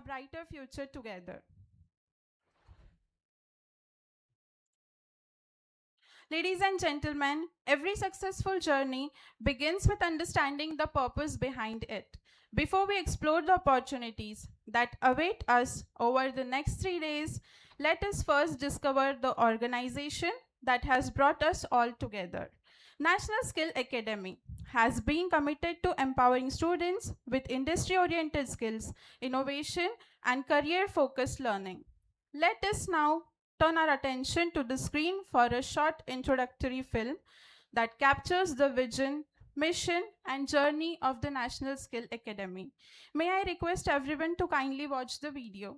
a brighter future together. Ladies and gentlemen, every successful journey begins with understanding the purpose behind it. Before we explore the opportunities that await us over the next 3 days, let us first discover the organization that has brought us all together. National Skill Academy has been committed to empowering students with industry oriented skills, innovation, and career focused learning. Let us now turn our attention to the screen for a short introductory film that captures the vision, mission, and journey of the National Skill Academy. May I request everyone to kindly watch the video?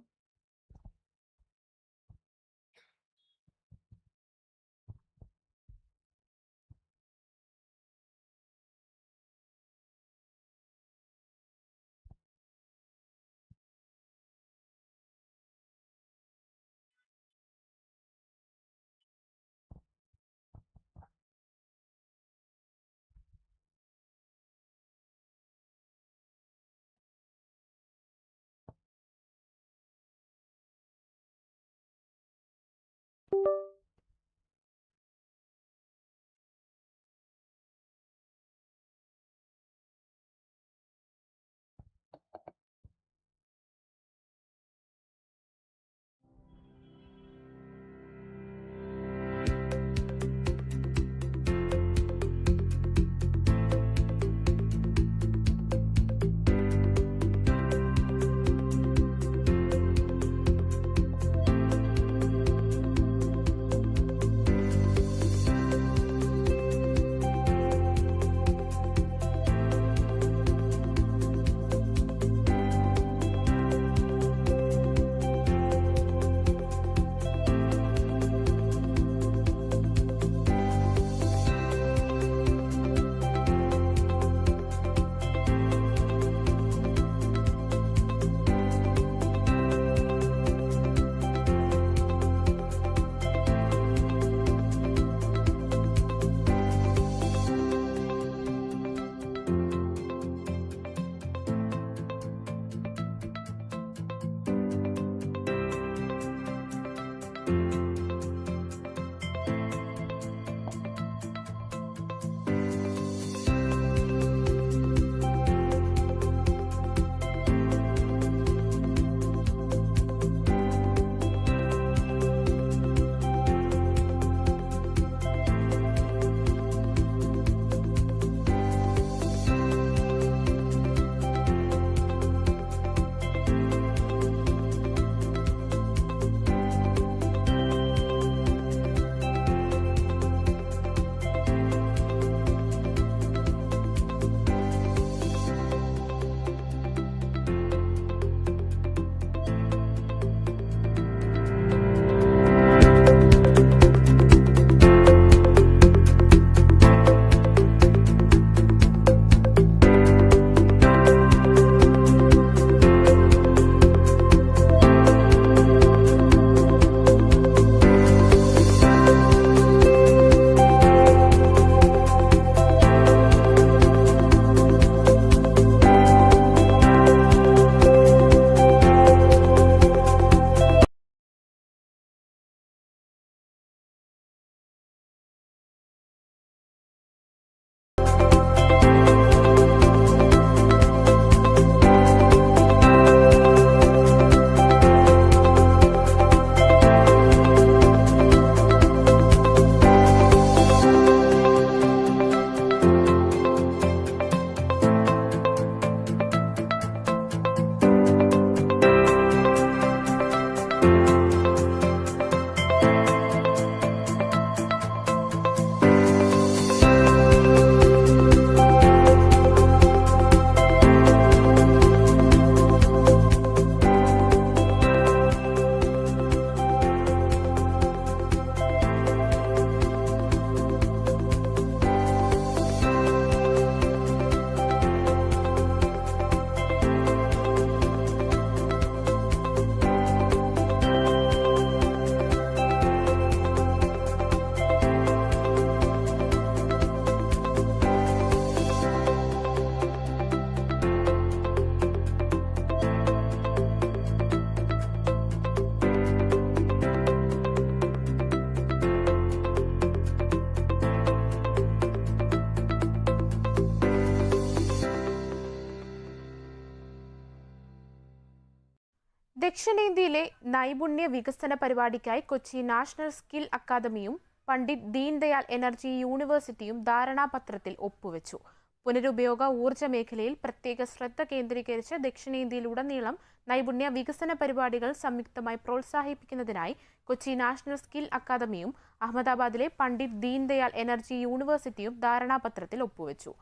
ദക്ഷിണേന്ത്യയിലെ നൈപുണ്യ വികസന പരിപാടിക്കായി Kochi national skill അക്കാദമിയും Pandit Deendayal energy യൂണിവേഴ്സിറ്റിയും ധാരണാപത്രത്തിൽ ഒപ്പുവെച്ചു. പുനരുപയോഗ ഊർജ്ജ മേഖലയിൽ പ്രത്യേക ശ്രദ്ധ കേന്ദ്രീകരിച്ച് ദക്ഷിണേന്ത്യയിലുടനീളം നൈപുണ്യ വികസന പരിപാടികൾ സംയുക്തമായി പ്രോത്സാഹിപ്പിക്കുന്നതിനായി കൊച്ചി നാഷണൽ സ്കിൽ അക്കാദമിയും അഹമ്മദാബാദിലെ പണ്ഡിറ്റ് ദീൻദയാൽ എനർജി യൂണിവേഴ്സിറ്റിയും ധാരണാപത്രത്തിൽ ഒപ്പുവെച്ചു.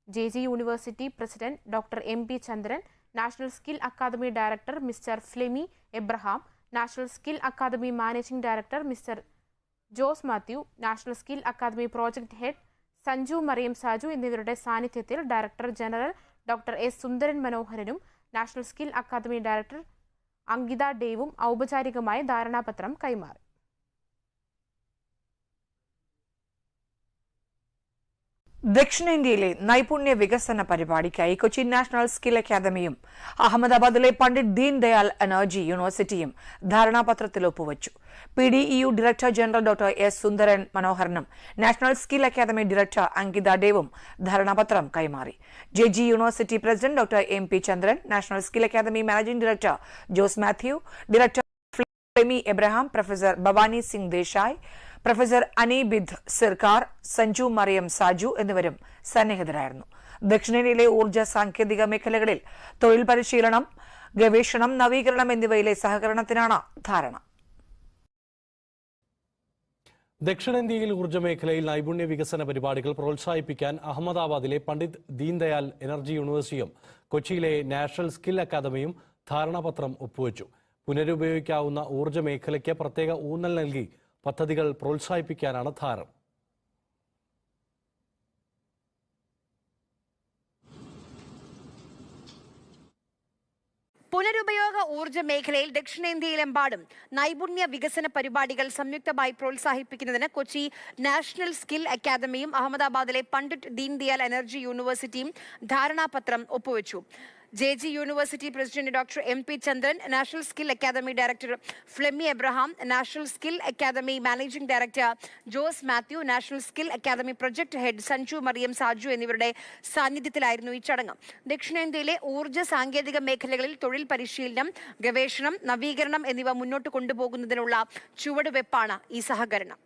J G university president doctor M P. Chandran, national skill academy director mister Flemy Abraham, national skill academy managing director mister Jose Mathew, national skill academy project head Sanju Mariyam Saju എന്നിവരുടെ സാന്നിധ്യത്തിൽ director general doctor S Sundaran മനോഹരനും national skill academy director Ankita ഡേവും ഔപചാരികമായി ധാരണാപത്രം കൈമാറി. ദക്ഷിണേന്ത്യയിലെ നൈപുണ്യ വികസന പരിപാടിക്കായി കൊച്ചി നാഷണൽ സ്കിൽ അക്കാദമിയും അഹമ്മദാബാദിലെ പണ്ഡിറ്റ് ദീൻദയാൽ എനർജി യൂണിവേഴ്സിറ്റിയും ധാരണാപത്രത്തിൽ ഒപ്പുവച്ചു. PDEU director general doctor S Sundaran മനോഹരനും national skill academy director Ankita ഡേവും ധാരണാപത്രം കൈമാറി. J G university president doctor M P. Chandran, national skill academy managing director Jose Mathew, director Flemy Abraham, professor Bhavani Singh Desai, professor Anibid Sircar, Sanju Mariyam Saju എന്നിവരും സന്നിഹിതരായിരുന്നു. ദക്ഷിണേന്ത്യയിലെ ഊർജ്ജ സാങ്കേതിക മേഖലകളിൽ തൊഴിൽ പരിശീലനം, ഗവേഷണം, നവീകരണം എന്നിവയിലെ സഹകരണത്തിനാണ് ധാരണ. ദക്ഷിണേന്ത്യയിൽ ഊർജ്ജ മേഖലയിൽ നൈപുണ്യ വികസന പരിപാടികൾ പ്രോത്സാഹിപ്പിക്കാൻ അഹമ്മദാബാദിലെ പണ്ഡിറ്റ് ദീൻദയാൽ എനർജി യൂണിവേഴ്സിറ്റിയും കൊച്ചിയിലെ നാഷണൽ സ്കിൽ അക്കാദമിയും ധാരണാപത്രം ഒപ്പുവെച്ചു. പുനരുപയോഗിക്കാവുന്ന ഊർജ്ജ മേഖലയ്ക്ക് പ്രത്യേക ഊന്നൽ നൽകി പദ്ധതികൾ പ്രോത്സാഹിപ്പിക്കാനാണ് ധാരണ. പുനരുപയോഗ ഊർജ്ജ മേഖലയിൽ ദക്ഷിണേന്ത്യയിലെമ്പാടും നൈപുണ്യ വികസന പരിപാടികൾ സംയുക്തമായി പ്രോത്സാഹിപ്പിക്കുന്നതിന് കൊച്ചി നാഷണൽ സ്കിൽ അക്കാദമിയും അഹമ്മദാബാദിലെ പണ്ഡിറ്റ് ദീൻദയാൽ എനർജി യൂണിവേഴ്സിറ്റിയും ധാരണാപത്രം ഒപ്പുവെച്ചു. J G university president doctor M P. Chandran, national skill academy director Flemy Abraham, national skill academy managing director Jose Mathew, national skill academy project head Sanju Mariyam Saju എന്നിവരുടെ സാന്നിധ്യത്തിലായിരുന്നു ഈ ചടങ്ങ്. ദക്ഷിണേന്ത്യയിലെ ഊർജ്ജ സാങ്കേതിക മേഖലകളിൽ തൊഴിൽ പരിശീലനം, ഗവേഷണം, നവീകരണം എന്നിവ മുന്നോട്ട് കൊണ്ടുപോകുന്നതിനുള്ള ചുവടുവെപ്പാണ് ഈ സഹകരണം.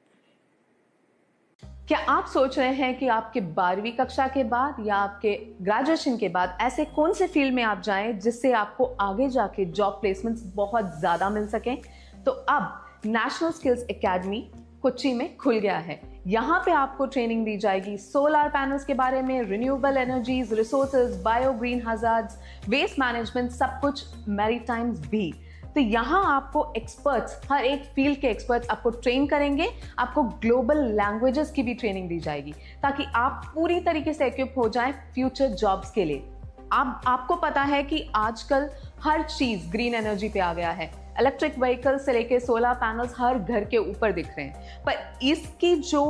क्या आप सोच रहे हैं कि आपके 12वीं कक्षा के बाद या आपके ग्रेजुएशन के बाद ऐसे कौन से फील्ड में आप जाएं जिससे आपको आगे जाके जॉब प्लेसमेंट्स बहुत ज़्यादा मिल सकें? तो अब नेशनल स्किल्स एकेडमी कोच्चि में खुल गया है. यहाँ पे आपको ट्रेनिंग दी जाएगी सोलर पैनल्स के बारे में, renewable energies, resources, bio green hazards, waste management, सब कुछ मैरीटाइम्स भी. तो यहाँ आपको एक्सपर्ट्स, हर एक फील्ड के एक्सपर्ट्स आपको ट्रेन करेंगे. आपको ग्लोबल लैंग्वेजेस की भी ट्रेनिंग दी जाएगी ताकि आप पूरी तरीके से इक्विप हो जाएं फ्यूचर जॉब्स के लिए. आपको पता है कि आजकल हर चीज ग्रीन एनर्जी पे आ गया है. इलेक्ट्रिक व्हीकल से लेके सोलर पैनल्स हर घर के ऊपर दिख रहे हैं, पर इसकी जो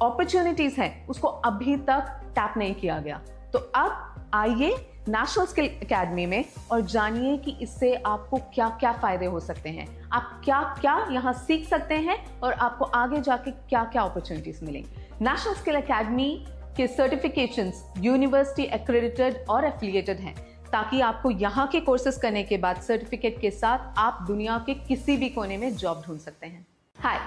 अपॉर्चुनिटीज हैं उसको अभी तक टैप नहीं किया गया. तो अब आइए नेशनल स्किल एकेडमी में और जानिए कि इससे आपको क्या क्या फायदे हो सकते हैं, आप क्या क्या यहाँ सीख सकते हैं और आपको आगे जाके क्या क्या अपॉर्चुनिटीज मिलेंगी. नेशनल स्किल एकेडमी के सर्टिफिकेशंस यूनिवर्सिटी एक्रेडिटेड और एफिलिएटेड हैं ताकि आपको यहाँ के कोर्सेज करने के बाद सर्टिफिकेट के साथ आप दुनिया के किसी भी कोने में जॉब ढूंढ सकते हैं. Hi,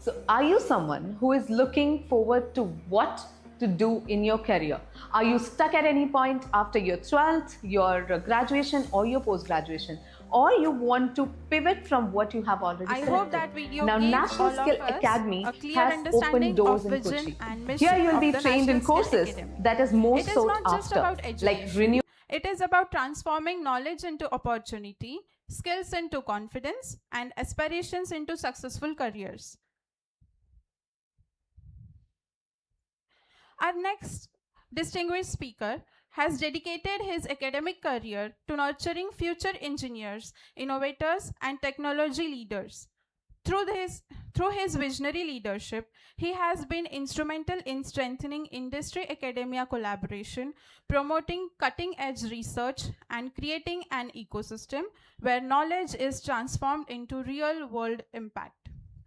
so are you someone who is looking forward to what to do in your career? Are you stuck at any point after your 12th, your graduation or your post-graduation, or you want to pivot from what you have already selected? I hope that video now gave National all Skill of us Academy a clear has understanding opened doors of in vision Kochi. and mission Here you'll of be the trained in National Skill courses Academy. that is most It is sought not just after, about like education. It is about transforming knowledge into opportunity, skills into confidence, and aspirations into successful careers. Our next distinguished speaker has dedicated his academic career to nurturing future engineers, innovators, and technology leaders. Through his visionary leadership, he has been instrumental in strengthening industry-academia collaboration, promoting cutting-edge research, and creating an ecosystem where knowledge is transformed into real-world impact.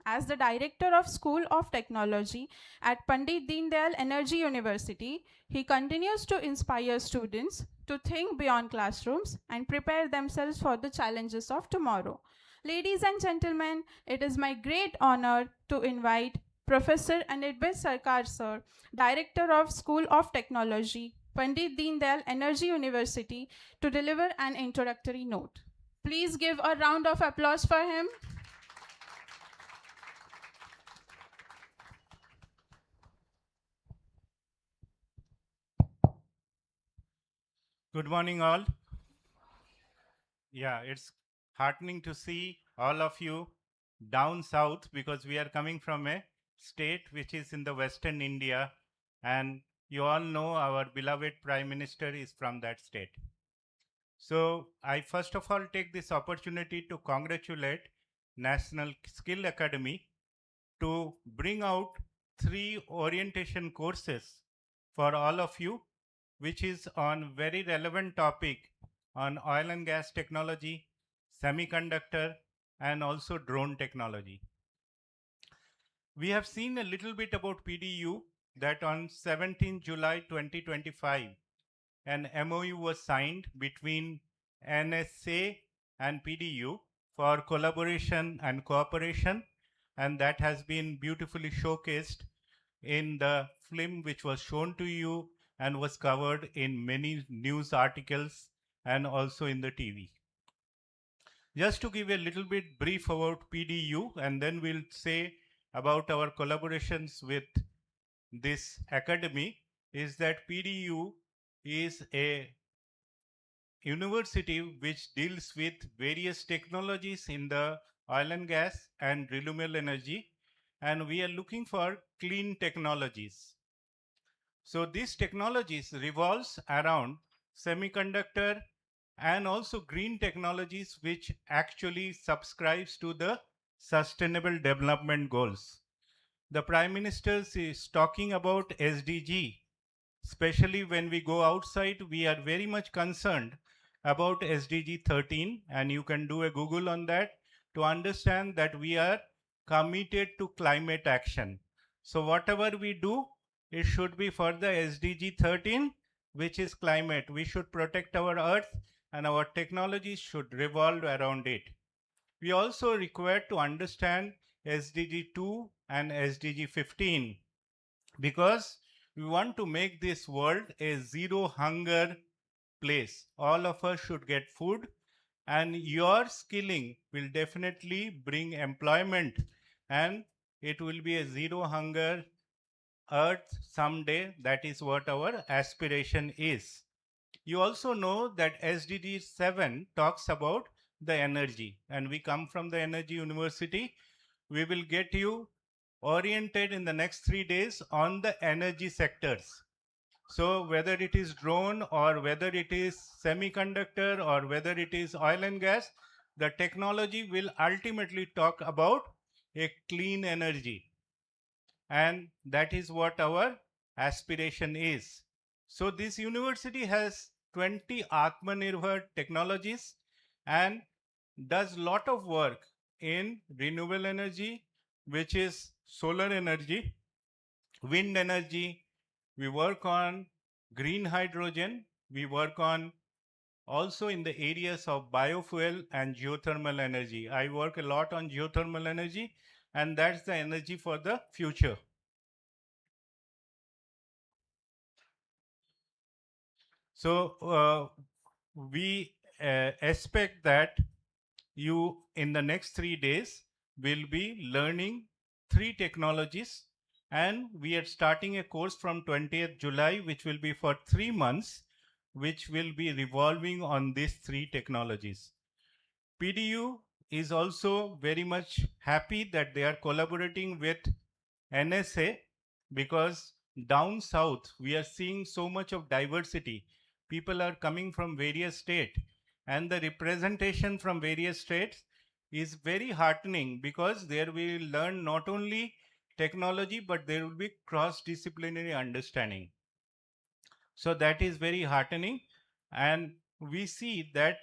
As the director of School of Technology at Pandit Deendayal Energy University, he continues to inspire students to think beyond classrooms and prepare themselves for the challenges of tomorrow. Ladies and gentlemen, it is my great honor to invite Professor Anirban Sarkar Sir, Director of School of Technology, Pandit Deendayal Energy University, to deliver an introductory note. Please give a round of applause for him. Good morning, all. Yeah, it's heartening to see all of you down south because we are coming from a state which is in the western India, and you all know our beloved Prime Minister is from that state. So I first of all take this opportunity to congratulate National Skill Academy to bring out 3 orientation courses for all of you, which is on very relevant topic on oil and gas technology, semiconductor, and also drone technology. We have seen a little bit about PDEU that on 17 July 2025, an MOU was signed between NSA and PDEU for collaboration and cooperation, and that has been beautifully showcased in the film which was shown to you and was covered in many news articles and also in the TV. Just to give a little bit brief about PDU, and then we'll say about our collaborations with this academy, is that PDU is a university which deals with various technologies in the oil and gas and renewable energy, and we are looking for clean technologies. So these technologies revolves around semiconductor and also green technologies which actually subscribes to the sustainable development goals. The Prime Minister is talking about SDG. Especially when we go outside, we are very much concerned about SDG 13, and you can do a Google on that to understand that we are committed to climate action. So whatever we do, it should be for the SDG 13, which is climate. We should protect our earth and our technologies should revolve around it. We also require to understand SDG 2 and SDG 15 because we want to make this world a zero hunger place. All of us should get food, and your skilling will definitely bring employment, and it will be a zero hunger earth someday. That is what our aspiration is. You also know that SDG 7 talks about the energy, and we come from the energy university. We will get you oriented in the next 3 days on the energy sectors. So whether it is drone or whether it is semiconductor or whether it is oil and gas, the technology will ultimately talk about a clean energy. And that is what our aspiration is. So this university has 20 Atmanirbhar technologies and does lot of work in renewable energy, which is solar energy, wind energy. We work on green hydrogen. We work on also in the areas of biofuel and geothermal energy. I work a lot on geothermal energy, and that's the energy for the future. So we expect that you in the next 3 days will be learning 3 technologies, and we are starting a course from 20th July which will be for 3 months, which will be revolving on these 3 technologies. PDU is also very much happy that they are collaborating with NSA because down south we are seeing so much of diversity. People are coming from various states, and the representation from various states is very heartening because there we will learn not only technology but there will be cross-disciplinary understanding. So that is very heartening, and we see that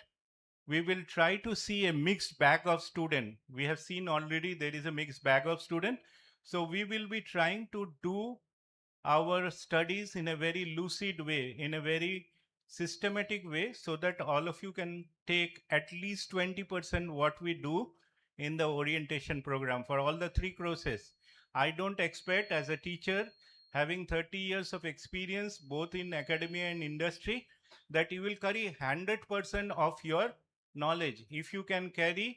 we will try to see a mixed bag of student. We have seen already there is a mixed bag of student. So we will be trying to do our studies in a very lucid way, in a very systematic way so that all of you can take at least 20% what we do in the orientation program for all the 3 courses. I don't expect as a teacher having 30 years of experience both in academia and industry that you will carry 100% of your knowledge. If you can carry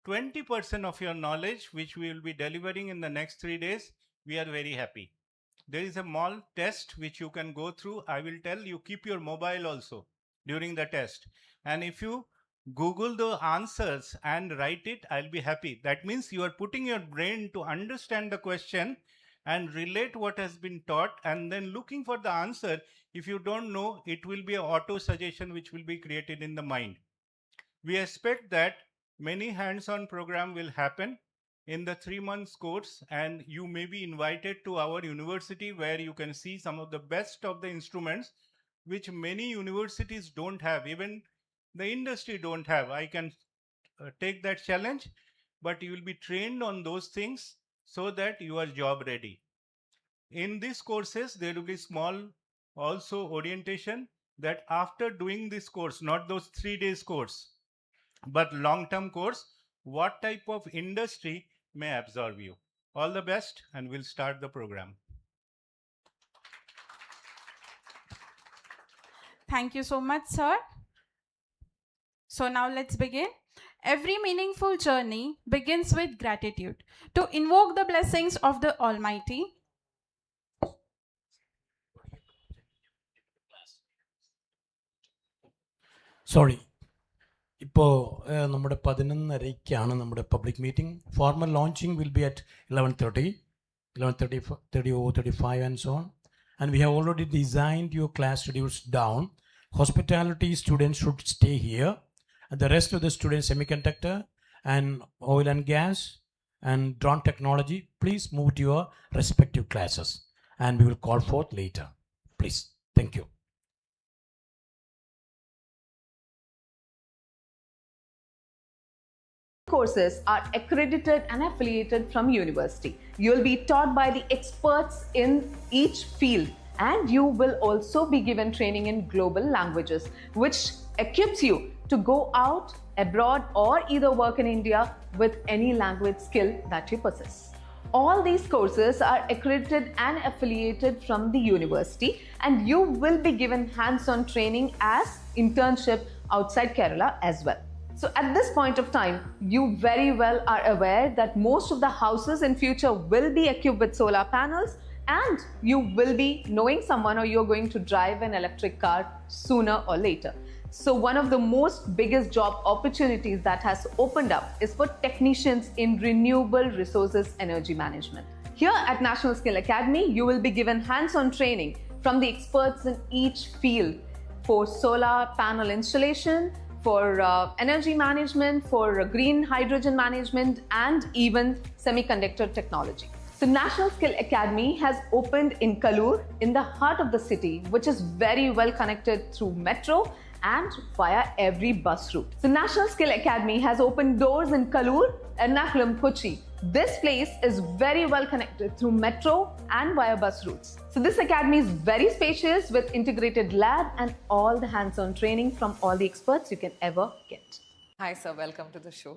20% of your knowledge, which we will be delivering in the next 3 days, we are very happy. There is a small test which you can go through. I will tell you, keep your mobile also during the test. And if you Google the answers and write it, I'll be happy. That means you are putting your brain to understand the question and relate what has been taught and then looking for the answer. If you don't know, it will be an auto suggestion which will be created in the mind. We expect that many hands-on program will happen in the 3 months course, and you may be invited to our university where you can see some of the best of the instruments which many universities don't have, even the industry don't have. I can take that challenge, but you will be trained on those things so that you are job ready. In these courses, there will be small also orientation that after doing this course, not those 3 days course, but long-term course, what type of industry may absorb you. All the best, and we'll start the program. Thank you so much, sir. So now let's begin. Every meaningful journey begins with gratitude. To invoke the blessings of the Almighty, sorry ഇപ്പോൾ നമ്മുടെ 11:30-ക്കാണ് നമ്മുടെ public meeting. Formal launching will be at 11:30, 11:35 and so on. And we have already designed your class schedules down. Hospitality students should stay here. And the rest of the students, semiconductor and oil and gas and drone technology, please move to your respective classes. And we will call forth later. Please. Thank you. Courses are accredited and affiliated from university. You will be taught by the experts in each field, and you will also be given training in global languages, which equips you to go out abroad or either work in India with any language skill that you possess. All these courses are accredited and affiliated from the university, and you will be given hands-on training as internship outside Kerala as well. So at this point of time, you very well are aware that most of the houses in future will be equipped with solar panels, and you will be knowing someone or you're going to drive an electric car sooner or later. So one of the most biggest job opportunities that has opened up is for technicians in renewable resources energy management. Here at National Skill Academy, you will be given hands-on training from the experts in each field for solar panel installation, for energy management, for green hydrogen management, and even semiconductor technology. So National Skill Academy has opened in Kaloor, in the heart of the city, which is very well connected through metro and via every bus route. So National Skill Academy has opened doors in Kaloor, Ernakulam, Kochi. This place is very well connected through metro and via bus routes. So this academy is very spacious with integrated lab and all the hands-on training from all the experts you can ever get. Hi sir, welcome to the show.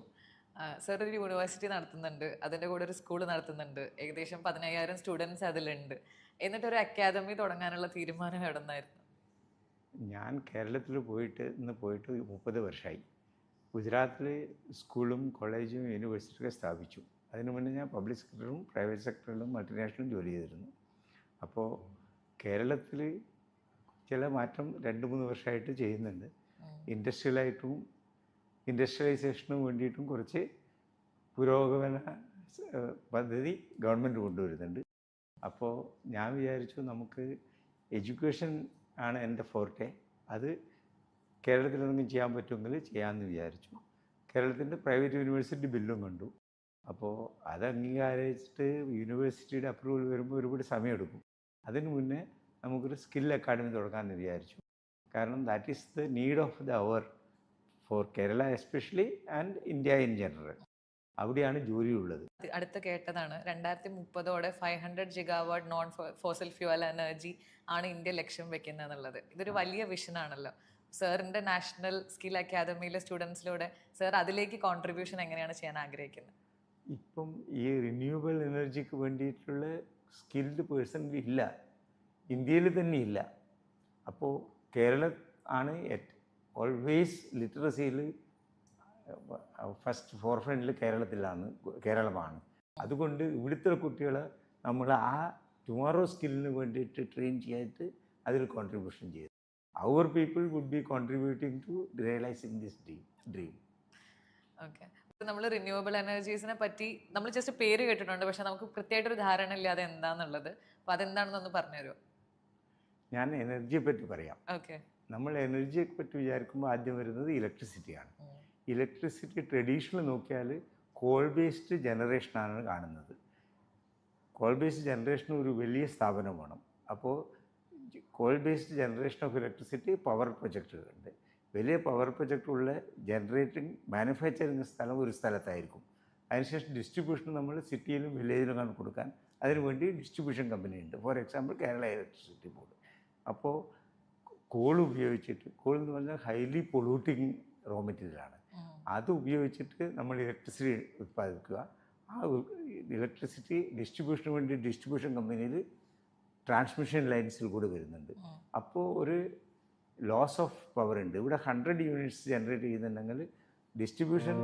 Sir, ഒരു university നടത്തുന്നുണ്ട്, അതിൻ്റെ കൂടെ ഒരു school നടത്തുന്നുണ്ട്, ഏകദേശം 15,000 students അതിലുണ്ട്. എന്നിട്ടൊരു academy തുടങ്ങാനുള്ള തീരുമാനം എവിടെ നിന്നായിരുന്നു? ഞാൻ കേരളത്തിൽ ഇന്ന് പോയിട്ട് 30 വർഷമായി. ഗുജറാത്തിൽ സ്കൂളും കോളേജും യൂണിവേഴ്സിറ്റിയൊക്കെ സ്ഥാപിച്ചു. അതിനു മുന്നേ ഞാൻ പബ്ലിക് സെക്ടറിലും പ്രൈവറ്റ് സെക്ടറിലും മൾട്ടിനാഷണലും ജോലി ചെയ്തിരുന്നു. അപ്പോൾ കേരളത്തിൽ ചില മാറ്റം 2-3 വർഷമായിട്ട് ചെയ്യുന്നുണ്ട്. ഇൻഡസ്ട്രിയലൈസേഷനും വേണ്ടിയിട്ടും കുറച്ച് പുരോഗമന പദ്ധതി ഗവൺമെൻറ് കൊണ്ടുവരുന്നുണ്ട്. അപ്പോൾ ഞാൻ വിചാരിച്ചു നമുക്ക് എഡ്യൂക്കേഷൻ ആണ് എൻ്റെ ഫോർട്ടെ, അത് കേരളത്തിലെന്തെങ്കിലും ചെയ്യാൻ പറ്റുമെങ്കിൽ ചെയ്യാമെന്ന് വിചാരിച്ചു. കേരളത്തിൻ്റെ പ്രൈവറ്റ് യൂണിവേഴ്സിറ്റി ബില്ലും കണ്ടു. അപ്പോൾ അത് അംഗീകരിച്ചിട്ട് യൂണിവേഴ്സിറ്റിയുടെ അപ്രൂവൽ വരുമ്പോൾ ഒരുപാട് സമയമെടുക്കും. അതിന് മുന്നേ നമുക്കൊരു സ്കിൽ അക്കാഡമി തുടങ്ങാമെന്ന് വിചാരിച്ചു. കാരണം that is the need of the hour for Kerala especially and India in general. അവിടെയാണ് ജോലിയുള്ളത്. അടുത്ത് കേട്ടതാണ് 2030ഓടെ 500 gigawatt non fossil fuel energy ആണ് ഇന്ത്യ ലക്ഷ്യം വെക്കുന്നത് എന്നുള്ളത്. ഇതൊരു വലിയ വിഷൻ ആണല്ലോ. സാറിന്റെ നാഷണൽ സ്കിൽ അക്കാദമിയിലെ സ്റ്റുഡൻസിലൂടെ സാർ അതിലേക്ക് കോൺട്രിബ്യൂഷൻ എങ്ങനെയാണ് ചെയ്യാൻ ആഗ്രഹിക്കുന്നത്? ഇപ്പം ഈ റിന്യൂവബിൾ എനർജിക്ക് വേണ്ടിയിട്ടുള്ള സ്കിൽഡ് പേഴ്സൺ ഇല്ല, ഇന്ത്യയിൽ തന്നെ ഇല്ല. അപ്പോൾ കേരളം ആണ് ഓൾവേസ് ലിറ്ററസിയിൽ ഫസ്റ്റ് ഫോർഫ്രണ്ടിൽ കേരളമാണ്. അതുകൊണ്ട് ഇവിടുത്തെ കുട്ടികളെ നമ്മൾ ആ ടുമോറോ സ്കില്ലിന് വേണ്ടിയിട്ട് ട്രെയിൻ ചെയ്തിട്ട് അതിൽ കോൺട്രിബ്യൂഷൻ ചെയ്തു. അവർ people would be contributing to realising this dream. Okay, നമ്മൾ റിന്യൂവബിൾ എനർജീസിനെ പറ്റി നമ്മൾ ജസ്റ്റ് പേര് കേട്ടിട്ടുണ്ട്, പക്ഷെ നമുക്ക് കൃത്യമായിട്ടൊരു ധാരണ ഇല്ല അത് എന്താണെന്നുള്ളത്. അപ്പോൾ അതെന്താണെന്നൊന്ന് പറഞ്ഞുതരുമോ? ഞാൻ എനർജിയെ പറ്റി പറയാം. ഓക്കെ, നമ്മൾ എനർജിയെ പറ്റി വിചാരിക്കുമ്പോൾ ആദ്യം വരുന്നത് ഇലക്ട്രിസിറ്റിയാണ്. ഇലക്ട്രിസിറ്റി ട്രഡീഷണൽ നോക്കിയാൽ കോൾ ബേസ്ഡ് ജനറേഷനാണ് കാണുന്നത്. കോൾ ബേസ്ഡ് ജനറേഷൻ ഒരു വലിയ സ്ഥാപനം വേണം. അപ്പോൾ coal based generation of electricity power പ്രൊജക്റ്റുകളുണ്ട്. വലിയ പവർ പ്രൊജക്റ്റുള്ള ജനറേറ്റിംഗ് മാനുഫാക്ചറിങ് സ്ഥലം ഒരു സ്ഥലത്തായിരിക്കും. അതിനുശേഷം ഡിസ്ട്രിബ്യൂഷൻ നമ്മൾ സിറ്റിയിലും വില്ലേജിലും കൊടുക്കാൻ അതിനുവേണ്ടി ഡിസ്ട്രിബ്യൂഷൻ കമ്പനി ഉണ്ട്. For example Kerala electricity board. അപ്പോൾ കോൾ ഉപയോഗിച്ചിട്ട്, കോൾ എന്ന് പറഞ്ഞാൽ ഹൈലി പൊള്യൂട്ടിങ് റോ മെറ്റീരിയലാണ്. അത് ഉപയോഗിച്ചിട്ട് നമ്മൾ ഇലക്ട്രിസിറ്റി ഉത്പാദിപ്പിക്കുക. ആ ഇലക്ട്രിസിറ്റി ഡിസ്ട്രിബ്യൂഷന് വേണ്ടി ഡിസ്ട്രിബ്യൂഷൻ കമ്പനിയിൽ ട്രാൻസ്മിഷൻ ലൈൻസിൽ കൂടെ വരുന്നുണ്ട്. അപ്പോൾ ഒരു ലോസ് ഓഫ് പവർ ഉണ്ട്. ഇവിടെ 100 യൂണിറ്റ്സ് ജനറേറ്റ് ചെയ്യുന്നുണ്ടെങ്കിൽ distribution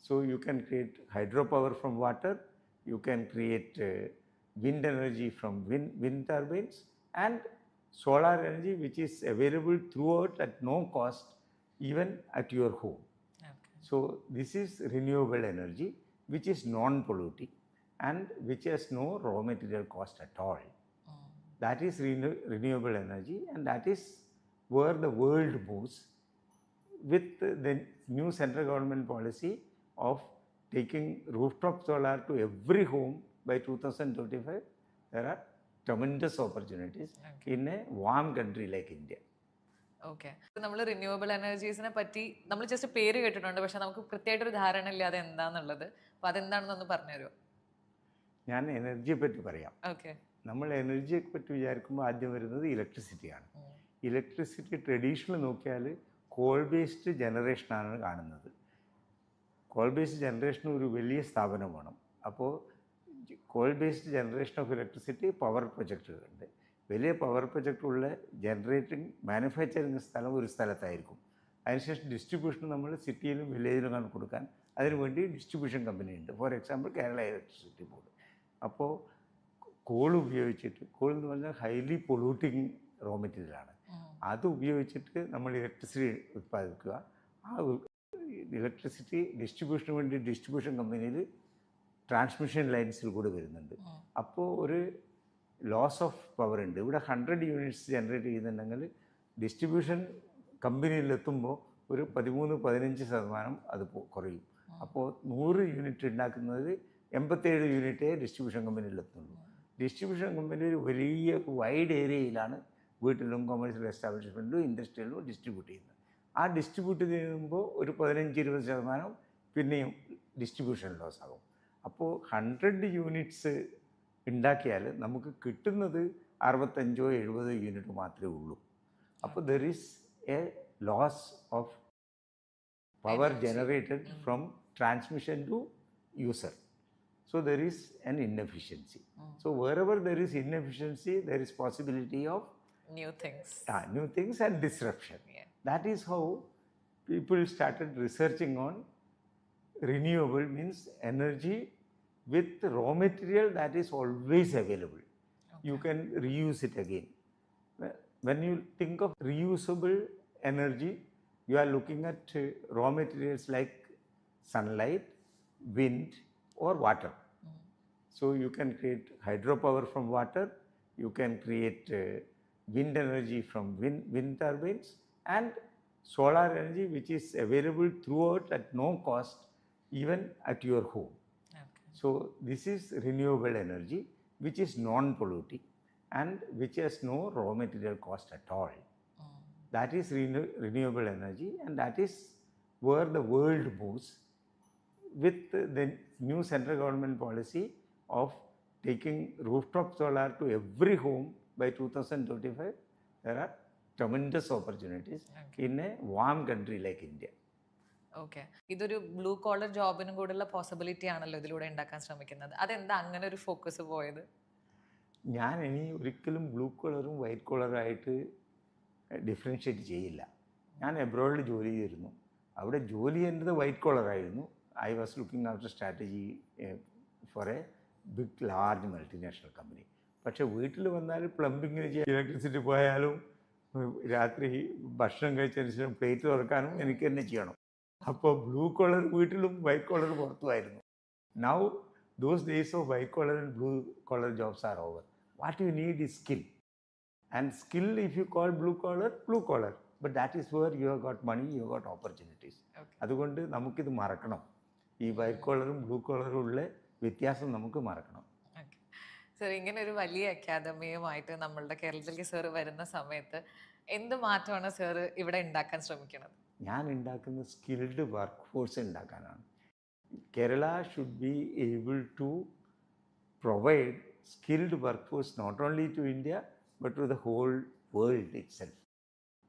So you can create hydropower from water, you can create wind energy from wind turbines and solar energy which is available throughout at no cost, even at your home. So this is renewable energy which is non-polluting and which has no raw material cost at all. That is renewable energy, and that is where the world moves with the new central government policy of taking rooftop solar to every home by 2025. There are tremendous opportunities in a warm country like India. Okay, നമ്മൾ renewable എനർജീസിനെ പറ്റി നമ്മൾ just പേര് കേട്ടിട്ടുണ്ട്, പക്ഷെ നമുക്ക് കൃത്യമായിട്ടൊരു ധാരണ ഇല്ല അത് എന്താണെന്നുള്ളത്. അപ്പോൾ അതെന്താണെന്നൊന്ന് പറഞ്ഞുതരുമോ? ഞാൻ എനർജിയെ പറ്റി പറയാം. ഓക്കെ, നമ്മൾ എനർജിയെ പറ്റി വിചാരിക്കുമ്പോൾ ആദ്യം വരുന്നത് ഇലക്ട്രിസിറ്റിയാണ്. ഇലക്ട്രിസിറ്റി ട്രഡീഷണൽ നോക്കിയാൽ കോൾ ബേസ്ഡ് ജനറേഷനാണ് കാണുന്നത്. കോൾ ബേസ്ഡ് ജനറേഷൻ ഒരു വലിയ സ്ഥാപനം വേണം. അപ്പോൾ coal based generation of electricity power പ്രൊജക്റ്റുകളുണ്ട്. വലിയ പവർ പ്രൊജക്റ്റുള്ള ജനറേറ്റിംഗ് മാനുഫാക്ചറിങ് സ്ഥലം ഒരു സ്ഥലത്തായിരിക്കും. അതിനുശേഷം ഡിസ്ട്രിബ്യൂഷൻ നമ്മൾ സിറ്റിയിലും വില്ലേജിലും കൊടുക്കാൻ അതിനുവേണ്ടി ഡിസ്ട്രിബ്യൂഷൻ കമ്പനി ഉണ്ട്. For example Kerala electricity board. അപ്പോൾ കോൾ ഉപയോഗിച്ചിട്ട്, കോൾ എന്ന് പറഞ്ഞാൽ ഹൈലി പൊള്യൂട്ടിങ് റോ മെറ്റീരിയലാണ്. അത് ഉപയോഗിച്ചിട്ട് നമ്മൾ ഇലക്ട്രിസിറ്റി ഉത്പാദിപ്പിക്കുക. ആ ഇലക്ട്രിസിറ്റി ഡിസ്ട്രിബ്യൂഷന് വേണ്ടി ഡിസ്ട്രിബ്യൂഷൻ കമ്പനിയിൽ ട്രാൻസ്മിഷൻ ലൈൻസിൽ കൂടെ വരുന്നുണ്ട്. അപ്പോൾ ഒരു ലോസ് ഓഫ് പവർ ഉണ്ട്. ഇവിടെ 100 യൂണിറ്റ്സ് ജനറേറ്റ് ചെയ്യുന്നുണ്ടെങ്കിൽ ഡിസ്ട്രിബ്യൂഷൻ കമ്പനിയിലെത്തുമ്പോൾ ഒരു 13-15% അത് കുറയും. അപ്പോൾ 100 യൂണിറ്റ് ഉണ്ടാക്കുന്നത് 87 യൂണിറ്റേ ഡിസ്ട്രിബ്യൂഷൻ കമ്പനിയിലെത്തുള്ളൂ. ഡിസ്ട്രിബ്യൂഷൻ കമ്പനി ഒരു വലിയ വൈഡ് ഏരിയയിലാണ് വീട്ടിലും കൊമേഴ്ഷ്യൽ എസ്റ്റാബ്ലിഷ്മെൻറ്റിലും ഇൻഡസ്ട്രിയിലും ഡിസ്ട്രിബ്യൂട്ട് ചെയ്യുന്നത്. ആ ഡിസ്ട്രിബ്യൂട്ട് ചെയ്യുമ്പോൾ ഒരു 15-20% പിന്നെയും ഡിസ്ട്രിബ്യൂഷൻ ലോസ് ആകും. അപ്പോൾ 100 യൂണിറ്റ്സ് ഉണ്ടാക്കിയാൽ നമുക്ക് കിട്ടുന്നത് 65-70 യൂണിറ്റ് മാത്രമേ ഉള്ളൂ. അപ്പോൾ there is a loss of power generated from transmission to user. So there is an inefficiency. So wherever there is inefficiency, there is possibility of new things and disruption. That is how people started researching on renewable, means energy with raw material that is always available. You can reuse it again. When you think of reusable energy, you are looking at raw materials like sunlight, wind or water. So you can create hydropower from water, you can create wind energy from wind turbines, and solar energy which is available throughout at no cost, even at your home. So this is renewable energy which is non-polluting and which has no raw material cost at all. That is renewable energy, and that is where the world moves with the new central government policy of taking rooftop solar to every home by 2025. There are tremendous opportunities in a warm country like India. Okay, ഇതൊരു blue collar ജോബിനും കൂടെയുള്ള possibility ആണല്ലോ ഇതിലൂടെ ഉണ്ടാക്കാൻ ശ്രമിക്കുന്നത്. അതെന്താ അങ്ങനെ ഒരു focus പോയത്? ഞാൻ ഇനി ഒരിക്കലും ബ്ലൂ കോളറും വൈറ്റ് കോളറായിട്ട് ഡിഫറൻഷ്യേറ്റ് ചെയ്യില്ല. ഞാൻ എബ്രോഡിൽ ജോലി ചെയ്തിരുന്നു. അവിടെ ജോലി ചെയ്യേണ്ടത് white കോളറായിരുന്നു. I was looking after strategy for a big large multinational company. പക്ഷേ വീട്ടിൽ വന്നാൽ പ്ലംബിങ്ങിന് ചെയ്യാൻ, ഇലക്ട്രിസിറ്റി പോയാലും രാത്രി ഭക്ഷണം കഴിച്ചതിന് ശേഷം പ്ലേറ്റ് തുറക്കാനും എനിക്ക് തന്നെ ചെയ്യണം. അപ്പോൾ ബ്ലൂ കോളർ വീട്ടിലും വൈറ്റ് കോളർ പുറത്തുമായിരുന്നു. Now those days of white collar and blue collar jobs are over. What you need is skill. And skill if you call blue collar, but that is where you have got money, you have got opportunities. അതുകൊണ്ട് നമുക്കിത് മറക്കണം. ഈ white കോളറും blue കോളറും ഉള്ള വ്യത്യാസം നമുക്ക് മറക്കണം. Sir, ഇങ്ങനെ ഒരു വലിയ അക്കാദമിയുമായിട്ട് നമ്മളുടെ കേരളത്തിലേക്ക് സാർ വരുന്ന സമയത്ത് എന്ത് മാറ്റമാണ് സാർ ഇവിടെ ഉണ്ടാക്കാൻ ശ്രമിക്കുന്നത്? ഞാൻ ഉണ്ടാക്കുന്ന സ്കിൽഡ് വർക്ക് ഫോഴ്സ് ഉണ്ടാക്കാനാണ്. Kerala should be able to provide skilled work force not only to India but to the whole world itself.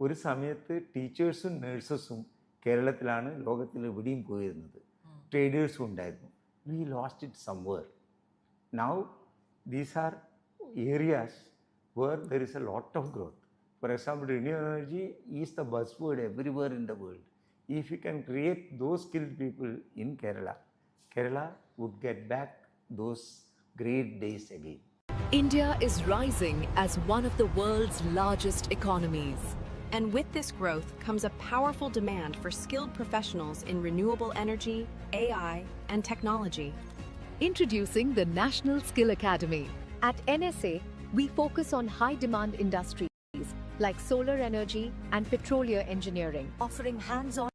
ഒരു സമയത്ത് ടീച്ചേഴ്സും നേഴ്സസും കേരളത്തിലാണ് ലോകത്തിൽ എവിടെയും പോയിരുന്നത്. ട്രേഡേഴ്സും ഉണ്ടായിരുന്നു. V lost it somewhere. Now these are areas where there is a lot of growth. For example, renewable energy is the buzzword everywhere in the world. If you can create those skilled people in Kerala, Kerala would get back those great days again. India is rising as one of the world's largest economies. And with this growth comes a powerful demand for skilled professionals in renewable energy, AI, and technology. Introducing the National Skill Academy. At NSA, we focus on high-demand industries like solar energy and petroleum engineering, offering hands-on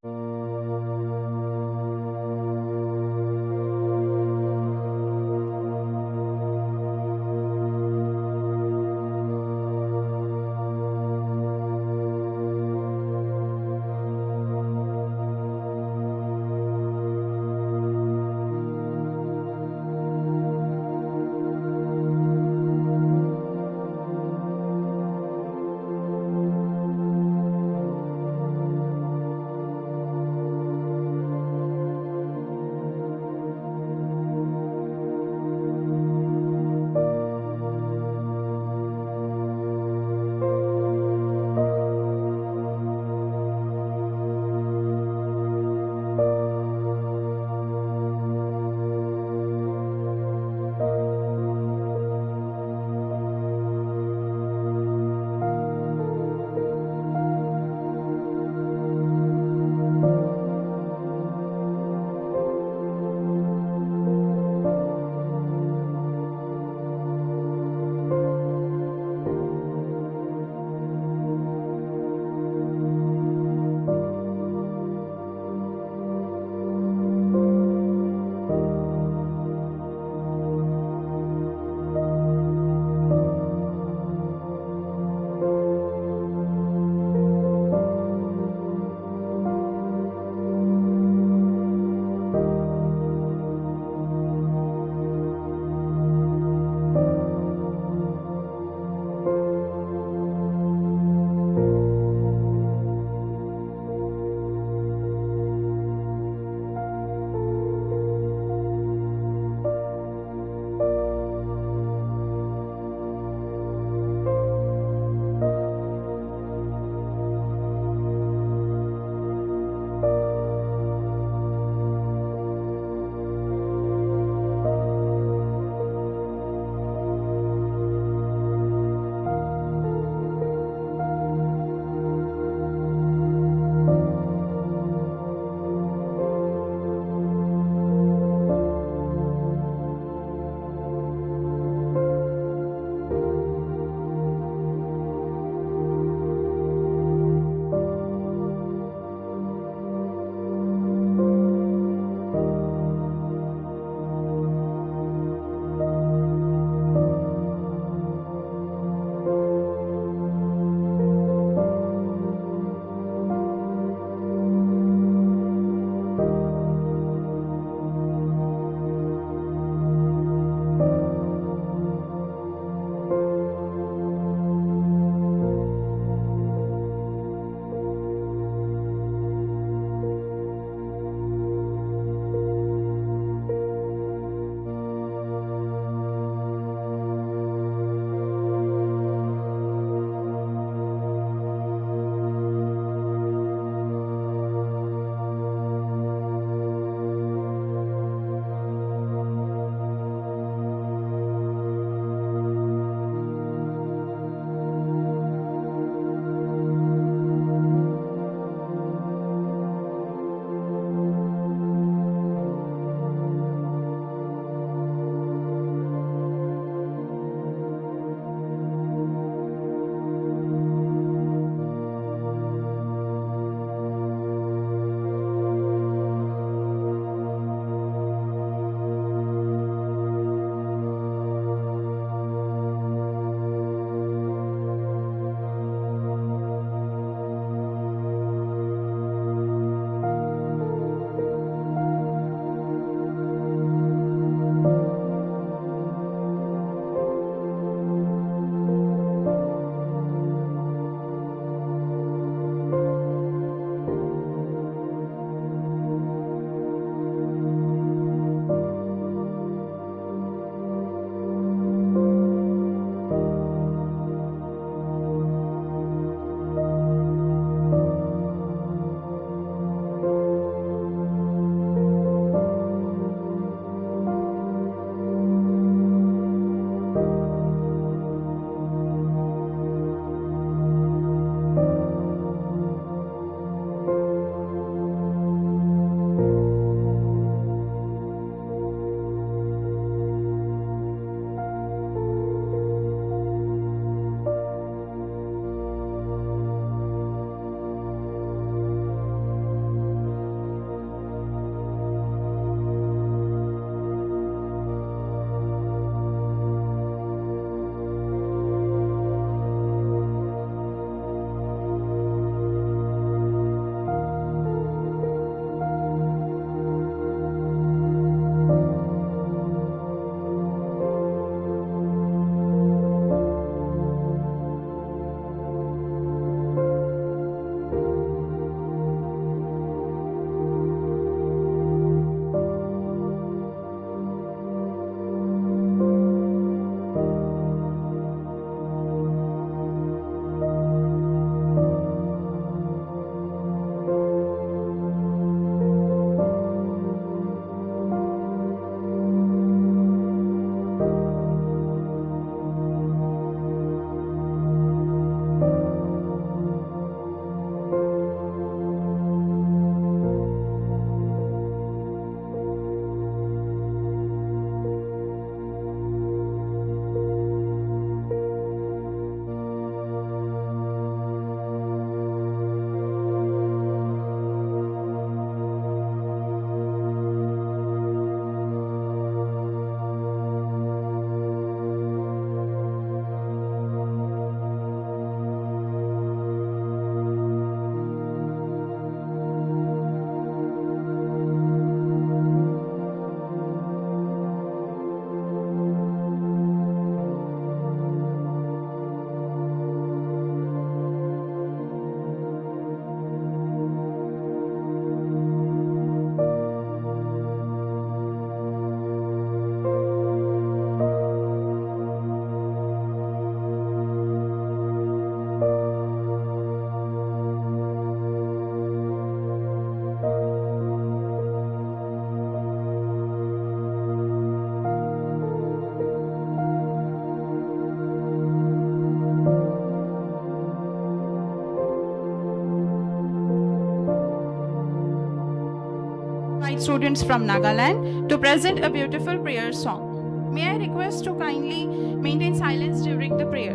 students from Nagaland to present a beautiful prayer song. May I request to kindly maintain silence during the prayer.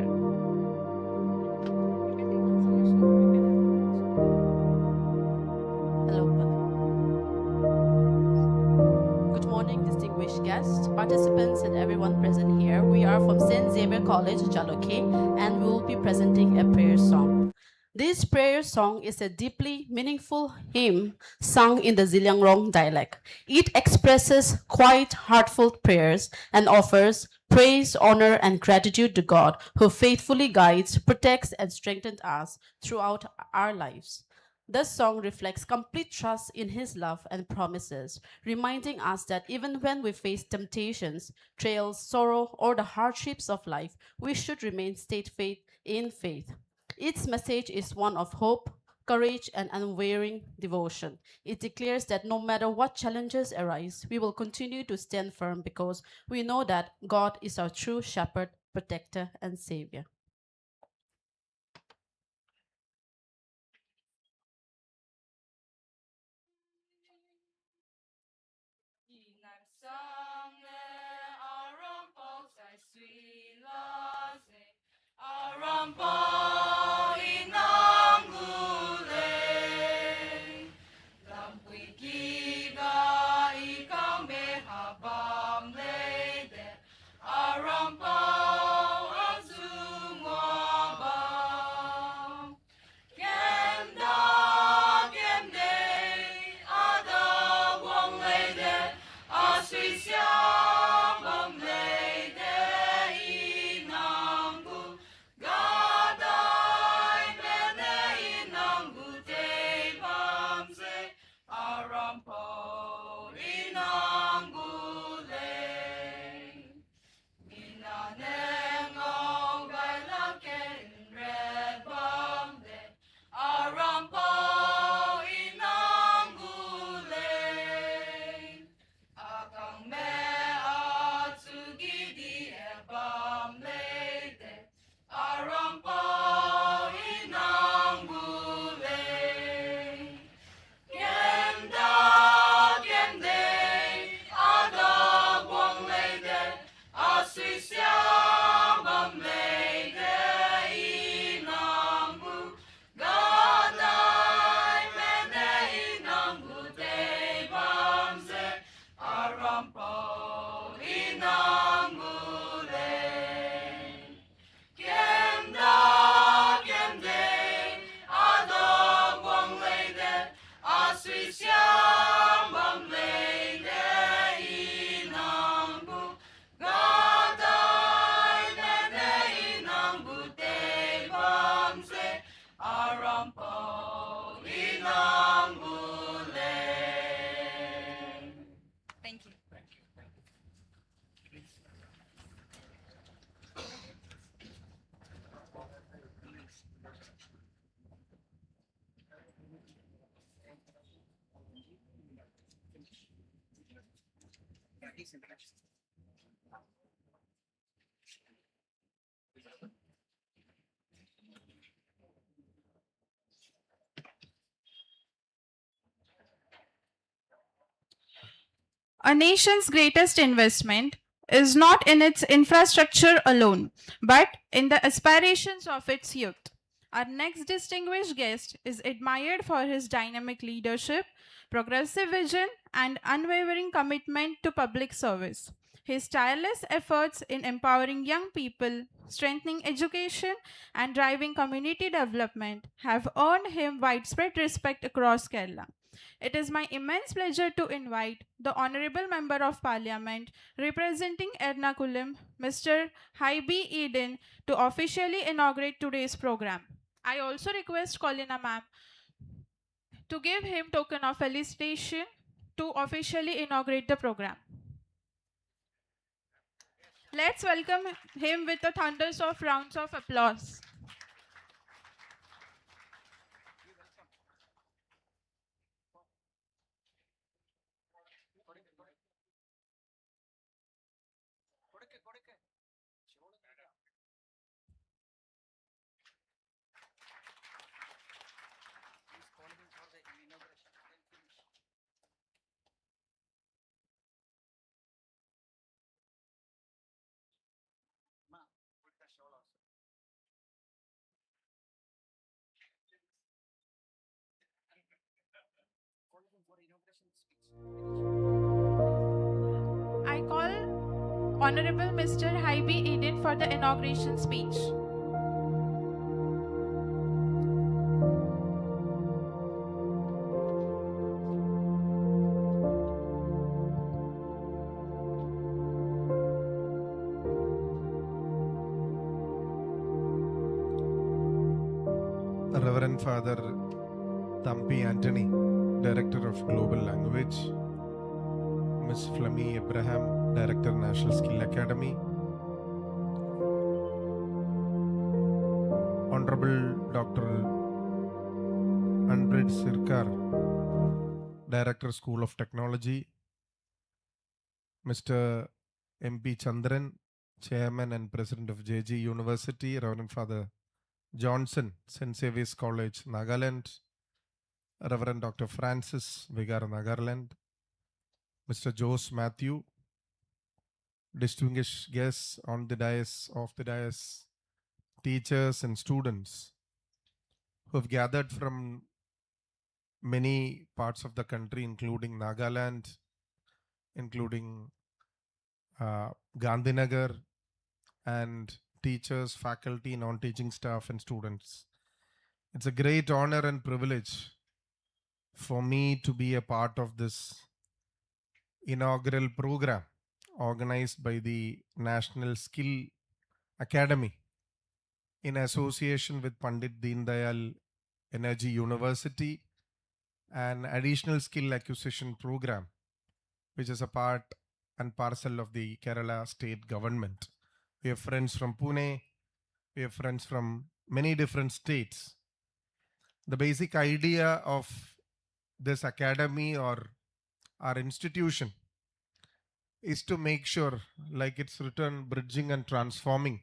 Good morning, distinguished guests, participants, and everyone present here. We are from St. Xavier College, Jaloke, and we will be presenting a prayer song. This prayer song is a deeply meaningful hymn sung in the Ziliangrong dialect. It expresses quite heartfelt prayers and offers praise, honor, and gratitude to God, who faithfully guides, protects, and strengthens us throughout our lives. This song reflects complete trust in His love and promises, reminding us that even when we face temptations, trials, sorrow, or the hardships of life, we should remain steadfast in faith. Its message is one of hope, courage, and unwavering devotion. It declares that no matter what challenges arise, we will continue to stand firm because we know that God is our true shepherd, protector, and savior. A nation's greatest investment is not in its infrastructure alone, but in the aspirations of its youth. Our next distinguished guest is admired for his dynamic leadership, progressive vision, and unwavering commitment to public service. His tireless efforts in empowering young people, strengthening education, and driving community development have earned him widespread respect across Kerala. It is my immense pleasure to invite the Honorable Member of Parliament representing Ernakulam, Mr. Haibi Eden, to officially inaugurate today's program. I also request Colina ma'am to give him token of felicitation to officially inaugurate the program. Let's welcome him with the thunders of rounds of applause. I call Honorable Mr. Haibi Eden for the inauguration speech. Reverend Father Thampi Anthony, Director of Global Language, Ms. Flammy Abraham, Director, National Skill Academy, Honorable Dr. Anbrid Sirkar, Director, School of Technology, Mr. MP Chandran, Chairman and President of JG University, Reverend Father Johnson, St. Xavier's College, Nagaland, Reverend Dr. Francis, Vigar, Nagaland, Mr. Jose Matthew, distinguished guests on the dais, off the dais, teachers and students who have gathered from many parts of the country, including Nagaland, including Gandhinagar, and teachers, faculty, non-teaching staff, and students. It's a great honor and privilege for me to be a part of this inaugural program organized by the National Skill Academy in association with Pandit Deendayal Energy University, an additional skill acquisition program, which is a part and parcel of the Kerala state government. We have friends from Pune, we have friends from many different states. The basic idea of this academy or our institution is to make sure, like it's written, bridging and transforming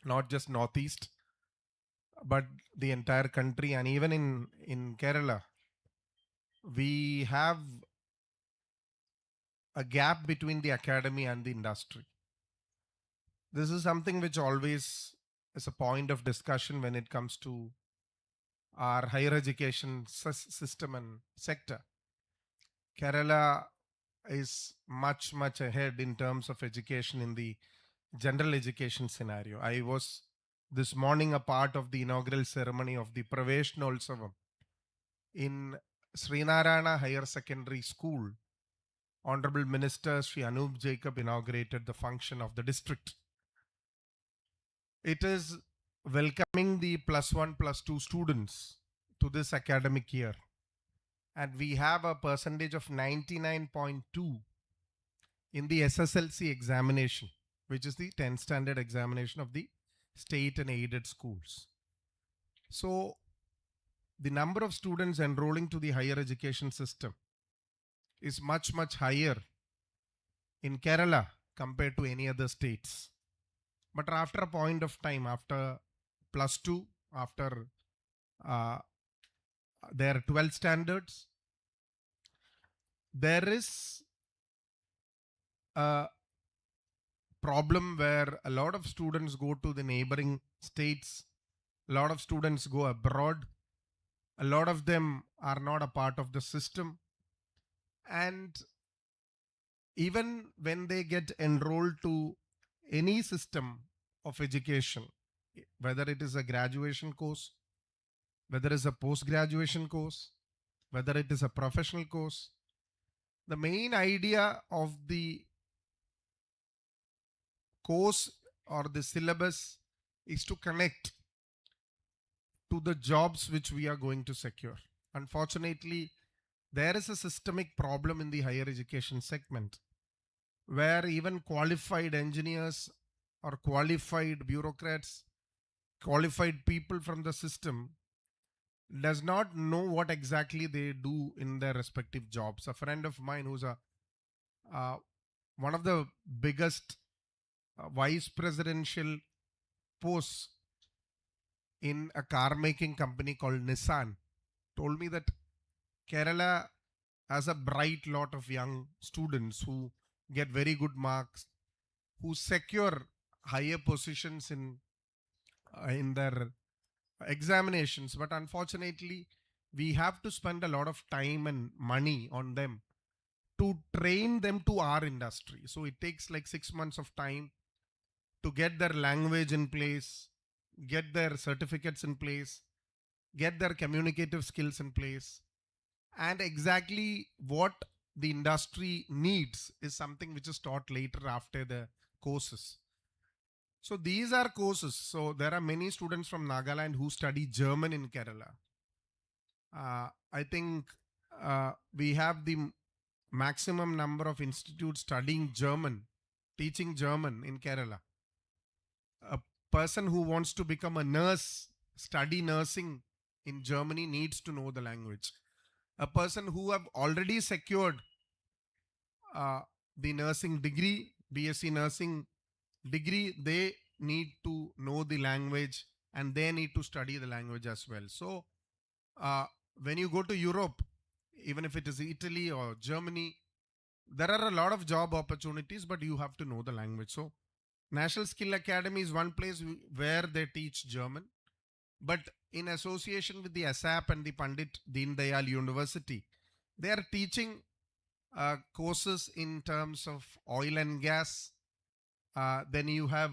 not just Northeast, but the entire country. And even in Kerala, we have a gap between the academy and the industry. This is something which always is a point of discussion when it comes to our higher education system and sector. Kerala is much ahead in terms of education in the general education scenario. I was this morning a part of the inaugural ceremony of the Praveshnolsavam in Srinarayana Higher Secondary School. Honorable Minister Sri Anup Jacob inaugurated the function of the district. It is welcoming the +1, +2 students to this academic year. And we have a percentage of 99.2 in the SSLC examination, which is the 10th standard examination of the state and aided schools. So the number of students enrolling to the higher education system is much higher in Kerala compared to any other states. But after a point of time, after +2, after their 12 standards, there is a problem where a lot of students go to the neighboring states, a lot of students go abroad, a lot of them are not a part of the system, and even when they get enrolled to any system of education, whether it is a graduation course, whether it is a post-graduation course, whether it is a professional course, the main idea of the course or the syllabus is to connect to the jobs which we are going to secure. Unfortunately, there is a systemic problem in the higher education segment where even qualified engineers or qualified bureaucrats, qualified people from the system does not know what exactly they do in their respective jobs. A friend of mine who's one of the biggest vice presidential posts in a car making company called Nissan told me that Kerala has a bright lot of young students who get very good marks, who secure higher positions in their examinations, but unfortunately we have to spend a lot of time and money on them to train them to our industry. So it takes like 6 months of time to get their language in place, get their certificates in place, get their communicative skills in place. And exactly what the industry needs is something which is taught later after the courses. So these are courses. So there are many students from Nagaland who study German in Kerala. I think we have the maximum number of institutes studying German, teaching German in Kerala. A person who wants to become a nurse, study nursing in Germany needs to know the language. A person who have already secured the nursing degree, BSc nursing degree, they need to know the language and they need to study the language as well. So when you go to Europe, even if it is Italy or Germany, there are a lot of job opportunities, but you have to know the language. So National Skill Academy is one place where they teach German, but in association with the ASAP and the Pandit Deendayal University, they are teaching courses in terms of oil and gas. Then you have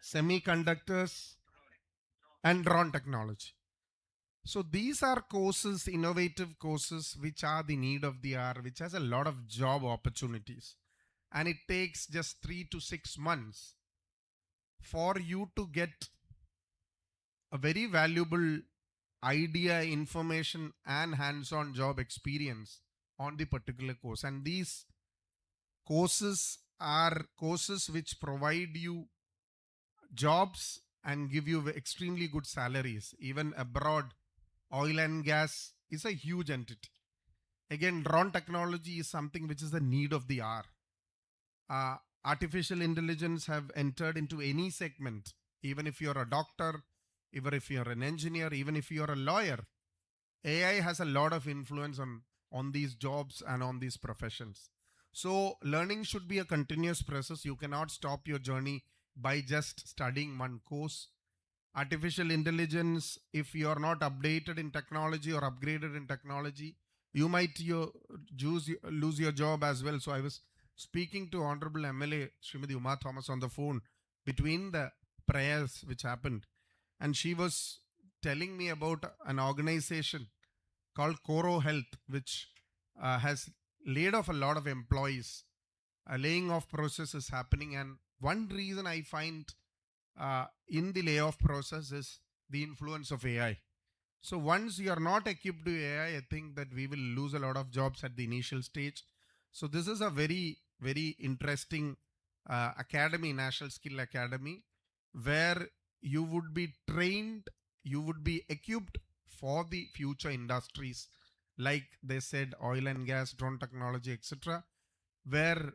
semiconductors and drone technology. So these are courses, innovative courses, which are the need of the hour, which has a lot of job opportunities. And it takes just 3 to 6 months for you to get a very valuable idea, information, and hands-on job experience on the particular course. And these courses are courses which provide you jobs and give you extremely good salaries. Even abroad, oil and gas is a huge entity. Again, drone technology is something which is the need of the hour. Artificial intelligence have entered into any segment, even if you're a doctor, even if you're an engineer, even if you're a lawyer. AI has a lot of influence on these jobs and on these professions. So learning should be a continuous process. You cannot stop your journey by just studying one course. Artificial intelligence, if you are not updated in technology or upgraded in technology, you might lose your job as well. So I was speaking to Honorable MLA Srimati Uma Thomas on the phone between the prayers which happened, and she was telling me about an organization called Coro Health, which has laid off a lot of employees. A laying off process is happening, and one reason I find in the layoff process is the influence of AI. So once you are not equipped with AI, I think that we will lose a lot of jobs at the initial stage. So this is a very, very interesting academy, National Skill Academy, where you would be trained, you would be equipped for the future industries, like they said, oil and gas, drone technology, etc., where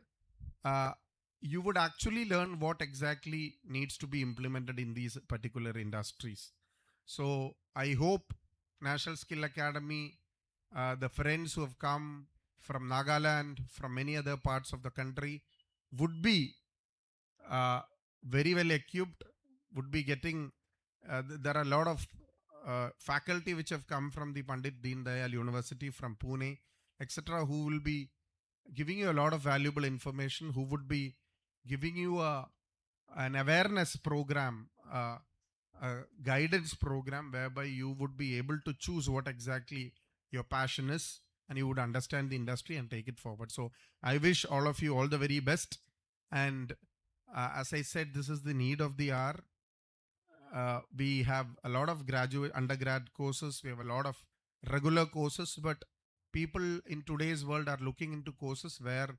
you would actually learn what exactly needs to be implemented in these particular industries. So I hope National Skill Academy, the friends who have come from Nagaland, from many other parts of the country, would be very well equipped, would be getting, there are a lot of faculty which have come from the Pandit Deendayal University, from Pune, etc., who will be giving you a lot of valuable information, who would be giving you an awareness program, a guidance program, whereby you would be able to choose what exactly your passion is, and you would understand the industry and take it forward. So I wish all of you all the very best. And as I said, this is the need of the hour. We have a lot of undergrad courses, we have a lot of regular courses, but people in today's world are looking into courses where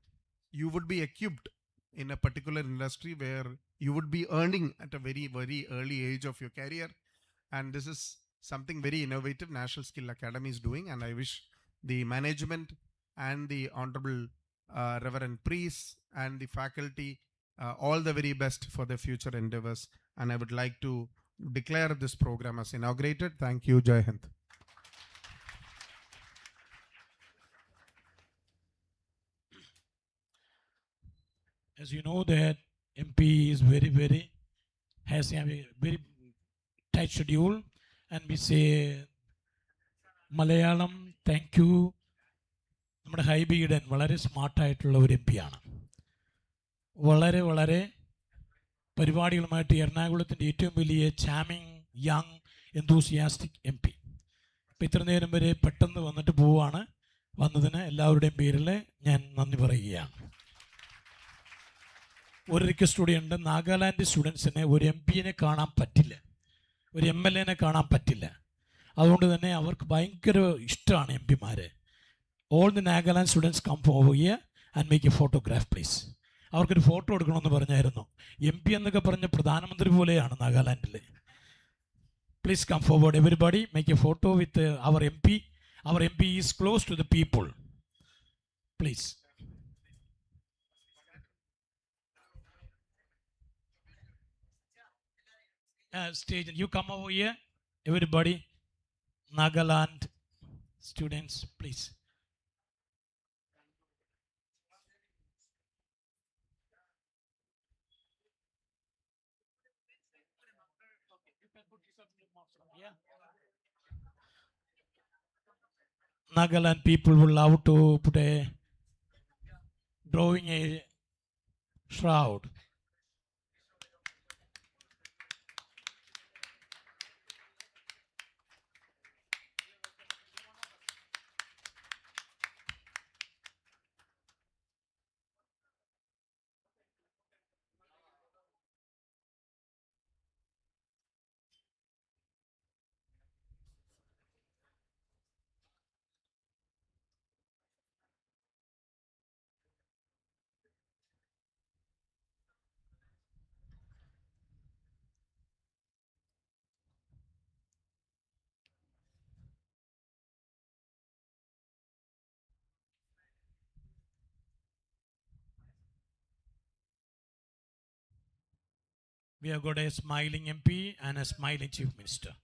you would be equipped in a particular industry, where you would be earning at a very, very early age of your career. And this is something very innovative National Skill Academy is doing. And I wish the management and the Honorable Reverend Priests and the faculty all the very best for their future endeavors. And I would like to declare this program as inaugurated. Thank you. Jai Hind. As you know that MP is very has a very tight schedule, and we say Malayalam thank you. നമ്മുടെ ഹൈബി ഈഡൻ വളരെ സ്മാർട്ടായിട്ടുള്ള ഒരു M P ആണ്. വളരെ വളരെ പരിപാടികളുമായിട്ട് എറണാകുളത്തിൻ്റെ ഏറ്റവും വലിയ charming young enthusiastic M P. ഇപ്പം ഇത്ര നേരം വരെ പെട്ടെന്ന് വന്നിട്ട് പോവുകയാണ്. വന്നതിന് എല്ലാവരുടെയും പേരിൽ ഞാൻ നന്ദി പറയുകയാണ്. ഒരു റിക്വസ്റ്റ് കൂടിയുണ്ട്. നാഗാലാൻഡ് സ്റ്റുഡൻസിനെ ഒരു എം പിനെ കാണാൻ പറ്റില്ല, ഒരു എം എൽ എനെ കാണാൻ പറ്റില്ല. അതുകൊണ്ട് തന്നെ അവർക്ക് ഭയങ്കര ഇഷ്ടമാണ് എം പിമാരെ. All the Nagaland students come over here and make a photograph please. അവർക്കൊരു ഫോട്ടോ എടുക്കണമെന്ന് പറഞ്ഞായിരുന്നു. എം പി എന്നൊക്കെ പറഞ്ഞ പ്രധാനമന്ത്രി പോലെയാണ് നാഗാലാൻഡിൽ. Please come forward everybody, make a photo with our M P. Our M P is close to the people. Please. Stage, you come over here, everybody. Nagaland students, please. Nagaland people will love to put a drawing a shroud. We have got a smiling MP and a smiling Chief Minister.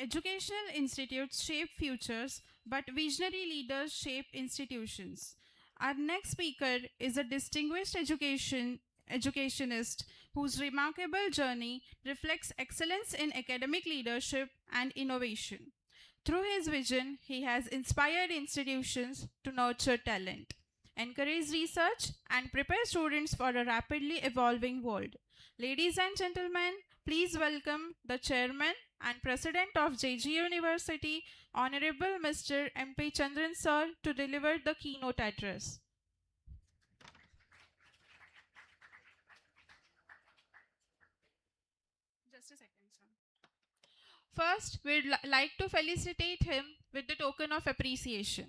Educational institutes shape futures, but visionary leaders shape institutions. Our next speaker is a distinguished educationist whose remarkable journey reflects excellence in academic leadership and innovation. Through his vision, he has inspired institutions to nurture talent, encourage research, and prepare students for a rapidly evolving world. Ladies and gentlemen, please welcome the Chairman and President of JG University, Honorable Mr. MP Chandran Sir, to deliver the keynote address. Just a second, sir. First, we'd like to felicitate him with the token of appreciation.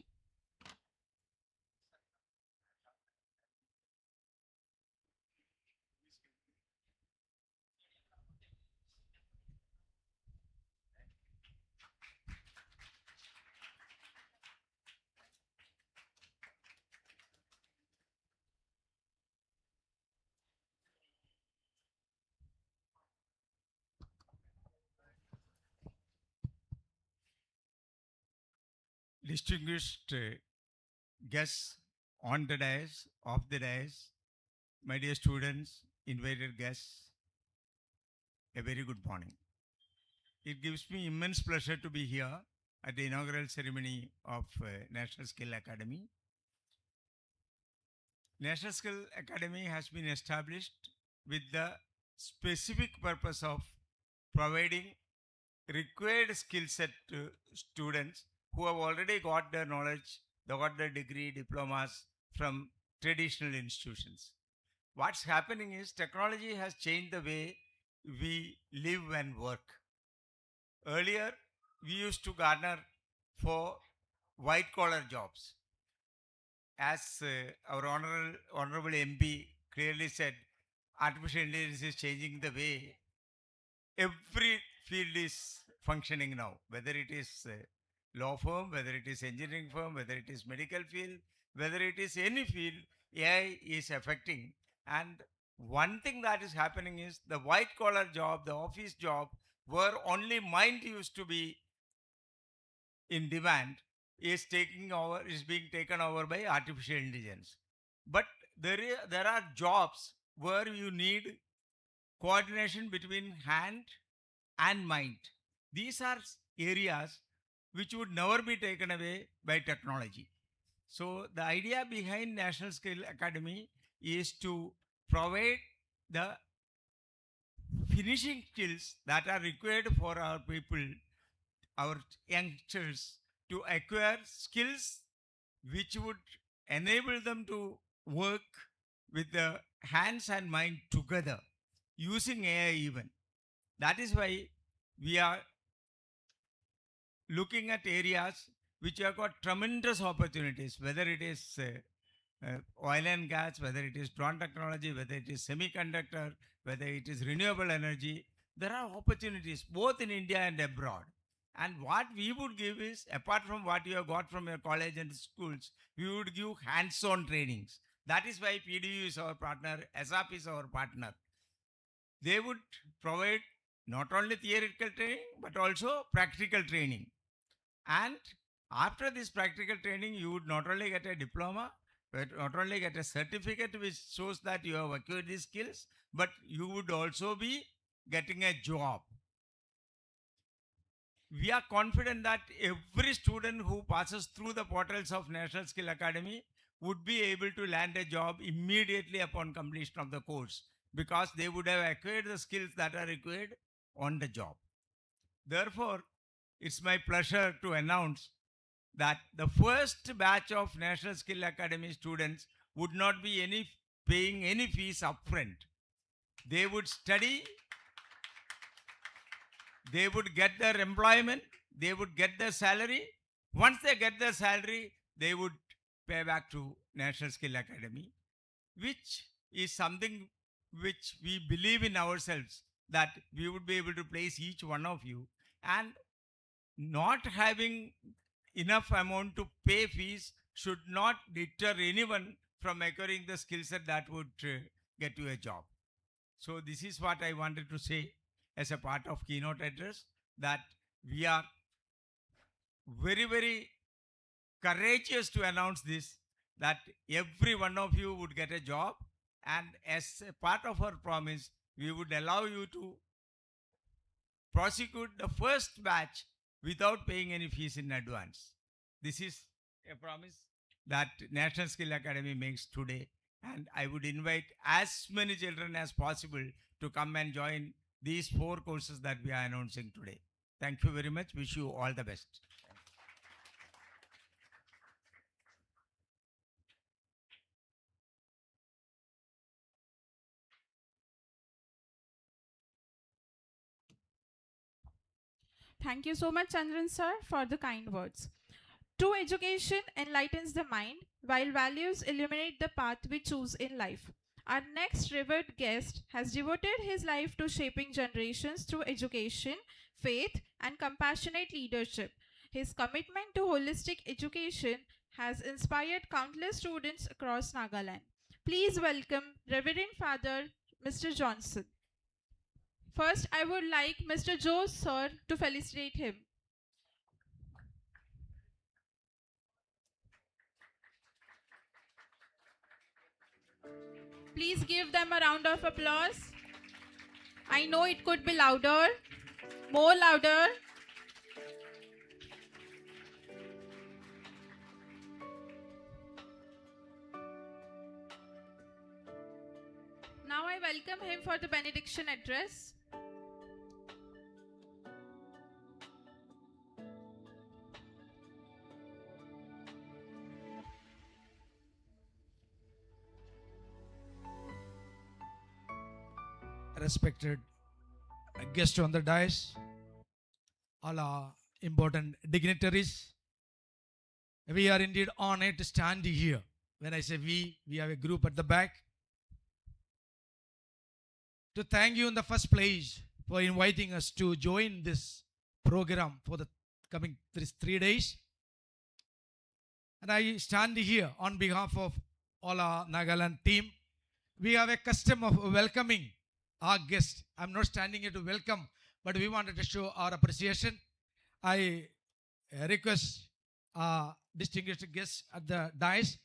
Distinguished guests on the dais, off the dais, my dear students, invited guests, a very good morning. It gives me immense pleasure to be here at the inaugural ceremony of National Skill Academy. National Skill Academy has been established with the specific purpose of providing required skill set to students who have already got their knowledge, they got their degree, diplomas from traditional institutions. What's happening is technology has changed the way we live and work. Earlier, we used to garner for white collar jobs. As our honorable MP clearly said, artificial intelligence is changing the way every field is functioning now, whether it is law firm, whether it is engineering firm, whether it is medical field, whether it is any field, AI is affecting. And one thing that is happening is the white collar job, the office job, where only mind used to be in demand, is being taken over by artificial intelligence. But there are jobs where you need coordination between hand and mind. These are areas which would never be taken away by technology. So the idea behind National Skill Academy is to provide the finishing skills that are required for our people, our youngsters, to acquire skills which would enable them to work with the hands and mind together using AI even. That is why we are looking at areas which have got tremendous opportunities, whether it is oil and gas, whether it is drone technology, whether it is semiconductor, whether it is renewable energy. There are opportunities both in India and abroad. And what we would give is, apart from what you have got from your college and schools, we would give hands-on trainings. That is why PDEU is our partner, SAP is our partner. They would provide not only theoretical training, but also practical training. And after this practical training, you would not only get a diploma, but not only get a certificate which shows that you have acquired these skills, but you would also be getting a job. We are confident that every student who passes through the portals of National Skill Academy would be able to land a job immediately upon completion of the course, because they would have acquired the skills that are required on the job. Therefore, it's my pleasure to announce that the first batch of National Skill Academy students would not be paying any fees upfront. They would study, they would get their employment, they would get their salary. Once they get their salary, they would pay back to National Skill Academy, which is something which we believe in ourselves, that we would be able to place each one of you. And not having enough amount to pay fees should not deter anyone from acquiring the skill set that would get you a job. So this is what I wanted to say as a part of keynote address, that we are very, very courageous to announce this, that every one of you would get a job, and as a part of our promise, we would allow you to prosecute the first batch without paying any fees in advance. This is a promise that National Skill Academy makes today, and I would invite as many children as possible to come and join these 4 courses that we are announcing today. Thank you very much. Wish you all the best. Thank you so much, Chandran sir, for the kind words. True education enlightens the mind, while values illuminate the path we choose in life. Our next revered guest has devoted his life to shaping generations through education, faith, and compassionate leadership. His commitment to holistic education has inspired countless students across Nagaland. Please welcome Reverend Father Mr. Johnson. First, I would like Mr. Joe sir to felicitate him. Please give them a round of applause. I know it could be louder, more louder. Now I welcome him for the benediction address. respected guests on the dais, all our important dignitaries. We are indeed honored to stand here. When I say we have a group at the back. To thank you in the first place for inviting us to join this program for the coming 3 days. And I stand here on behalf of all our Nagaland team. We have a custom of welcoming our guests. I'm not standing here to welcome, but we wanted to show our appreciation. I request our distinguished guests at the dais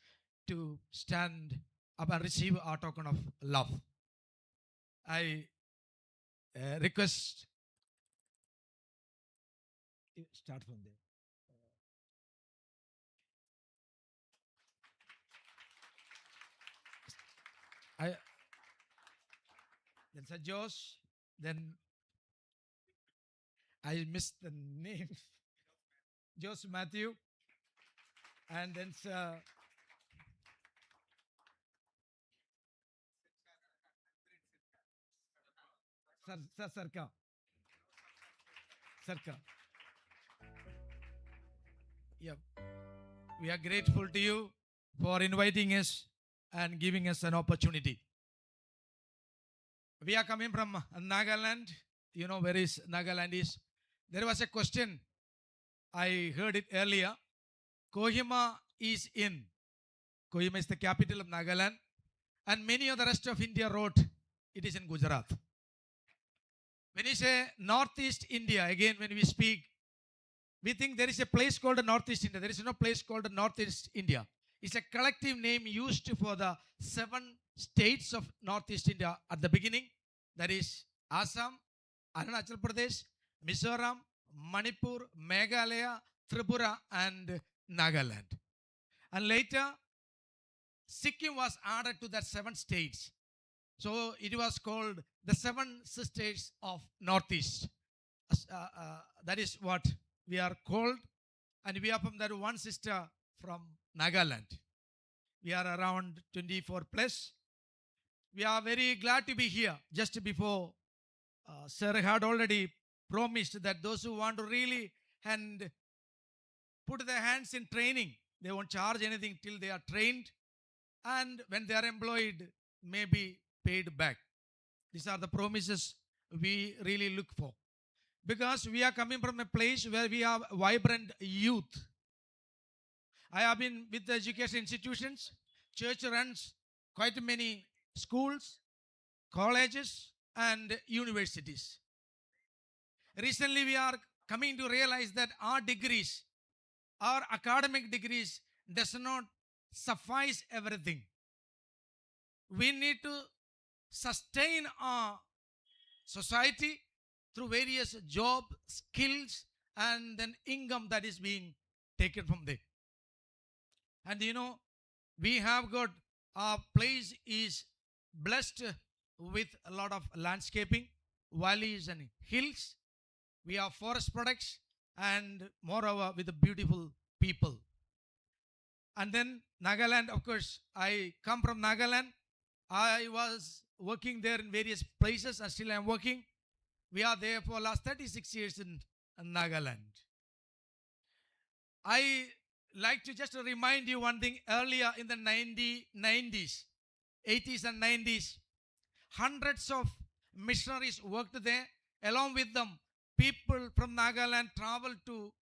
to stand up and receive our token of love. I request, start from there. Then Sir Josh, then I missed the name. Josh Matthew, and then Sir Sarka. Yeah, we are grateful to you for inviting us and giving us an opportunity. We are coming from Nagaland. You know where is Nagaland is. There was a question. I heard it earlier. Kohima is in. Kohima is the capital of Nagaland. And many of the rest of India wrote it is in Gujarat. When you say Northeast India, again when we speak, we think there is a place called Northeast India. There is no place called Northeast India. It's a collective name used for the 7 states of Northeast India at the beginning. That is Assam, Arunachal Pradesh, Mizoram, Manipur, Meghalaya, Tripura, and Nagaland. And later, Sikkim was added to that 7 states. So it was called the 7 states of Northeast. That is what we are called. And we are from that one sister from Nagaland. We are around 24 plus. We are very glad to be here. Just before, Sir had already promised that those who want to really and put their hands in training, they won't charge anything till they are trained. And when they are employed, may be paid back. These are the promises we really look for. Because we are coming from a place where we have vibrant youth. I have been with the education institutions. Church runs quite many schools, colleges, and universities. Recently, we are coming to realize that our degrees, our academic degrees, does not suffice everything. We need to sustain our society through various job, skills, and then income that is being taken from there. And you know, we have got, our place is blessed with a lot of landscaping, valleys and hills. We have forest products and moreover with the beautiful people. And then Nagaland, of course, I come from Nagaland. I was working there in various places and still I am working. We are there for last 36 years in Nagaland. I like to just remind you one thing. Earlier in the 90s, 80s and 90s, hundreds of missionaries worked there. Along with them, people from Nagaland traveled to,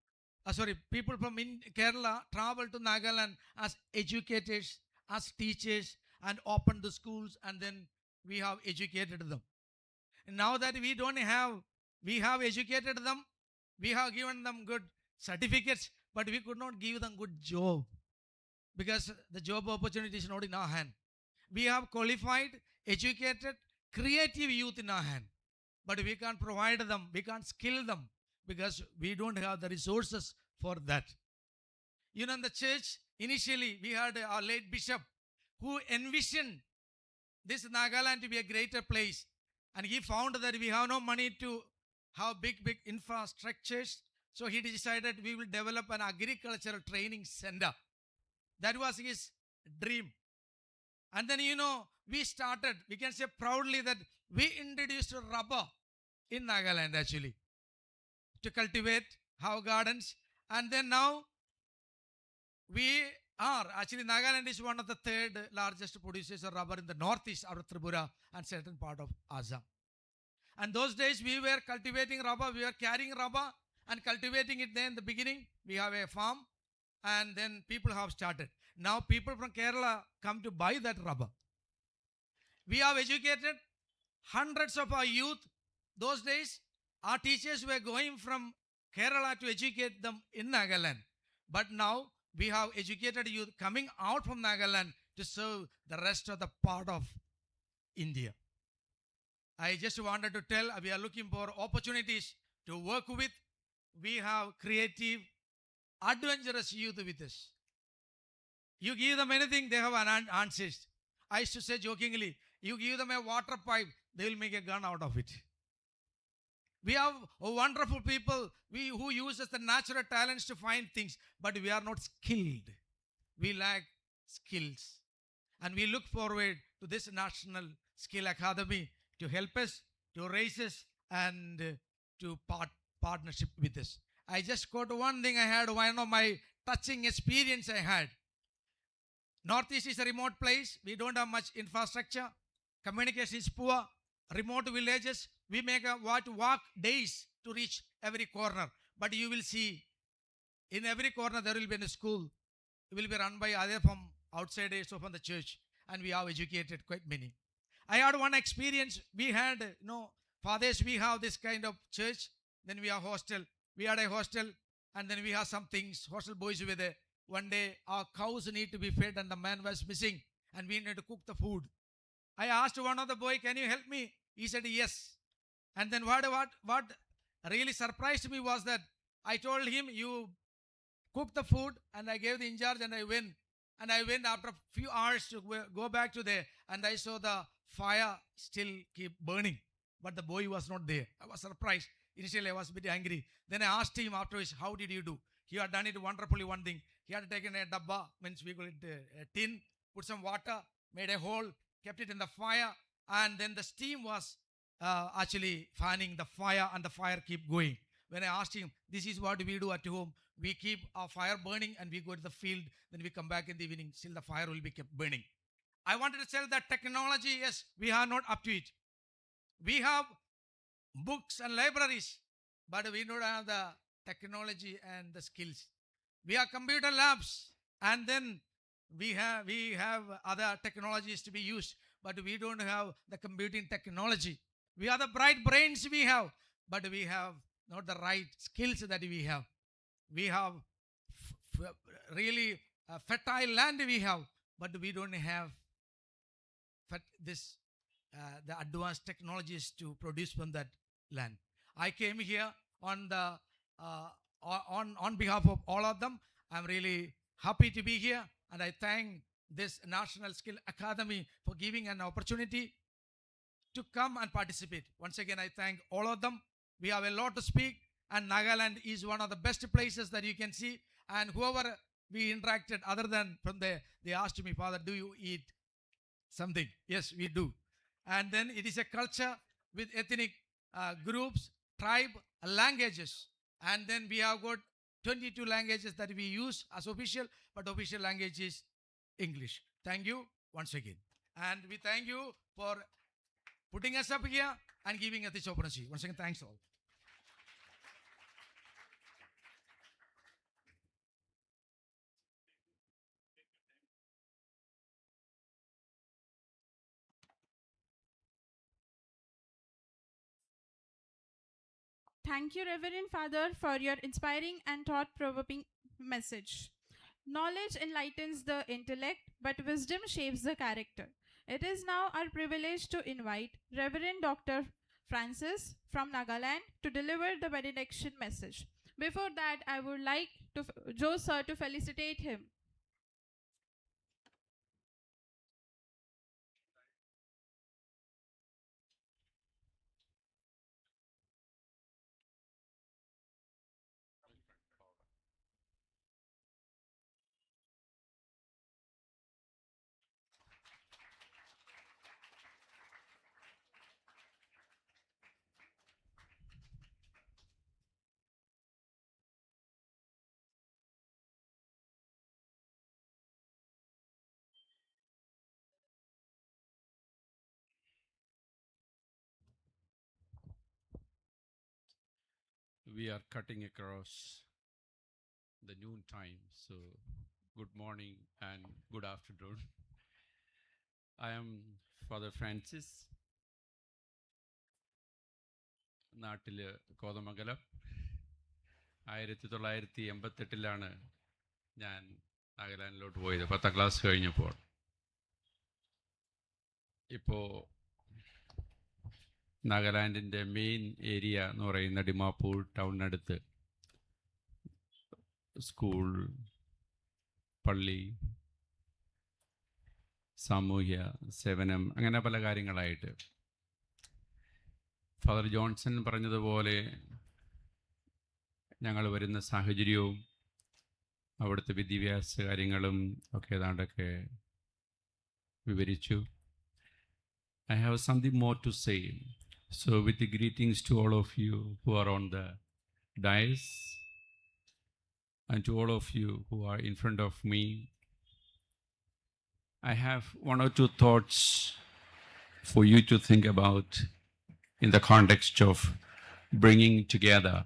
people from Kerala traveled to Nagaland as educators, as teachers, and opened the schools, and then we have educated them. And now that we have educated them, we have given them good certificates, but we could not give them good job because the job opportunity is not in our hand. We have qualified, educated, creative youth in our hand, but we can't provide them, we can't skill them because we don't have the resources for that. You know, in the church, initially we had our late bishop who envisioned this Nagaland to be a greater place, and he found that we have no money to have big infrastructures. So he decided we will develop an agricultural training center. That was his dream. And then, you know, we started, we can say proudly that we introduced rubber in Nagaland actually to cultivate, have gardens. And then now we are, actually Nagaland is one of the third largest producers of rubber in the northeast out of Tripura and certain part of Assam. And those days we were cultivating rubber, we were carrying rubber and cultivating it there in the beginning. We have a farm and then people have started. Now people from Kerala come to buy that rubber. We have educated hundreds of our youth. Those days, our teachers were going from Kerala to educate them in Nagaland. But now we have educated youth coming out from Nagaland to serve the rest of the part of India. I just wanted to tell, we are looking for opportunities to work with. We have creative, adventurous youth with us. You give them anything, they have an answers. I used to say jokingly, you give them a water pipe, they will make a gun out of it. We have wonderful people who uses the natural talents to find things, but we are not skilled. We lack skills. And we look forward to this National Skill Academy to help us, to raise us, and to partnership with us. I just got one thing I had, one of my touching experience I had. Northeast is a remote place. We don't have much infrastructure. Communication is poor. Remote villages, we make walk days to reach every corner. But you will see, in every corner there will be a school. It will be run by either from outsiders or from the church. And we have educated quite many. I had one experience. We had, fathers, we have this kind of church. Then we have hostel. We had a hostel. And then we have some things. Hostel boys were there. One day, our cows need to be fed and the man was missing. And we need to cook the food. I asked one of the boy, can you help me? He said, yes. And then what really surprised me was that I told him, you cook the food, and I gave the in charge and I went. And I went after a few hours to go back to there, and I saw the fire still keep burning. But the boy was not there. I was surprised. Initially, I was a bit angry. Then I asked him afterwards, how did you do? He had done it wonderfully, one thing. He had taken a dabba, means we call it a tin, put some water, made a hole, kept it in the fire, and then the steam was actually fanning the fire, and the fire keep going. When I asked him, this is what we do at home. We keep our fire burning and we go to the field, then we come back in the evening, still the fire will be kept burning. I wanted to tell that technology, yes, we are not up to it. We have books and libraries, but we don't have the technology and the skills. We have computer labs, and then we have other technologies to be used, but we don't have the computing technology. We are the bright brains we have, but we have not the right skills that we have. We have really fertile land we have, but we don't have the advanced technologies to produce from that land. I came here on the on behalf of all of them. I'm really happy to be here, and I thank this National Skill Academy for giving an opportunity to come and participate. Once again, I thank all of them. We have a lot to speak, and Nagaland is one of the best places that you can see. And whoever we interacted, other than from there, they asked me, Father, do you eat something? Yes, we do. And then it is a culture with ethnic groups, tribe, languages. And then we have got 22 languages that we use as official, but official language is English. Thank you once again. And we thank you for putting us up here and giving us this opportunity. Once again, thanks all. Thank you, Reverend Father, for your inspiring and thought-provoking message. Knowledge enlightens the intellect, but wisdom shapes the character. It is now our privilege to invite Reverend Dr. Francis from Nagaland to deliver the benediction message. Before that, I would like Joe sir to felicitate him. we are cutting across the noon time. So, good morning and good afternoon. I am Father Francis, നാട്ടില് കോതമംഗലം. 1988 ഞാൻ നാഗാലാൻഡിലോട്ട് പോയത് 10ാം class കഴിഞ്ഞപ്പോൾ. ഇപ്പോൾ നാഗാലാൻഡിൻ്റെ main area എന്ന് പറയുന്ന ഡിമാപൂർ ടൗണിനടുത്ത് school, പള്ളി, സാമൂഹ്യ സേവനം, അങ്ങനെ പല കാര്യങ്ങളായിട്ട് ഫാദർ ജോൺസൺ പറഞ്ഞതുപോലെ ഞങ്ങൾ വരുന്ന സാഹചര്യവും അവിടുത്തെ വിദ്യാഭ്യാസ കാര്യങ്ങളും ഒക്കെ ഏതാണ്ടൊക്കെ വിവരിച്ചു. I have something more to say. So with the greetings to all of you who are on the dais and to all of you who are in front of me, I have one or two thoughts for you to think about in the context of bringing together.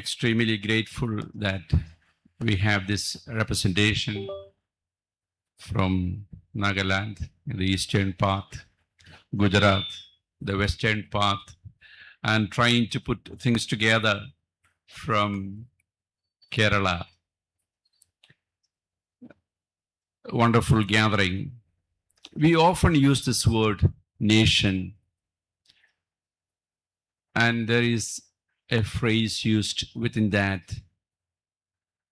Extremely grateful that we have this representation from Nagaland in the eastern part, Gujarat, the western part, and trying to put things together from Kerala. Wonderful gathering. We often use this word nation, and there is a phrase used within that,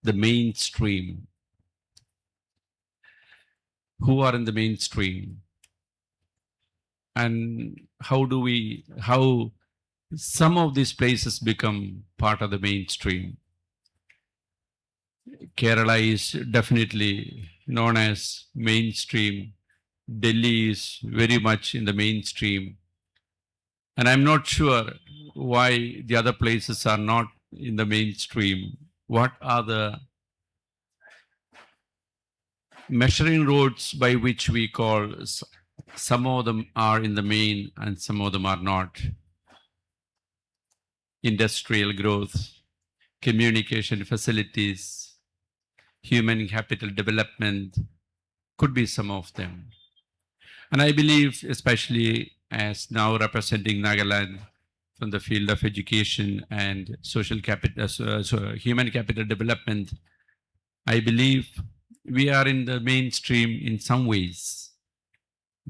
the mainstream. Who are in the mainstream? And how some of these places become part of the mainstream? Kerala is definitely known as mainstream. Delhi is very much in the mainstream. And I'm not sure why the other places are not in the mainstream. What are the measuring roads by which we call some of them are in the main and some of them are not? Industrial growth, communication facilities, human capital development could be some of them. And I believe, especially as now representing Nagaland from the field of education and social capital, human capital development, I believe we are in the mainstream in some ways,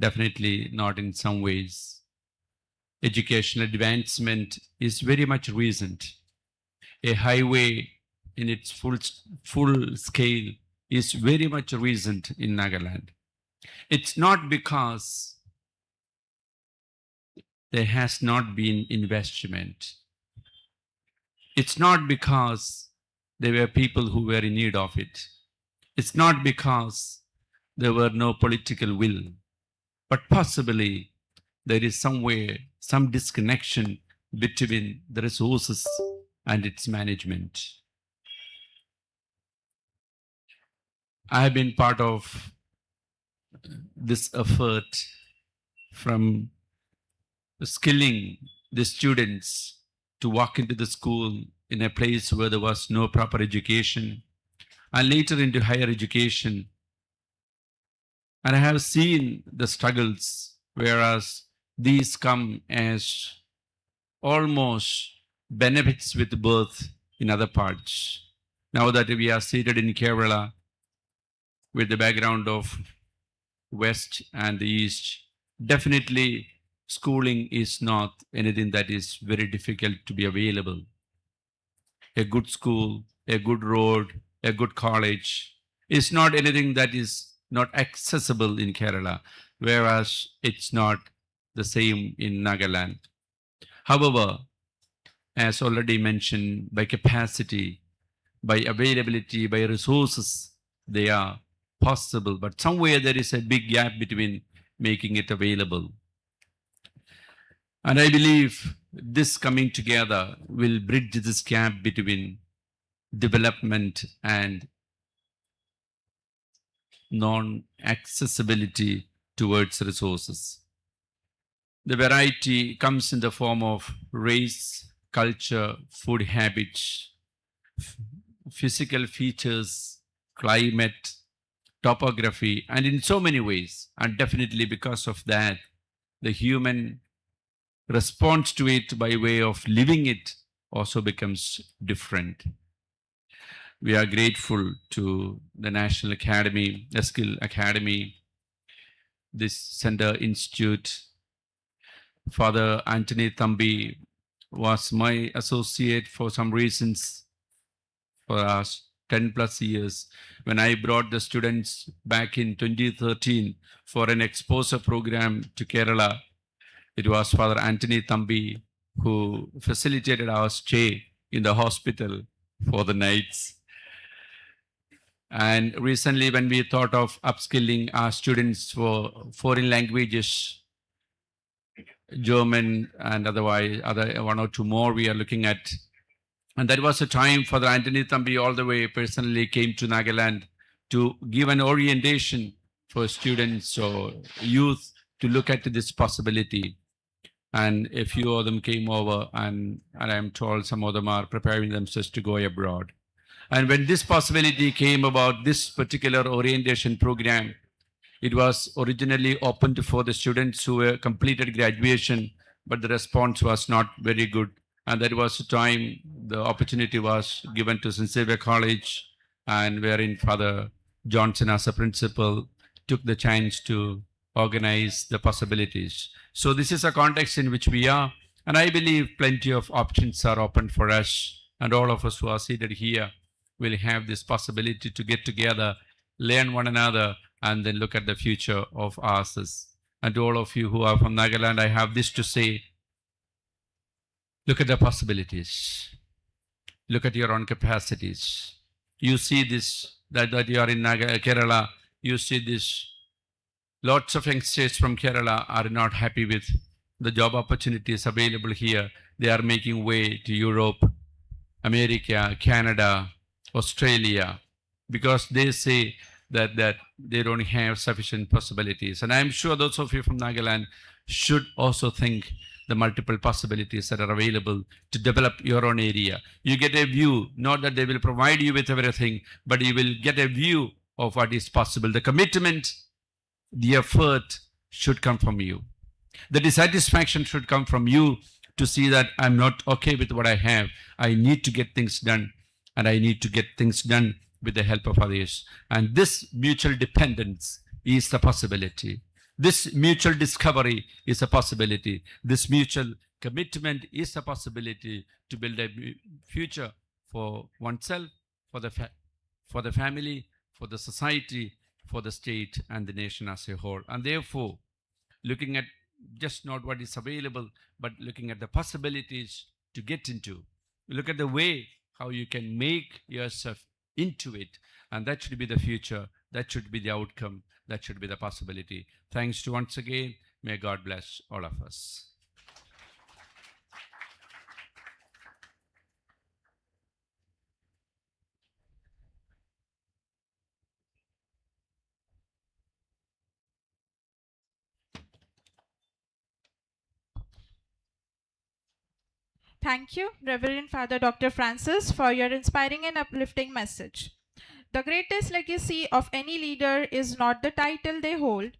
definitely not in some ways. Educational advancement is very much recent. A highway in its full scale is very much recent in Nagaland. It's not because there has not been investment. It's not because there were people who were in need of it. It's not because there were no political will, but possibly there is somewhere some disconnection between the resources and its management. I have been part of this effort from skilling the students to walk into the school in a place where there was no proper education, and later into higher education. And I have seen the struggles, whereas these come as almost benefits with birth in other parts. Now that we are seated in Kerala with the background of West and the East, definitely schooling is not anything that is very difficult to be available. A good school, a good road, a good college is not anything that is not accessible in Kerala, whereas it's not the same in Nagaland. However, as already mentioned, by capacity, by availability, by resources, they are possible, but somewhere there is a big gap between making it available. And I believe this coming together will bridge this gap between development and non-accessibility towards resources. The variety comes in the form of race, culture, food habits, physical features, climate, topography, and in so many ways. And definitely because of that, the human response to it by way of living it also becomes different. We are grateful to the National Academy, the Skill Academy, this Center Institute. Father Anthony Thambi was my associate for some reasons for us 10 plus years. When I brought the students back in 2013 for an exposure program to Kerala, it was Father Anthony Thambi who facilitated our stay in the hospital for the nights. And recently, when we thought of upskilling our students for foreign languages, German and otherwise, other one or two more we are looking at. And that was a time Father Anthony Thambi all the way personally came to Nagaland to give an orientation for students or youth to look at this possibility. And a few of them came over, and I'm told some of them are preparing themselves to go abroad. And when this possibility came about, this particular orientation program, it was originally opened for the students who were completed graduation, but the response was not very good. And that was the time the opportunity was given to St. Xavier College, and wherein Father Johnson as a principal took the chance to organize the possibilities. So this is a context in which we are, and I believe plenty of options are open for us, and all of us who are seated here will have this possibility to get together, learn one another, and then look at the future of ours. And to all of you who are from Nagaland, I have this to say: look at the possibilities. Look at your own capacities. You see this, that you are in Kerala, you see this. Lots of youngsters from Kerala are not happy with the job opportunities available here. They are making way to Europe, America, Canada, Australia, because they say that they don't have sufficient possibilities. And I'm sure those of you from Nagaland should also think the multiple possibilities that are available to develop your own area. You get a view, not that they will provide you with everything, but you will get a view of what is possible. The commitment, the effort should come from you. The dissatisfaction should come from you to see that I'm not okay with what I have. I need to get things done, and I need to get things done with the help of others. And this mutual dependence is the possibility. This mutual discovery is a possibility. This mutual commitment is a possibility to build a future for oneself, for the family, for the society, for the state and the nation as a whole. And therefore, looking at just not what is available, but looking at the possibilities to get into, look at the way how you can make yourself into it. And that should be the future. That should be the outcome. That should be the possibility. Thanks to once again. May God bless all of us. Thank you, Reverend Father Dr. Francis, for your inspiring and uplifting message. The greatest legacy of any leader is not the title they hold,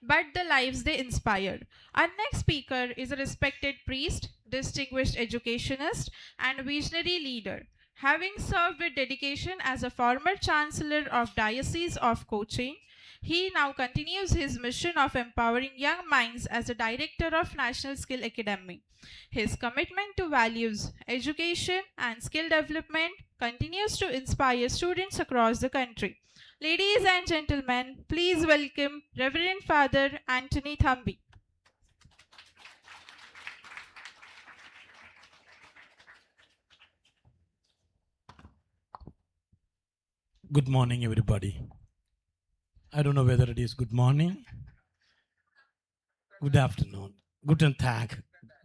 but the lives they inspire. Our next speaker is a respected priest, distinguished educationist, and visionary leader. Having served with dedication as a former Chancellor of Diocese of Kochi, he now continues his mission of empowering young minds as the Director of National Skill Academy. His commitment to values, education, and skill development continues to inspire students across the country. Ladies and gentlemen, please welcome Reverend Father Anthony Thambi. Good morning, everybody. I don't know whether it is good morning, good afternoon, guten Tag.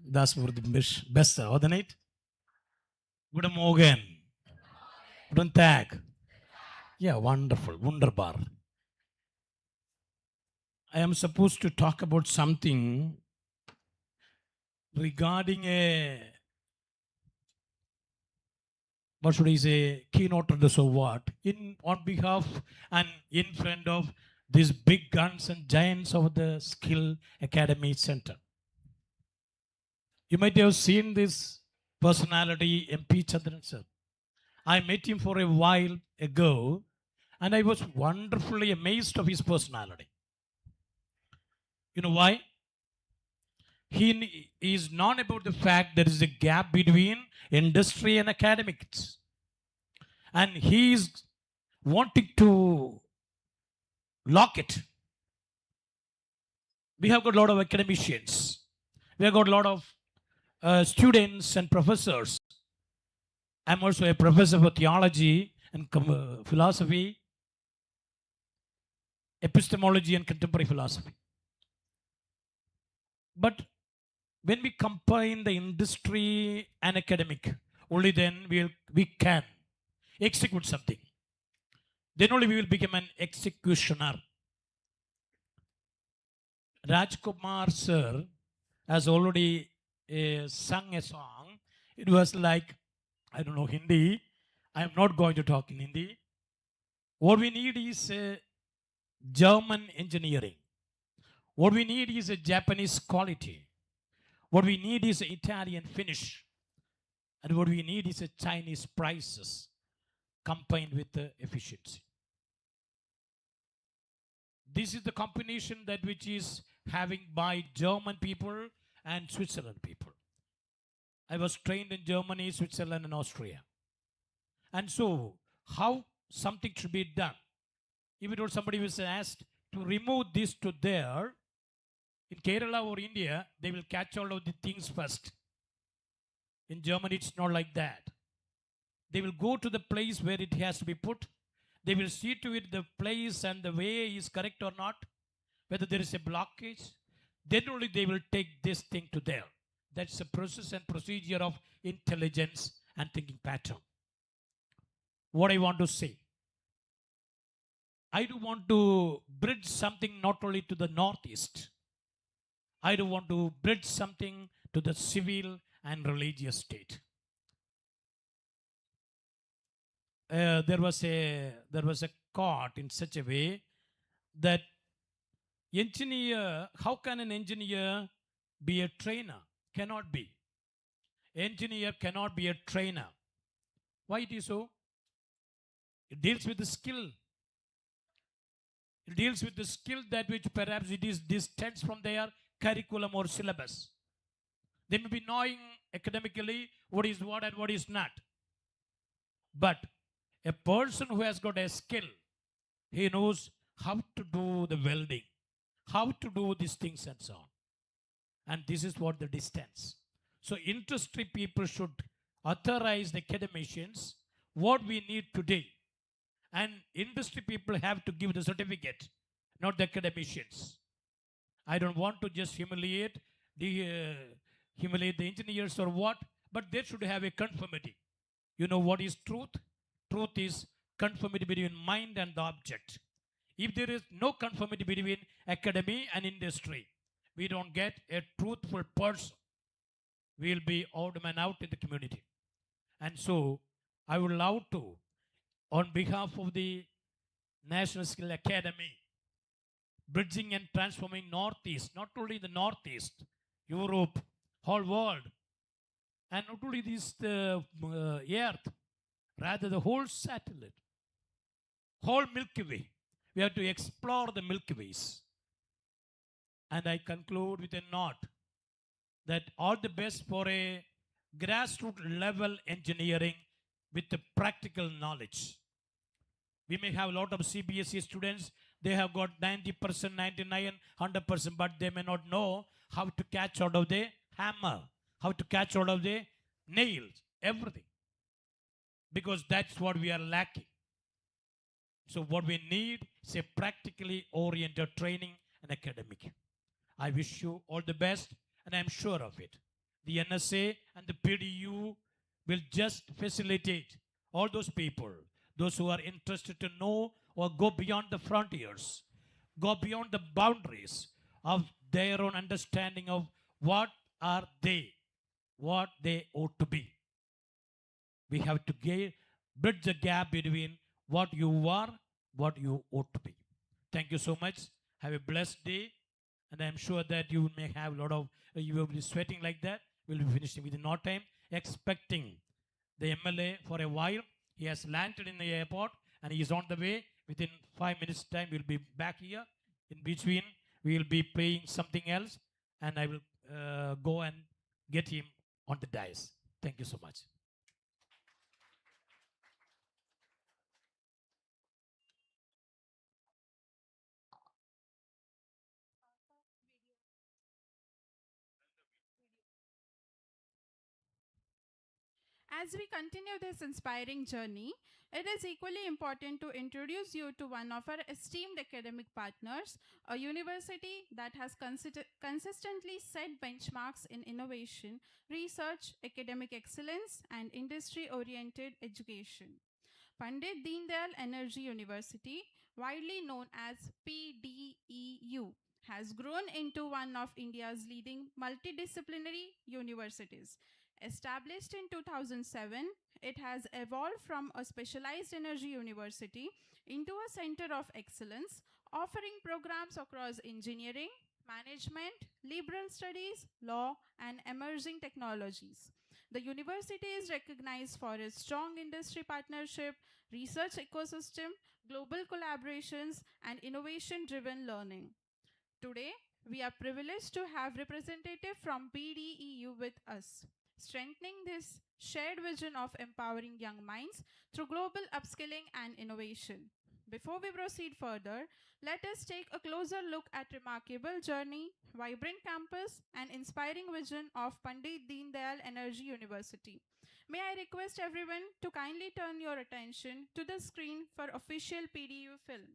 Das wurde besser, oder nicht? Guten Morgen. Guten Tag. Yeah, wonderful, wunderbar. I am supposed to talk about something regarding a, what should I say, keynote address or what, on behalf and in front of these big guns and giants of the Skill Academy Center. You might have seen this personality, MP Chandran sir. I met him for a while ago and I was wonderfully amazed of his personality. You know why? He is known about the fact there is a gap between industry and academics. And he is wanting to lock it. We have got a lot of academicians. We have got a lot of students and professors. I'm also a professor for theology and philosophy, epistemology and contemporary philosophy. But when we combine the industry and academic, only then we can execute something. Then only we will become an executioner. Rajkumar sir has already sung a song. It was like, I don't know Hindi. I am not going to talk in Hindi. What we need is German engineering. What we need is a Japanese quality. What we need is Italian finish. And what we need is a Chinese prices combined with efficiency. This is the combination that which is having by German people and Switzerland people. I was trained in Germany, Switzerland and Austria. And so how something should be done? If it was somebody was asked to remove this to there, in Kerala or India, they will catch all of the things first. In Germany, it's not like that. They will go to the place where it has to be put. They will see to it the place and the way is correct or not, whether there is a blockage. Then only they will take this thing to there. That's a process and procedure of intelligence and thinking pattern. What I want to say, I do want to bridge something not only to the Northeast. I do want to bridge something to the civil and religious state. There was a quote in such a way that engineer, how can an engineer be a trainer? Cannot be. Engineer cannot be a trainer. Why it is so? It deals with the skill. It deals with the skill that which perhaps it is distant from their curriculum or syllabus. They may be knowing academically what is what and what is not. But a person who has got a skill, he knows how to do the welding, how to do these things and so on. And this is what the distance. So industry people should authorize the academicians what we need today. And industry people have to give the certificate, not the academicians. I don't want to just humiliate the engineers or what, but they should have a conformity. You know what is truth? Truth is conformity between mind and the object. If there is no conformity between academy and industry, we don't get a truthful person. We will be odd man out in the community. And so I would love to, on behalf of the National Skill Academy, bridging and transforming Northeast, not only the Northeast, Europe, whole world, and not only this earth, rather the whole satellite, whole Milky Way. We have to explore the Milky Ways. And I conclude with a note that all the best for a grassroots level engineering with the practical knowledge. We may have a lot of CBSE students, they have got 90%, 99, 100%, but they may not know how to catch out of the hammer, how to catch out of the nails, everything. Because that's what we are lacking. So what we need is a practically oriented training and academic. I wish you all the best, and I'm sure of it. The NSA and the PDEU will just facilitate all those people, those who are interested to know or go beyond the frontiers, go beyond the boundaries of their own understanding of what are they what they ought to be? We have to bridge the gap between what you are, what you ought to be. Thank you so much. Have a blessed day. And I'm sure that you may have a lot of, you will be sweating like that. We'll be finishing within no time, expecting the MLA for a while. He has landed in the airport and he is on the way. Within 5 minutes time, we'll be back here. In between, we will be playing something else and I will go and get him on the dais. Thank you so much. As we continue this inspiring journey, it is equally important to introduce you to one of our esteemed academic partners, a university that has consistently set benchmarks in innovation, research, academic excellence, and industry-oriented education. Pandit Deendayal Energy University, widely known as PDEU, has grown into one of India's leading multidisciplinary universities. Established in 2007, it has evolved from a specialized energy university into a center of excellence, offering programs across engineering, management, liberal studies, law, and emerging technologies. The university is recognized for its strong industry partnership, research ecosystem, global collaborations, and innovation-driven learning. Today, we are privileged to have representatives from PDEU with us, strengthening this shared vision of empowering young minds through global upskilling and innovation. Before we proceed further, let us take a closer look at remarkable journey, vibrant campus, and inspiring vision of Pandit Deendayal Energy University. May I request everyone to kindly turn your attention to the screen for official PDU film.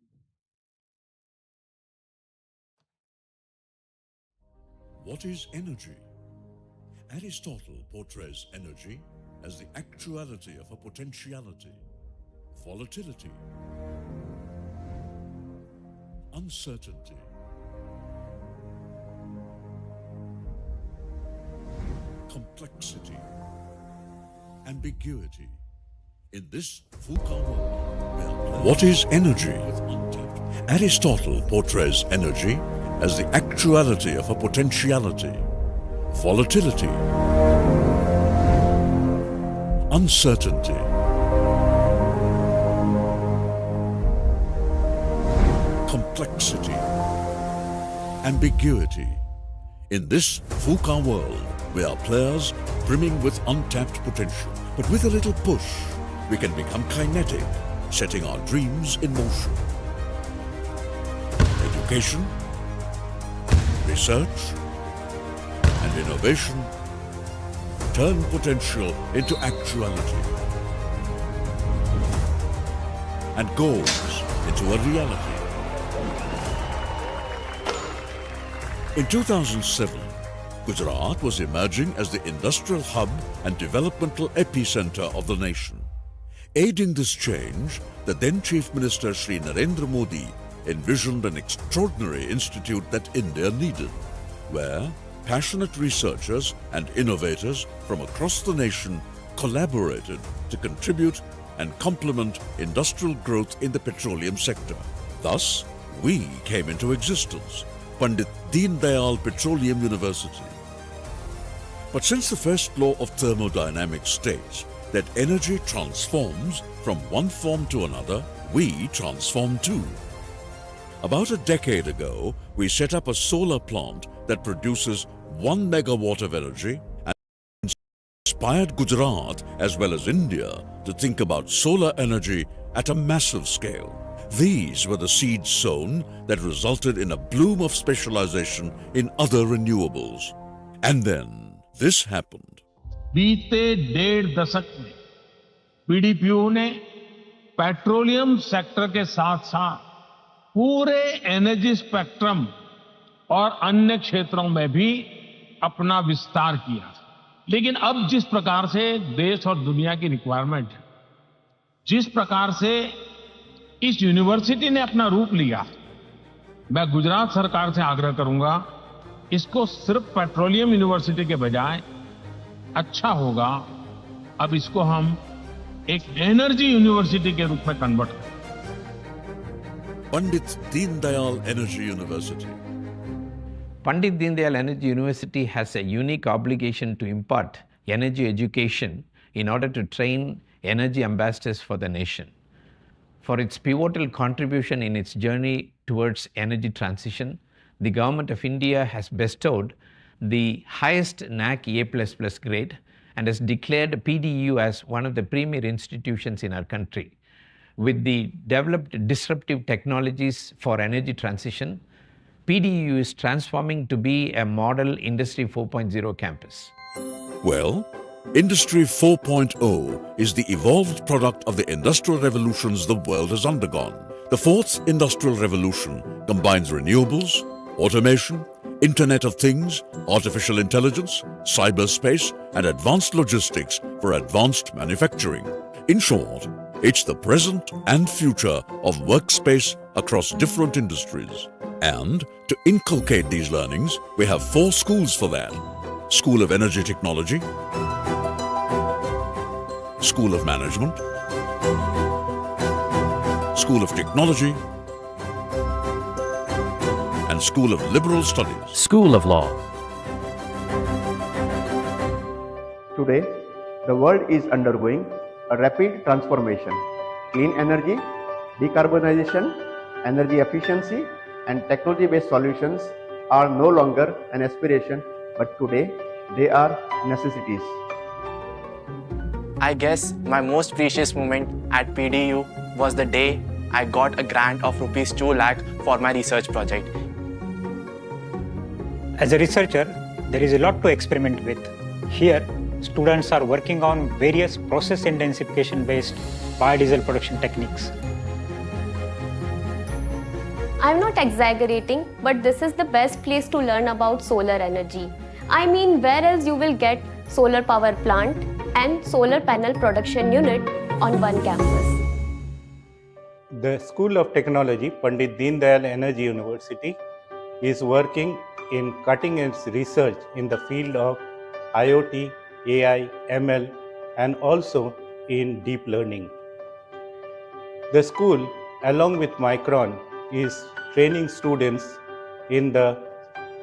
What is energy? Aristotle portrays energy as the actuality of a potentiality, volatility, uncertainty, complexity, ambiguity. In this VUCA world, what is energy? Aristotle portrays energy as the actuality of a potentiality, volatility, uncertainty, complexity, ambiguity. In this VUCA world, we are players brimming with untapped potential. But with a little push, we can become kinetic, setting our dreams in motion. Education, research, and innovation turn potential into actuality and goals into a reality. In 2007, Gujarat was emerging as the industrial hub and developmental epicenter of the nation. Aiding this change, the then Chief Minister Shri Narendra Modi envisioned an extraordinary institute that India needed, where passionate researchers and innovators from across the nation collaborated to contribute and complement industrial growth in the petroleum sector. Thus, we came into existence, Pandit Deendayal Petroleum University. But since the first law of thermodynamics states that energy transforms from one form to another, we transform too. About a decade ago, we set up a solar plant that produces 1 megawatt of energy and inspired Gujarat as well as India to think about solar energy at a massive scale. These were the seeds sown that resulted in a bloom of specialization in other renewables. And then this happened. बीते 1.5 दशक में पीडीपीयू ने petroleum sector के साथ साथ पूरे energy spectrum और अन्य क्षेत्रों में भी अपना विस्तार किया। लेकिन अब जिस प्रकार से देश और दुनिया की रिक्वायरमेंट है, जिस प्रकार से इस यूनिवर्सिटी ने अपना रूप लिया, मैं गुजरात सरकार से आग्रह करूंगा इसको सिर्फ पेट्रोलियम यूनिवर्सिटी के बजाय अच्छा होगा अब इसको हम एक एनर्जी यूनिवर्सिटी के रूप में कन्वर्ट करें। Pandit Deendayal Energy University. Pandit Deendayal Energy University has a unique obligation to impart energy education in order to train energy ambassadors for the nation. For its pivotal contribution in its journey towards energy transition, the Government of India has bestowed the highest NAC A++ grade and has declared PDEU as one of the premier institutions in our country. With the developed disruptive technologies for energy transition, PDEU is transforming to be a model Industry 4.0 campus. Well, Industry 4.0 is the evolved product of the industrial revolutions the world has undergone. The fourth industrial revolution combines renewables, automation, Internet of Things, artificial intelligence, cyberspace, and advanced logistics for advanced manufacturing. In short, it's the present and future of workspace across different industries. And to inculcate these learnings, we have 4 schools for that. School of Energy Technology, School of Management, School of Technology, and School of Liberal Studies. School of Law. Today, the world is undergoing a rapid transformation. Clean energy, decarbonization, energy efficiency, and technology-based solutions are no longer an aspiration, but today they are necessities. I guess my most precious moment at PDU was the day I got a grant of rupees 2 lakh for my research project. As a researcher, there is a lot to experiment with. Here, students are working on various process intensification based biodiesel production techniques. I'm not exaggerating, but this is the best place to learn about solar energy. I mean, where else you will get solar power plant and solar panel production unit on one campus? The School of Technology, Pandit Deendayal Energy University, is working in cutting-edge research in the field of IoT, AI, ML, and also in deep learning. The school, along with Micron, is training students in the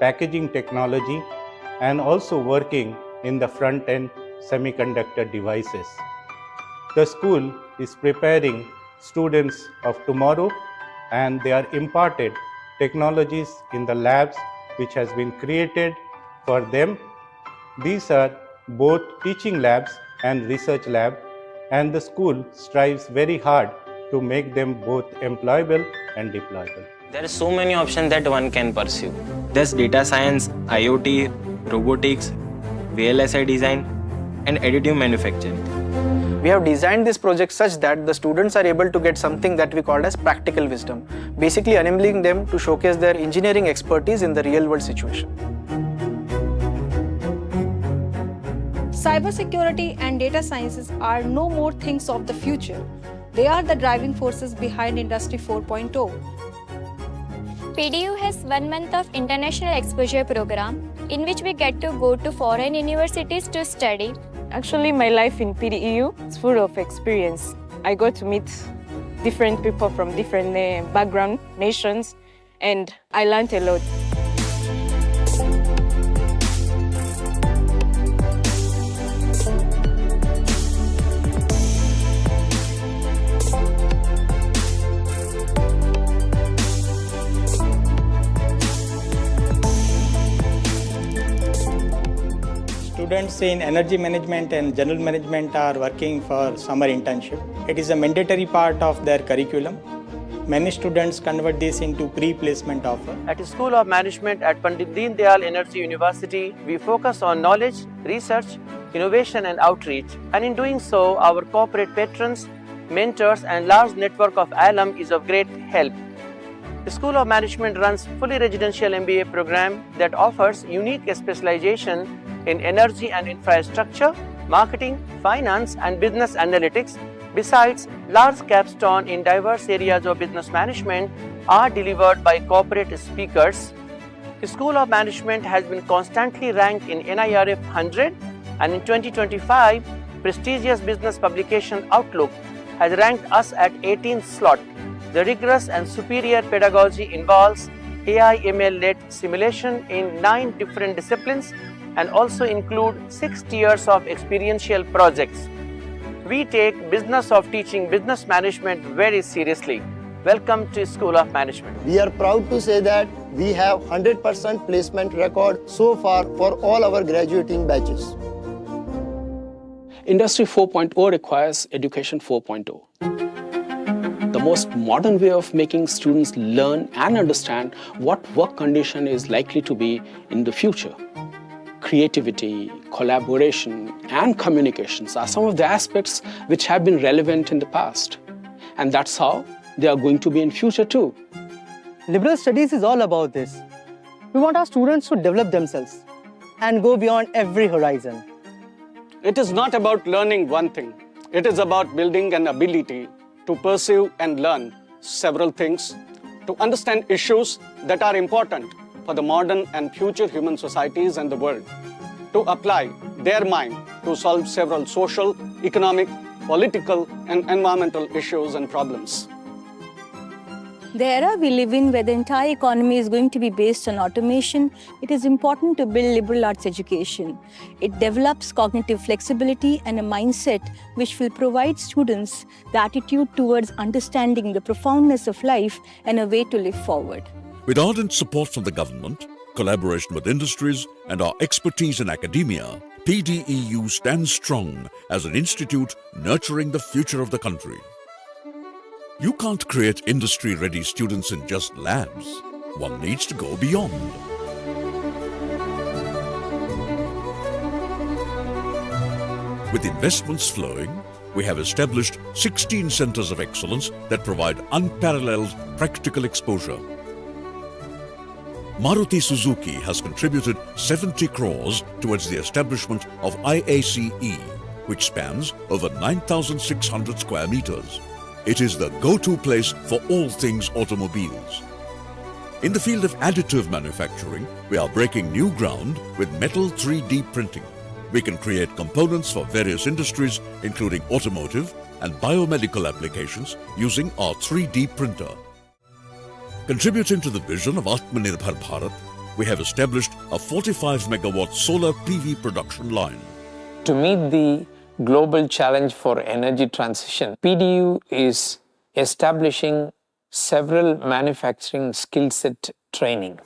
packaging technology and also working in the front-end semiconductor devices. The school is preparing students of tomorrow, and they are imparted technologies in the labs which has been created for them. These are both teaching labs and research lab, and the school strives very hard to make them both employable and deployable. There are so many options that one can pursue. There's data science, IoT, robotics, VLSI design, and additive manufacturing. We have designed this project such that the students are able to get something that we call as practical wisdom, basically enabling them to showcase their engineering expertise in the real world situation. Cybersecurity and data sciences are no more things of the future. They are the driving forces behind Industry 4.0. PDU has 1 month of international exposure program in which we get to go to foreign universities to study. Actually, my life in PDEU is full of experience. I got to meet different people from different background, nations, and I learned a lot. Students in energy management and general management are working for summer internship. It is a mandatory part of their curriculum. Many students convert this into pre-placement offer. At the School of Management at Pandit Deendayal Energy University, we focus on knowledge, research, innovation and outreach. And in doing so, our corporate patrons, mentors and large network of alum is of great help. The School of Management runs fully residential MBA program that offers unique specialization in energy and infrastructure, marketing, finance and business analytics. Besides, large capstone in diverse areas of business management are delivered by corporate speakers. School of Management has been constantly ranked in NIRF 100, and in 2025, prestigious business publication Outlook has ranked us at 18th slot. The rigorous and superior pedagogy involves AI/ML-led simulation in 9 different disciplines and also include 6 tiers of experiential projects. We take business of teaching business management very seriously. Welcome to School of Management. We are proud to say that we have 100% placement record so far for all our graduating batches. Industry 4.0 requires Education 4.0. The most modern way of making students learn and understand what work condition is likely to be in the future. Creativity, collaboration, and communications are some of the aspects which have been relevant in the past. And that's how they are going to be in future too. Liberal studies is all about this. We want our students to develop themselves and go beyond every horizon. It is not about learning one thing. It is about building an ability to pursue and learn several things, to understand issues that are important for the modern and future human societies and the world, to apply their mind to solve several social, economic, political, and environmental issues and problems. The era we live in, where the entire economy is going to be based on automation, it is important to build liberal arts education. It develops cognitive flexibility and a mindset which will provide students the attitude towards understanding the profoundness of life and a way to live forward. With ardent support from the government, collaboration with industries, and our expertise in academia, PDEU stands strong as an institute nurturing the future of the country. You can't create industry-ready students in just labs. One needs to go beyond. With investments flowing, we have established 16 centers of excellence that provide unparalleled practical exposure. Maruti Suzuki has contributed 70 crores towards the establishment of IACE, which spans over 9,600 square meters. It is the go-to place for all things automobiles. In the field of additive manufacturing, we are breaking new ground with metal 3D printing. We can create components for various industries, including automotive and biomedical applications, using our 3D printer. Contributing to the vision of Atmanirbhar Bharat, we have established a 45 megawatt solar PV production line. To meet the global challenge for energy transition, PDEU is establishing several manufacturing skill set training.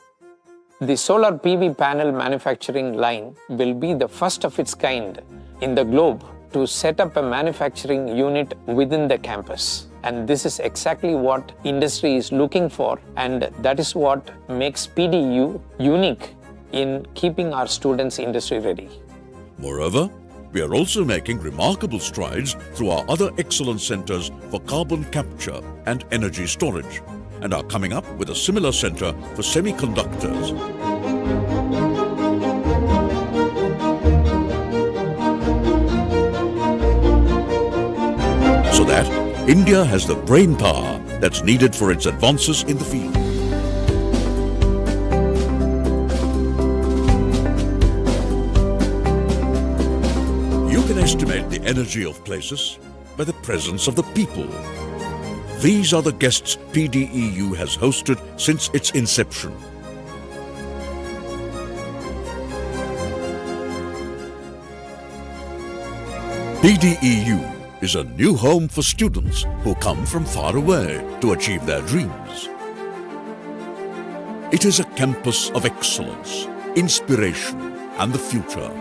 The solar PV panel manufacturing line will be the first of its kind in the globe to set up a manufacturing unit within the campus. And this is exactly what industry is looking for, and that is what makes PDEU unique in keeping our students industry ready. Moreover, we are also making remarkable strides through our other excellence centers for carbon capture and energy storage, and are coming up with a similar center for semiconductors. So that India has the brain power that's needed for its advances in the field. You can estimate the energy of places by the presence of the people. These are the guests PDEU has hosted since its inception. PDEU is a new home for students who come from far away to achieve their dreams. It is a campus of excellence, inspiration, and the future.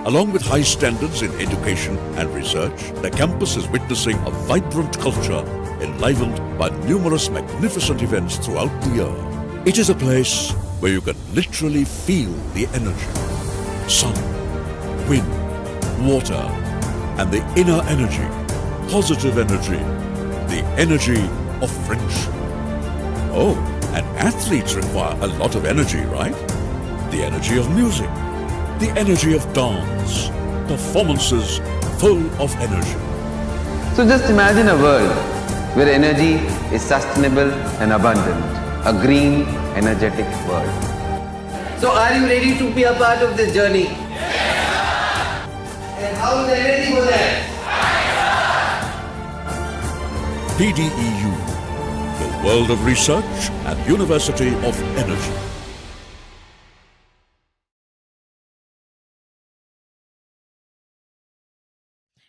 Along with high standards in education and research, the campus is witnessing a vibrant culture enlivened by numerous magnificent events throughout the year. It is a place where you can literally feel the energy. Sun, wind, water, and the inner energy, positive energy, the energy of friendship. Oh, and athletes require a lot of energy, right? The energy of music, the energy of dance, performances full of energy. So just imagine a world where energy is sustainable and abundant, a green, energetic world. So are you ready to be a part of this journey? And how is the energy for that? PDEU, the world of research and University of Energy.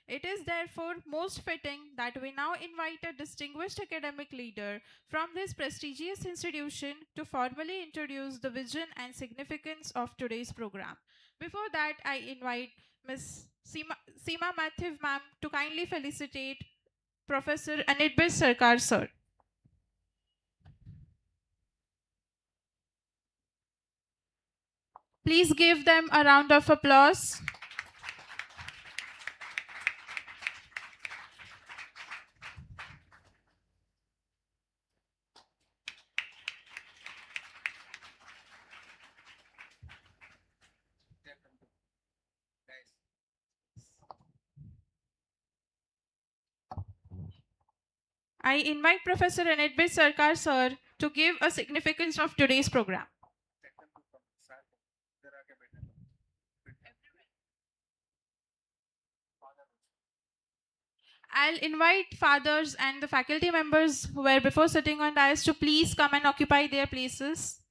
It is therefore most fitting that we now invite a distinguished academic leader from this prestigious institution to formally introduce the vision and significance of today's program. Before that, I invite Ms. Seema Mathiv ma'am to kindly felicitate Professor Anitbir Sarkar sir. Please give them a round of applause. I invite Professor Anitbir Sarkar sir to give a significance of today's program. I'll invite fathers and the faculty members who were before sitting on dais to please come and occupy their places.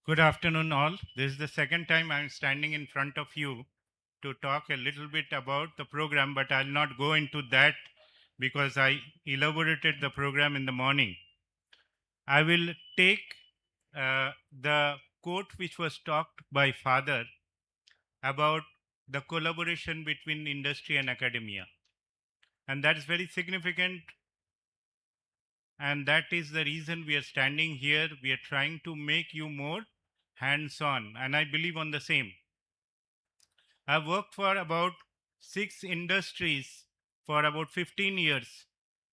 Good afternoon, all. This is the second time I'm standing in front of you to talk a little bit about the program, but I'll not go into that because I elaborated the program in the morning. I will take the quote which was talked by Father about the collaboration between industry and academia. And that is very significant. And that is the reason we are standing here. We are trying to make you more hands-on, and I believe on the same. I've worked for about 6 industries for about 15 years,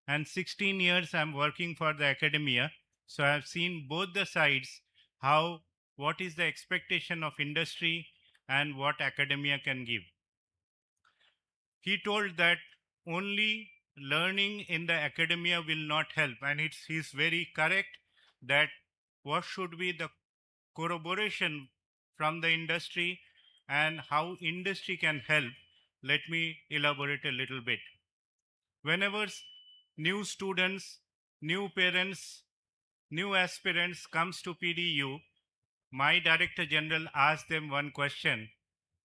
and 16 years I'm working for the academia. So I've seen both the sides, what is the expectation of industry and what academia can give. He told that only learning in the academia will not help, and he's very correct that what should be the corroboration from the industry and how industry can help. Let me elaborate a little bit. Whenever new students, new parents, new aspirants comes to PDU, my Director General asks them one question: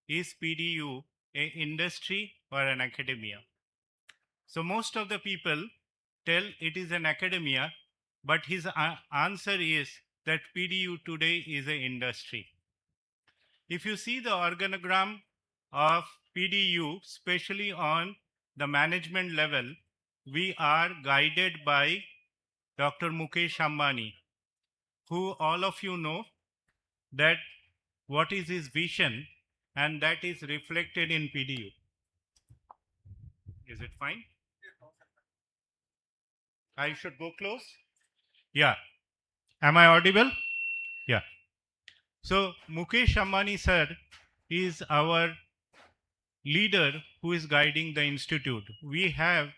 is PDU an industry or an academia? So most of the people tell it is an academia, but his answer is that PDU today is an industry. If you see the organogram of PDU, especially on the management level, we are guided by Dr. Mukesh Ambani, who all of you know that what is his vision, and that is reflected in PDU. Is it fine? I should go close? Yeah. Am I audible? Yeah. So Mukesh Ambani sir is our leader who is guiding the institute. We have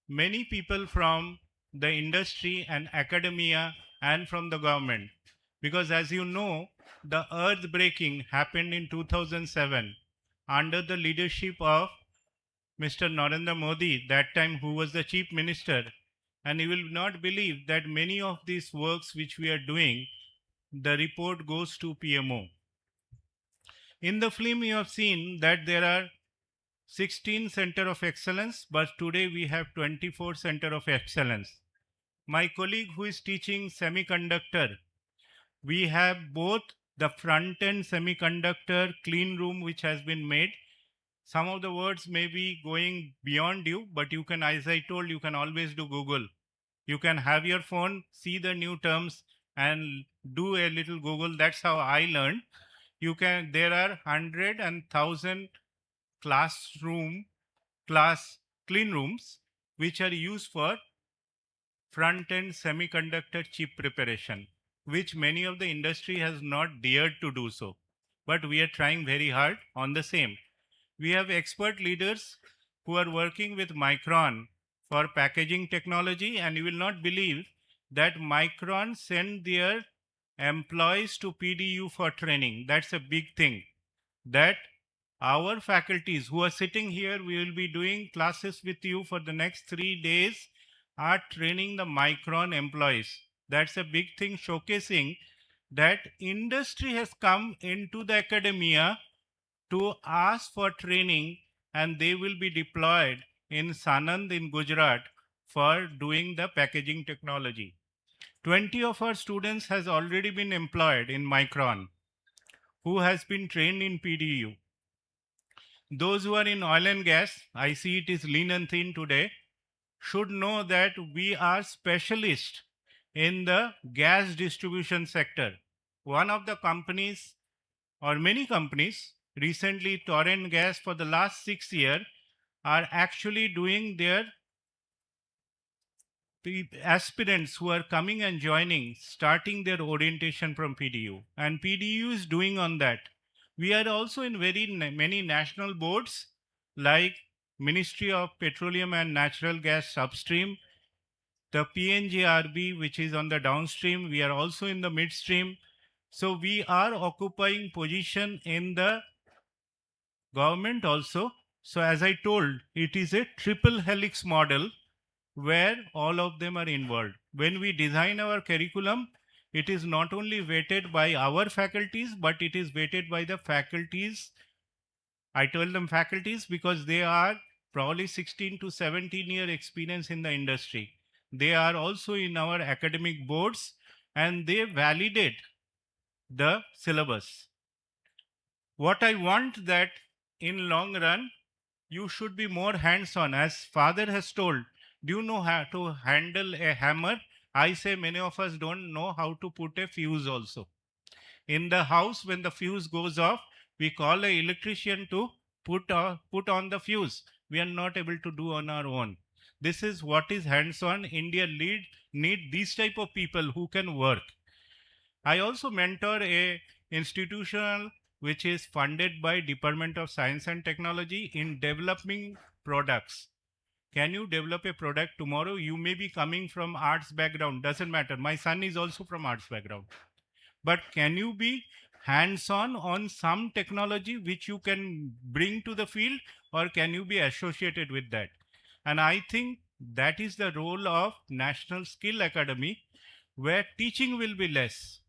many people from the industry and academia and from the government, because as you know, the earth breaking happened in 2007 under the leadership of Mr. Narendra Modi, that time who was the chief minister. And you will not believe that many of these works which we are doing, the report goes to PMO. In the film, you have seen that there are 16 Center of Excellence, but today we have 24 Center of Excellence. My colleague who is teaching semiconductor, we have both the front-end semiconductor clean room which has been made. Some of the words may be going beyond you, but you can, as I told, you can always do Google. You can have your phone, see the new terms and do a little Google. That's how I learned. There are 100 and 1,000 class clean rooms which are used for front-end semiconductor chip preparation, which many of the industry has not dared to do so. But we are trying very hard on the same. We have expert leaders who are working with Micron for packaging technology, and you will not believe that Micron sent their employees to PDU for training. That's a big thing. That our faculties who are sitting here, we will be doing classes with you for the next 3 days, are training the Micron employees. That's a big thing, showcasing that industry has come into the academia to ask for training, and they will be deployed in Sanand in Gujarat for doing the packaging technology. 20 of our students has already been employed in Micron, who has been trained in PDU. Those who are in oil and gas, I see it is lean and thin today, should know that we are specialists in the gas distribution sector. One of the companies, or many companies, recently Torrent Gas for the last 6 years, are actually doing their aspirants who are coming and joining, starting their orientation from PDU. And PDU is doing on that. We are also in many national boards like Ministry of Petroleum and Natural Gas Upstream, the PNGRB, which is on the downstream. We are also in the midstream. So we are occupying position in the government also. So as I told, it is a triple helix model where all of them are involved. When we design our curriculum, it is not only weighted by our faculties, but it is weighted by the faculties. I told them faculties because they are probably 16 to 17 year experience in the industry. They are also in our academic boards, and they validate the syllabus. What I want that in long run, you should be more hands-on. As father has told, do you know how to handle a hammer? I say many of us don't know how to put a fuse also. In the house, when the fuse goes off, we call an electrician to put on the fuse. We are not able to do on our own. This is what is hands-on. India need these type of people who can work. I also mentor a institutional which is funded by Department of Science and Technology in developing products. Can you develop a product tomorrow? You may be coming from arts background, doesn't matter. My son is also from arts background. But can you be hands-on on some technology which you can bring to the field, or can you be associated with that? And I think that is the role of National Skill Academy, where teaching will be less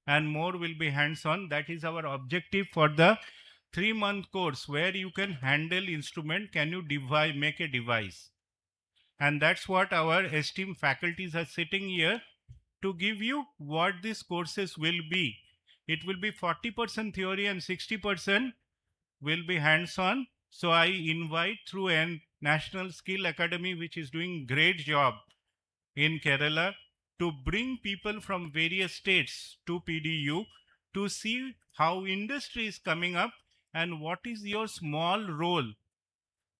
and more will be hands-on. That is our objective for the 3-month course, where you can handle instrument. Can you make a device? And that's what our esteemed faculties are sitting here to give you what these courses will be. It will be 40% theory and 60% will be hands-on. So I invite through a National Skill Academy, which is doing great job in Kerala, to bring people from various states to PDU to see how industry is coming up and what is your small role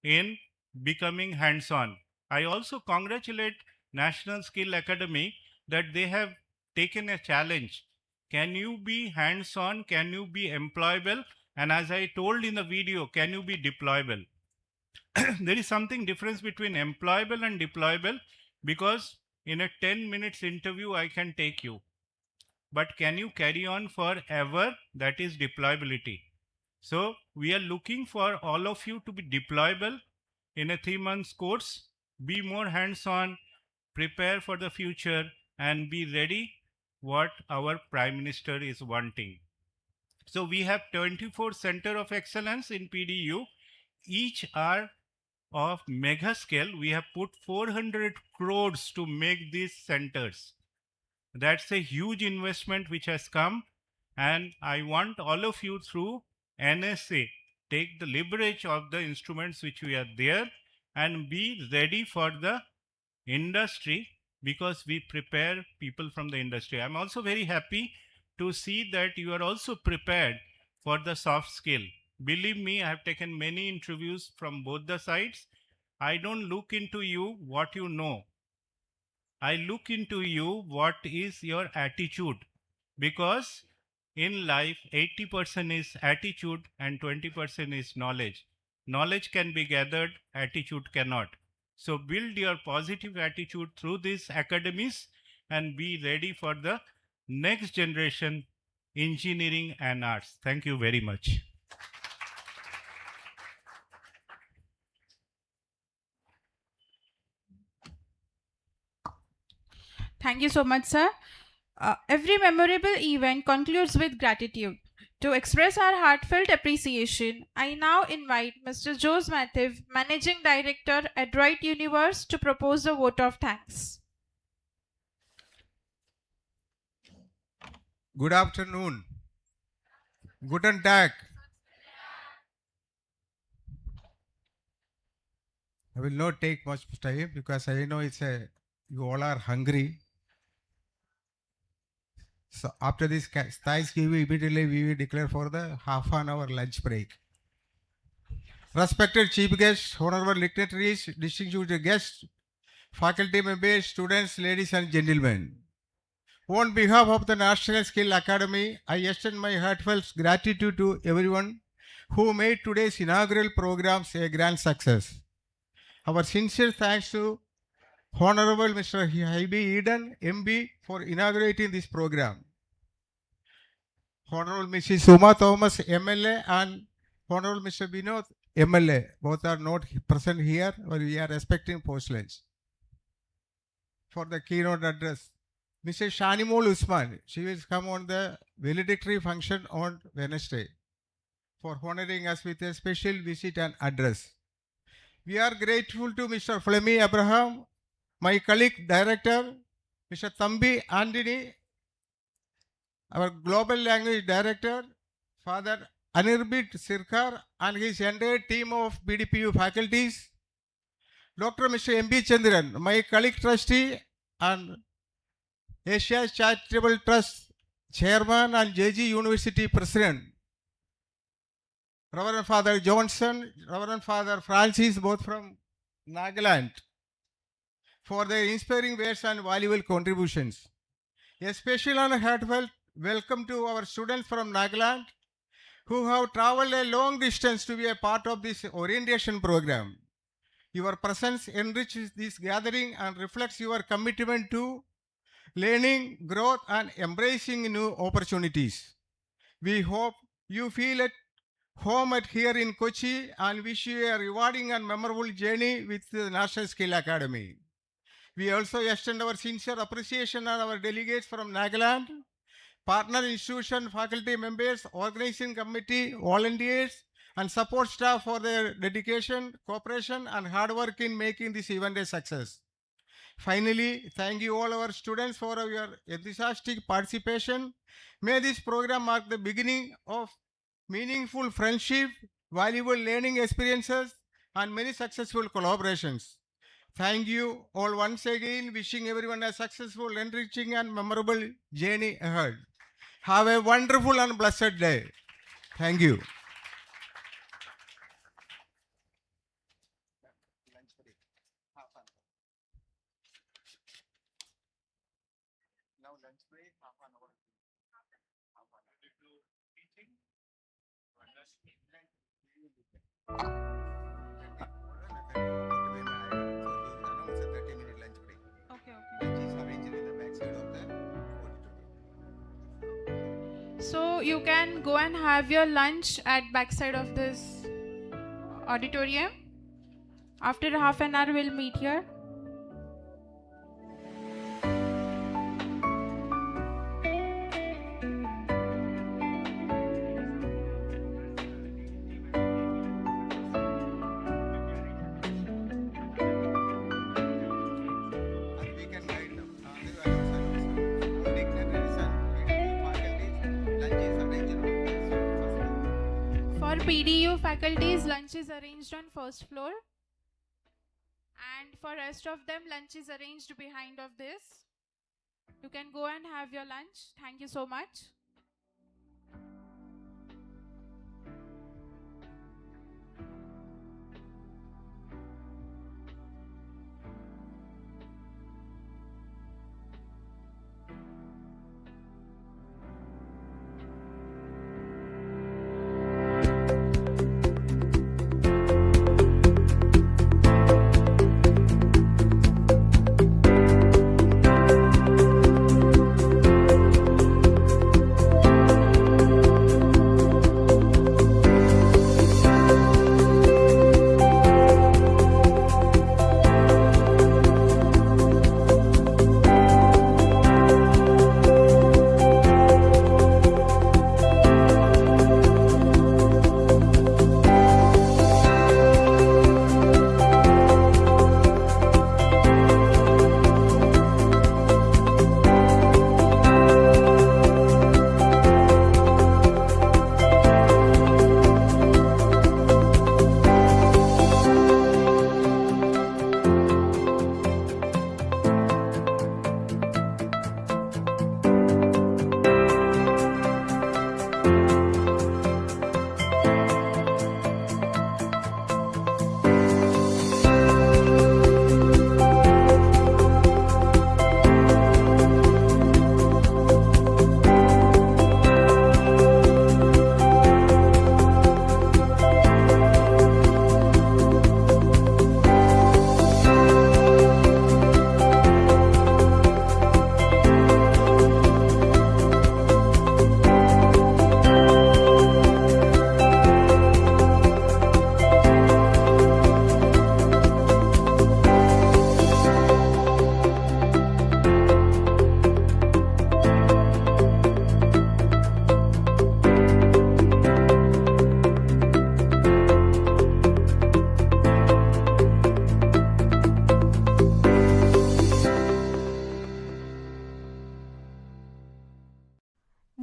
in becoming hands-on. I also congratulate National Skill Academy that they have taken a challenge. Can you be hands-on? Can you be employable? And as I told in the video, can you be deployable? There is something difference between employable and deployable, because in a 10 minutes interview, I can take you. But can you carry on forever? That is deployability. So we are looking for all of you to be deployable in a 3-month course, be more hands-on, prepare for the future, and be ready what our Prime Minister is wanting. So we have 24 Center of Excellence in PDU. Each are of mega scale. We have put 400 crores to make these centers. That's a huge investment which has come, and I want all of you through NSA take the leverage of the instruments which we are there and be ready for the industry, because we prepare people from the industry. I'm also very happy to see that you are also prepared for the soft skill. Believe me, I have taken many interviews from both the sides. I don't look into you what you know. I look into you what is your attitude, because in life 80% is attitude and 20% is knowledge. Knowledge can be gathered, attitude cannot. So build your positive attitude through these academies and be ready for the next generation engineering and arts. Thank you very much. Thank you so much, sir. Every memorable event concludes with gratitude. To express our heartfelt appreciation, I now invite Mr. Jose Matthew, Managing Director at Right Universe, to propose a vote of thanks. Good afternoon. Guten Tag. I will not take much time because I know you all are hungry. So after this Thanksgiving, immediately we will declare for the half an hour lunch break. Respected chief guests, honorable dignitaries, distinguished guests, faculty members, students, ladies and gentlemen. On behalf of the National Skill Academy, I extend my heartfelt gratitude to everyone who made today's inaugural programs a grand success. Our sincere thanks to Honorable Mr. Haibi Eden, MB, for inaugurating this program. Honorable Mrs. Suma Thomas, MLA, and Honorable Mr. Vinod, MLA. Both are not present here, but we are expecting post-lunch. For the keynote address, Mrs. Shanimol Usman, she will come on the valedictory function on Wednesday for honoring us with a special visit and address. We are grateful to Mr. Flemmy Abraham, my colleague director, Mr. Thambi Anthony, our global language director, Father Anirbit Sirkar, and his entire team of PDPU faculties, Dr. Mr. M.B. Chandran, my colleague trustee and Asia's Charitable Trust Chairman and JG University President, Reverend Father Johnson, Reverend Father Francis, both from Nagaland, for their inspiring words and valuable contributions. A special and heartfelt welcome to our students from Nagaland who have traveled a long distance to be a part of this orientation program. Your presence enriches this gathering and reflects your commitment to learning, growth, and embracing new opportunities. We hope you feel at home here in Kochi and wish you a rewarding and memorable journey with the National Skill Academy. We also extend our sincere appreciation on our delegates from Nagaland, partner institution, faculty members, organizing committee, volunteers, and support staff for their dedication, cooperation, and hard work in making this event a success. Finally, thank you all our students for your enthusiastic participation. May this program mark the beginning of meaningful friendship, valuable learning experiences, and many successful collaborations. Thank you all once again, wishing everyone a successful, enriching, and memorable journey ahead. Have a wonderful and blessed day. Thank you. So you can go and have your lunch at backside of this auditorium. After half an hour, we'll meet here. For PDEU faculties, lunch is arranged on first floor, and for rest of them, lunch is arranged behind of this. You can go and have your lunch. Thank you so much.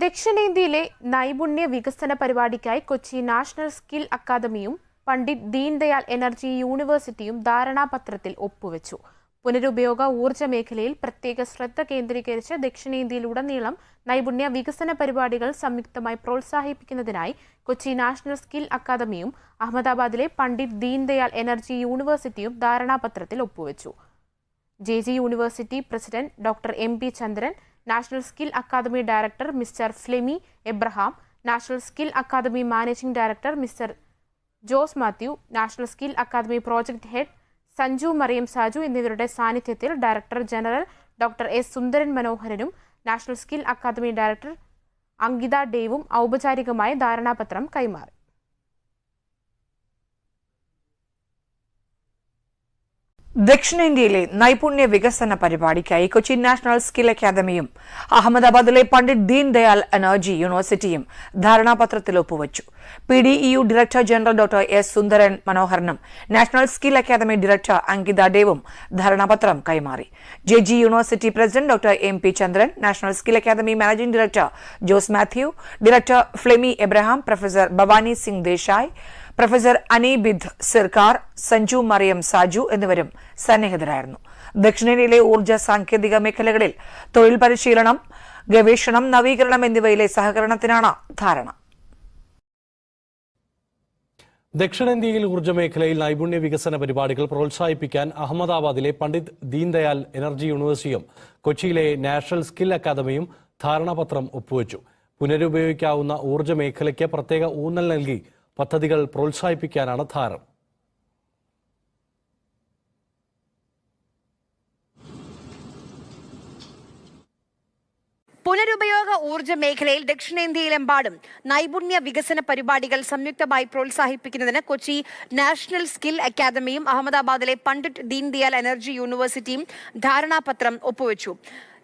ദക്ഷിണേന്ത്യയിലെ നൈപുണ്യ വികസന പരിപാടിക്കായി Kochi national skill അക്കാദമിയും Pandit Deendayal energy യൂണിവേഴ്സിറ്റിയും ധാരണാപത്രത്തിൽ ഒപ്പുവെച്ചു. പുനരുപയോഗ ഊർജ്ജ മേഖലയിൽ പ്രത്യേക ശ്രദ്ധ കേന്ദ്രീകരിച്ച് ദക്ഷിണേന്ത്യയിലുടനീളം നൈപുണ്യ വികസന പരിപാടികൾ സംയുക്തമായി പ്രോത്സാഹിപ്പിക്കുന്നതിനായി കൊച്ചി നാഷണൽ സ്കിൽ അക്കാദമിയും അഹമ്മദാബാദിലെ പണ്ഡിറ്റ് ദീൻദയാൽ എനർജി യൂണിവേഴ്സിറ്റിയും ധാരണാപത്രത്തിൽ ഒപ്പുവെച്ചു. J G university president doctor M P. Chandran, national skill academy director mister Flemy Abraham, national skill academy managing director mister Jose Mathew, national skill academy project head Sanju Mariyam Saju എന്നിവരുടെ സാന്നിധ്യത്തിൽ director general doctor S Sundaran മനോഹരനും national skill academy director Ankita ഡേവും ഔപചാരികമായി ധാരണാപത്രം കൈമാറി. ദക്ഷിണേന്ത്യയിലെ നൈപുണ്യ വികസന പരിപാടിക്കായി കൊച്ചി നാഷണൽ സ്കിൽ അക്കാദമിയും അഹമ്മദാബാദിലെ പണ്ഡിറ്റ് ദീൻദയാൽ എനർജി യൂണിവേഴ്സിറ്റിയും ധാരണാപത്രത്തിൽ ഒപ്പുവച്ചു. PDEU director general doctor S Sundaran മനോഹരനും national skill academy director Ankita ഡേവും ധാരണാപത്രം കൈമാറി. J G university president doctor M P. Chandran, national skill academy managing director Jose Mathew, director Flemy Abraham, professor Bhavani Singh Desai, professor Anibid Sircar, Sanju Mariyam Saju എന്നിവരും സന്നിഹിതരായിരുന്നു. ദക്ഷിണേന്ത്യയിലെ ഊർജ്ജ സാങ്കേതിക മേഖലകളിൽ തൊഴിൽ പരിശീലനം, ഗവേഷണം, നവീകരണം എന്നിവയിലെ സഹകരണത്തിനാണ് ധാരണ. ദക്ഷിണേന്ത്യയിൽ ഊർജ്ജ മേഖലയിൽ നൈപുണ്യ വികസന പരിപാടികൾ പ്രോത്സാഹിപ്പിക്കാൻ അഹമ്മദാബാദിലെ പണ്ഡിറ്റ് ദീൻദയാൽ എനർജി യൂണിവേഴ്സിറ്റിയും കൊച്ചിയിലെ നാഷണൽ സ്കിൽ അക്കാദമിയും ധാരണാപത്രം ഒപ്പുവെച്ചു. പുനരുപയോഗിക്കാവുന്ന ഊർജ്ജ മേഖലയ്ക്ക് പ്രത്യേക ഊന്നൽ നൽകി പദ്ധതികൾ പ്രോത്സാഹിപ്പിക്കാനാണ് ധാരണ. പുനരുപയോഗ ഊർജ്ജ മേഖലയിൽ ദക്ഷിണേന്ത്യയിലെമ്പാടും നൈപുണ്യ വികസന പരിപാടികൾ സംയുക്തമായി പ്രോത്സാഹിപ്പിക്കുന്നതിന് കൊച്ചി നാഷണൽ സ്കിൽ അക്കാദമിയും അഹമ്മദാബാദിലെ പണ്ഡിറ്റ് ദീൻദയാൽ എനർജി യൂണിവേഴ്സിറ്റിയും ധാരണാപത്രം ഒപ്പുവെച്ചു.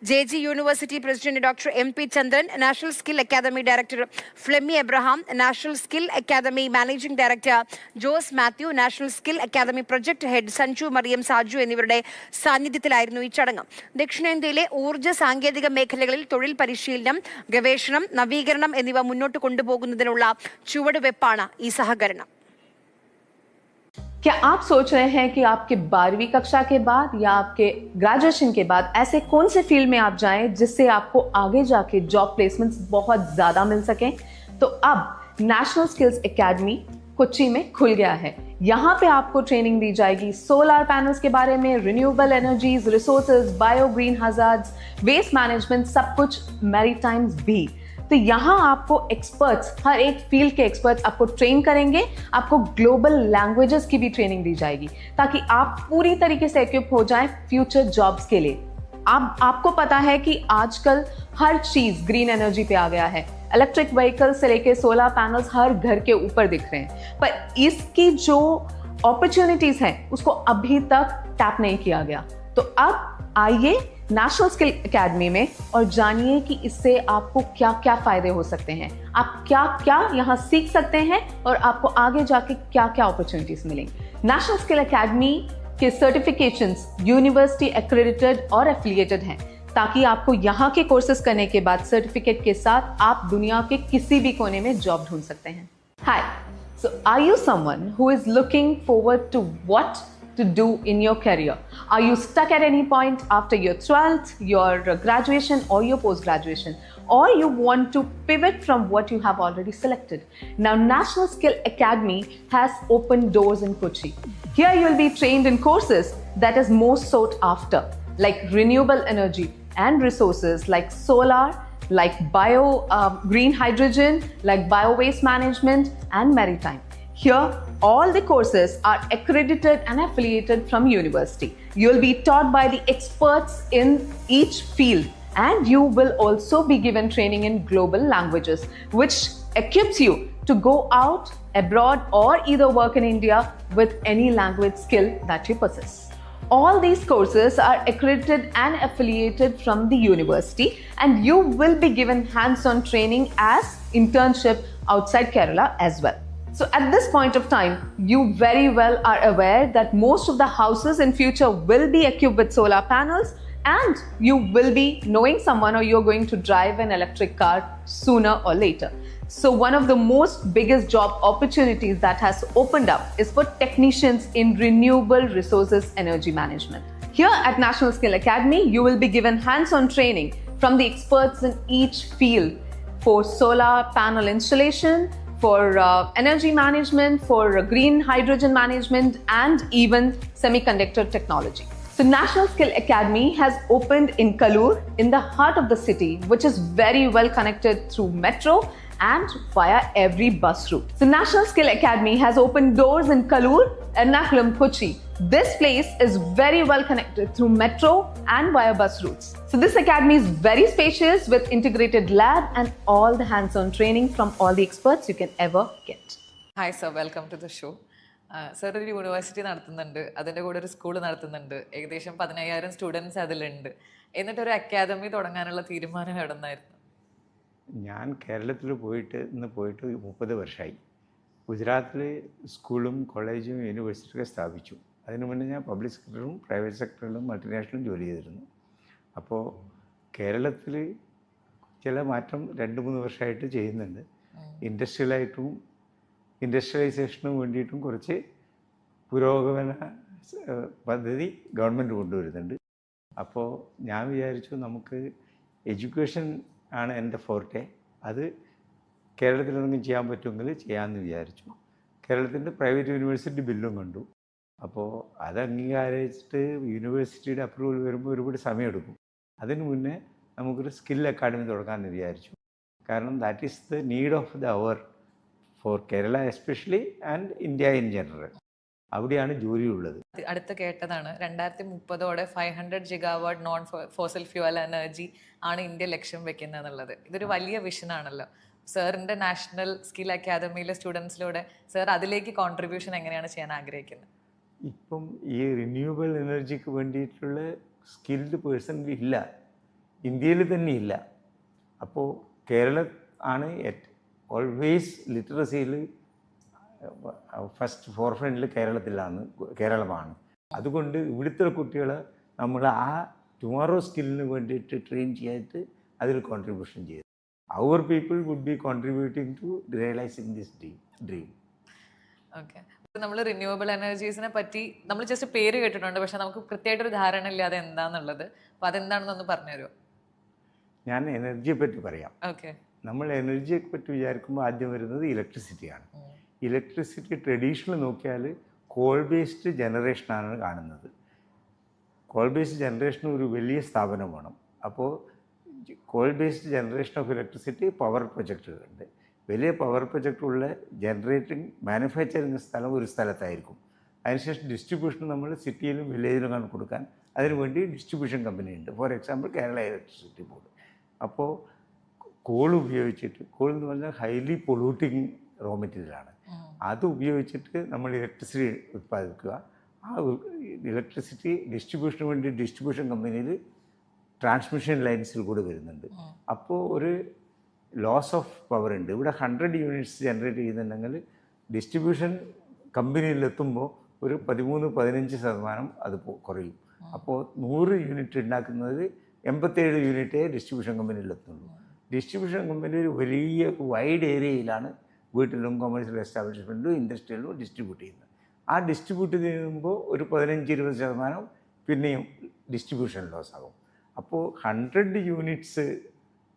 J G university president doctor M P. Chandran, national skill academy director Flemy Abraham, national skill academy managing director Jose Mathew, national skill academy project head Sanju Mariyam Saju എന്നിവരുടെ സാന്നിധ്യത്തിലായിരുന്നു ഈ ചടങ്ങ്. ദക്ഷിണേന്ത്യയിലെ ഊർജ്ജ സാങ്കേതിക മേഖലകളിൽ തൊഴിൽ പരിശീലനം, ഗവേഷണം, നവീകരണം എന്നിവ മുന്നോട്ട് കൊണ്ടുപോകുന്നതിനുള്ള ചുവടുവെപ്പാണ് ഈ സഹകരണം. क्या आप सोच रहे हैं कि आपके 12वीं कक्षा के बाद या आपके ग्रेजुएशन के बाद ऐसे कौन से फील्ड में आप जाएं जिससे आपको आगे जाके जॉब प्लेसमेंट्स बहुत ज़्यादा मिल सकें? तो अब नेशनल स्किल्स एकेडमी कोच्चि में खुल गया है. यहाँ पे आपको ट्रेनिंग दी जाएगी सोलर पैनल्स के बारे में, renewable energies, resources, bio green hazards, waste management, सब कुछ मैरीटाइम्स भी. तो यहाँ आपको एक्सपर्ट्स, हर एक फील्ड के एक्सपर्ट्स आपको ट्रेन करेंगे. आपको ग्लोबल लैंग्वेजेस की भी ट्रेनिंग दी जाएगी ताकि आप पूरी तरीके से इक्विप हो जाएं फ्यूचर जॉब्स के लिए. आपको पता है कि आजकल हर चीज ग्रीन एनर्जी पे आ गया है. इलेक्ट्रिक व्हीकल से लेके सोलर पैनल्स हर घर के ऊपर दिख रहे हैं, पर इसकी जो अपॉर्चुनिटीज हैं उसको अभी तक टैप नहीं किया गया. तो अब आइए नेशनल स्किल एकेडमी में और जानिए कि इससे आपको क्या क्या फायदे हो सकते हैं, आप क्या क्या यहाँ सीख सकते हैं और आपको आगे जाके क्या क्या अपॉर्चुनिटीज मिलेंगी. नेशनल स्किल एकेडमी के सर्टिफिकेशंस यूनिवर्सिटी एक्रेडिटेड और एफिलिएटेड हैं ताकि आपको यहाँ के कोर्सेज करने के बाद सर्टिफिकेट के साथ आप दुनिया के किसी भी कोने में जॉब ढूंढ सकते हैं. Hi, so are you someone who is looking forward to what to do in your career? Are you stuck at any point after your 12th, your graduation or your post-graduation? Or you want to pivot from what you have already selected? Now, National Skill Academy has opened doors in Kochi. Here you will be trained in courses that is most sought after, like renewable energy and resources like solar, like green hydrogen, like bio waste management and maritime. Here, all the courses are accredited and affiliated from university. You will be taught by the experts in each field, and you will also be given training in global languages, which equips you to go out abroad or either work in India with any language skill that you possess. All these courses are accredited and affiliated from the university, and you will be given hands-on training as internship outside Kerala as well. So at this point of time, you very well are aware that most of the houses in future will be equipped with solar panels, and you will be knowing someone or you're going to drive an electric car sooner or later. So one of the most biggest job opportunities that has opened up is for technicians in renewable resources energy management. Here at National Skill Academy, you will be given hands-on training from the experts in each field for solar panel installation, for energy management, for green hydrogen management, and even semiconductor technology. So National Skill Academy has opened in Kaloor, in the heart of the city, which is very well connected through metro and via every bus route. So National Skill Academy has opened doors in Kaloor, Ernakulam, Kochi. This place is very well connected through metro and via bus routes. So this academy is very spacious with integrated lab and all the hands-on training from all the experts you can ever get. Hi sir, welcome to the show. Sir, ഒരു university നടത്തുന്നുണ്ട്, അതിൻ്റെ കൂടെ ഒരു school നടത്തുന്നുണ്ട്, ഏകദേശം 15,000 students അതിലുണ്ട്. എന്നിട്ടൊരു academy തുടങ്ങാനുള്ള തീരുമാനം എവിടെ നിന്നായിരുന്നു? ഞാൻ കേരളത്തിൽ ഇന്ന് പോയിട്ട് 30 വർഷമായി. ഗുജറാത്തിൽ സ്കൂളും കോളേജും യൂണിവേഴ്സിറ്റിയൊക്കെ സ്ഥാപിച്ചു. അതിനു മുന്നേ ഞാൻ പബ്ലിക് സെക്ടറിലും പ്രൈവറ്റ് സെക്ടറിലും മൾട്ടിനാഷണലും ജോലി ചെയ്തിരുന്നു. അപ്പോൾ കേരളത്തിൽ ചില മാറ്റം 2-3 വർഷമായിട്ട് ചെയ്യുന്നുണ്ട്. ഇൻഡസ്ട്രിയലൈസേഷനും വേണ്ടിയിട്ടും കുറച്ച് പുരോഗമന പദ്ധതി ഗവൺമെൻറ് കൊണ്ടുവരുന്നുണ്ട്. അപ്പോൾ ഞാൻ വിചാരിച്ചു നമുക്ക് എഡ്യൂക്കേഷൻ ആണ് എൻ്റെ ഫോർട്ടെ, അത് കേരളത്തിൽ എന്തെങ്കിലും ചെയ്യാൻ പറ്റുമെങ്കിൽ ചെയ്യാമെന്ന് വിചാരിച്ചു. കേരളത്തിൻ്റെ പ്രൈവറ്റ് യൂണിവേഴ്സിറ്റി ബില്ലും കണ്ടു. അപ്പോൾ അത് അംഗീകരിച്ചിട്ട് യൂണിവേഴ്സിറ്റിയുടെ അപ്രൂവൽ വരുമ്പോൾ ഒരുപാട് സമയമെടുക്കും. അതിന് മുന്നേ നമുക്കൊരു സ്കിൽ അക്കാഡമി തുടങ്ങാമെന്ന് വിചാരിച്ചു. കാരണം that is the need of the hour for Kerala especially and India in general. അവിടെയാണ് ജോലിയുള്ളത്. അടുത്ത് കേട്ടതാണ് 2030 500 gigawatt non fossil fuel energy ആണ് ഇന്ത്യ ലക്ഷ്യം വെക്കുന്നത് എന്നുള്ളത്. ഇതൊരു വലിയ വിഷനാണല്ലോ. സാറിൻ്റെ നാഷണൽ സ്കിൽ അക്കാദമിയിലെ സ്റ്റുഡൻസിലൂടെ സാർ അതിലേക്ക് കോൺട്രിബ്യൂഷൻ എങ്ങനെയാണ് ചെയ്യാൻ ആഗ്രഹിക്കുന്നത്? ഇപ്പം ഈ റിന്യൂവബിൾ എനർജിക്ക് വേണ്ടിയിട്ടുള്ള സ്കിൽഡ് പേഴ്സൺ ഇല്ല, ഇന്ത്യയിൽ തന്നെ ഇല്ല. അപ്പോൾ കേരളം ആണ് ഓൾവേസ് ലിറ്ററസിയിൽ ഫസ്റ്റ് ഫോർഫ്രണ്ടിൽ കേരളമാണ്. അതുകൊണ്ട് ഇവിടുത്തെ കുട്ടികളെ നമ്മൾ ആ ടുമോറോ സ്കില്ലിന് വേണ്ടിയിട്ട് ട്രെയിൻ ചെയ്തിട്ട് അതിൽ കോൺട്രിബ്യൂഷൻ ചെയ്തു. അവർ people would be contributing to realising this dream. Okay, നമ്മൾ റിന്യൂവബിൾ എനർജീസിനെ പറ്റി നമ്മൾ ജസ്റ്റ് പേര് കേട്ടിട്ടുണ്ട്, പക്ഷെ നമുക്ക് കൃത്യമായിട്ടൊരു ധാരണ ഇല്ല അത് എന്താണെന്നുള്ളത്. അപ്പോൾ അതെന്താണെന്നൊന്ന് പറഞ്ഞുതരുമോ? ഞാൻ എനർജിയെ പറ്റി പറയാം. ഓക്കെ, നമ്മൾ എനർജിയെ പറ്റി വിചാരിക്കുമ്പോൾ ആദ്യം വരുന്നത് ഇലക്ട്രിസിറ്റിയാണ്. ഇലക്ട്രിസിറ്റി ട്രഡീഷണൽ നോക്കിയാൽ കോൾ ബേസ്ഡ് ജനറേഷനാണ് കാണുന്നത്. കോൾ ബേസ്ഡ് ജനറേഷൻ ഒരു വലിയ സ്ഥാപനം വേണം. അപ്പോൾ coal based generation of electricity power പ്രൊജക്റ്റുകളുണ്ട്. വലിയ പവർ പ്രൊജക്റ്റുള്ള ജനറേറ്റിംഗ് മാനുഫാക്ചറിങ് സ്ഥലം ഒരു സ്ഥലത്തായിരിക്കും. അതിനുശേഷം ഡിസ്ട്രിബ്യൂഷൻ നമ്മൾ സിറ്റിയിലും വില്ലേജിലും കൊടുക്കാൻ അതിനുവേണ്ടി ഡിസ്ട്രിബ്യൂഷൻ കമ്പനി ഉണ്ട്. For example Kerala electricity board. അപ്പോൾ കോൾ ഉപയോഗിച്ചിട്ട്, കോൾ എന്ന് പറഞ്ഞാൽ ഹൈലി പൊള്യൂട്ടിങ് റോ മെറ്റീരിയലാണ്, അത് ഉപയോഗിച്ചിട്ട് നമ്മൾ ഇലക്ട്രിസിറ്റി ഉത്പാദിപ്പിക്കുക. ആ ഇലക്ട്രിസിറ്റി ഡിസ്ട്രിബ്യൂഷന് വേണ്ടി ഡിസ്ട്രിബ്യൂഷൻ കമ്പനിയിൽ ട്രാൻസ്മിഷൻ ലൈൻസിൽ കൂടെ വരുന്നുണ്ട്. അപ്പോൾ ഒരു ലോസ് ഓഫ് പവർ ഉണ്ട്. ഇവിടെ 100 യൂണിറ്റ്സ് ജനറേറ്റ് ചെയ്യുന്നുണ്ടെങ്കിൽ ഡിസ്ട്രിബ്യൂഷൻ കമ്പനിയിലെത്തുമ്പോൾ ഒരു 13-15% അത് കുറയും. അപ്പോൾ 100 യൂണിറ്റ് ഉണ്ടാക്കുന്നത് 87 യൂണിറ്റേ ഡിസ്ട്രിബ്യൂഷൻ കമ്പനിയിലെത്തുള്ളൂ. ഡിസ്ട്രിബ്യൂഷൻ കമ്പനി ഒരു വലിയ വൈഡ് ഏരിയയിലാണ് വീട്ടിലും കൊമേഴ്ഷ്യൽ എസ്റ്റാബ്ലിഷ്മെൻറ്റിലും ഇൻഡസ്ട്രിയിലും ഡിസ്ട്രിബ്യൂട്ട് ചെയ്യുന്നത്. ആ ഡിസ്ട്രിബ്യൂട്ട് ചെയ്യുമ്പോൾ ഒരു 15-20% പിന്നെയും ഡിസ്ട്രിബ്യൂഷൻ ലോസ് ആകും. അപ്പോൾ 100 യൂണിറ്റ്സ്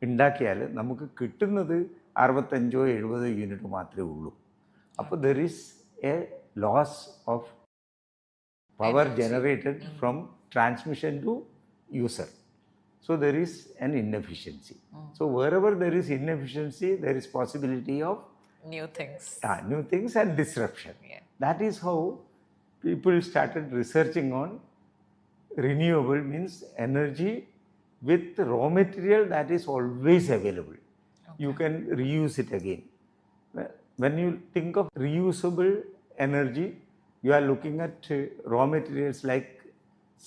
ഉണ്ടാക്കിയാൽ നമുക്ക് കിട്ടുന്നത് 65-70 യൂണിറ്റ് മാത്രമേ ഉള്ളൂ. അപ്പോൾ there is a loss of power generated from transmission to user. So there is an inefficiency. So wherever there is inefficiency, there is possibility of new things and disruption. That is how people started researching on renewable, means energy with raw material that is always available. You can reuse it again. When you think of reusable energy, you are looking at raw materials like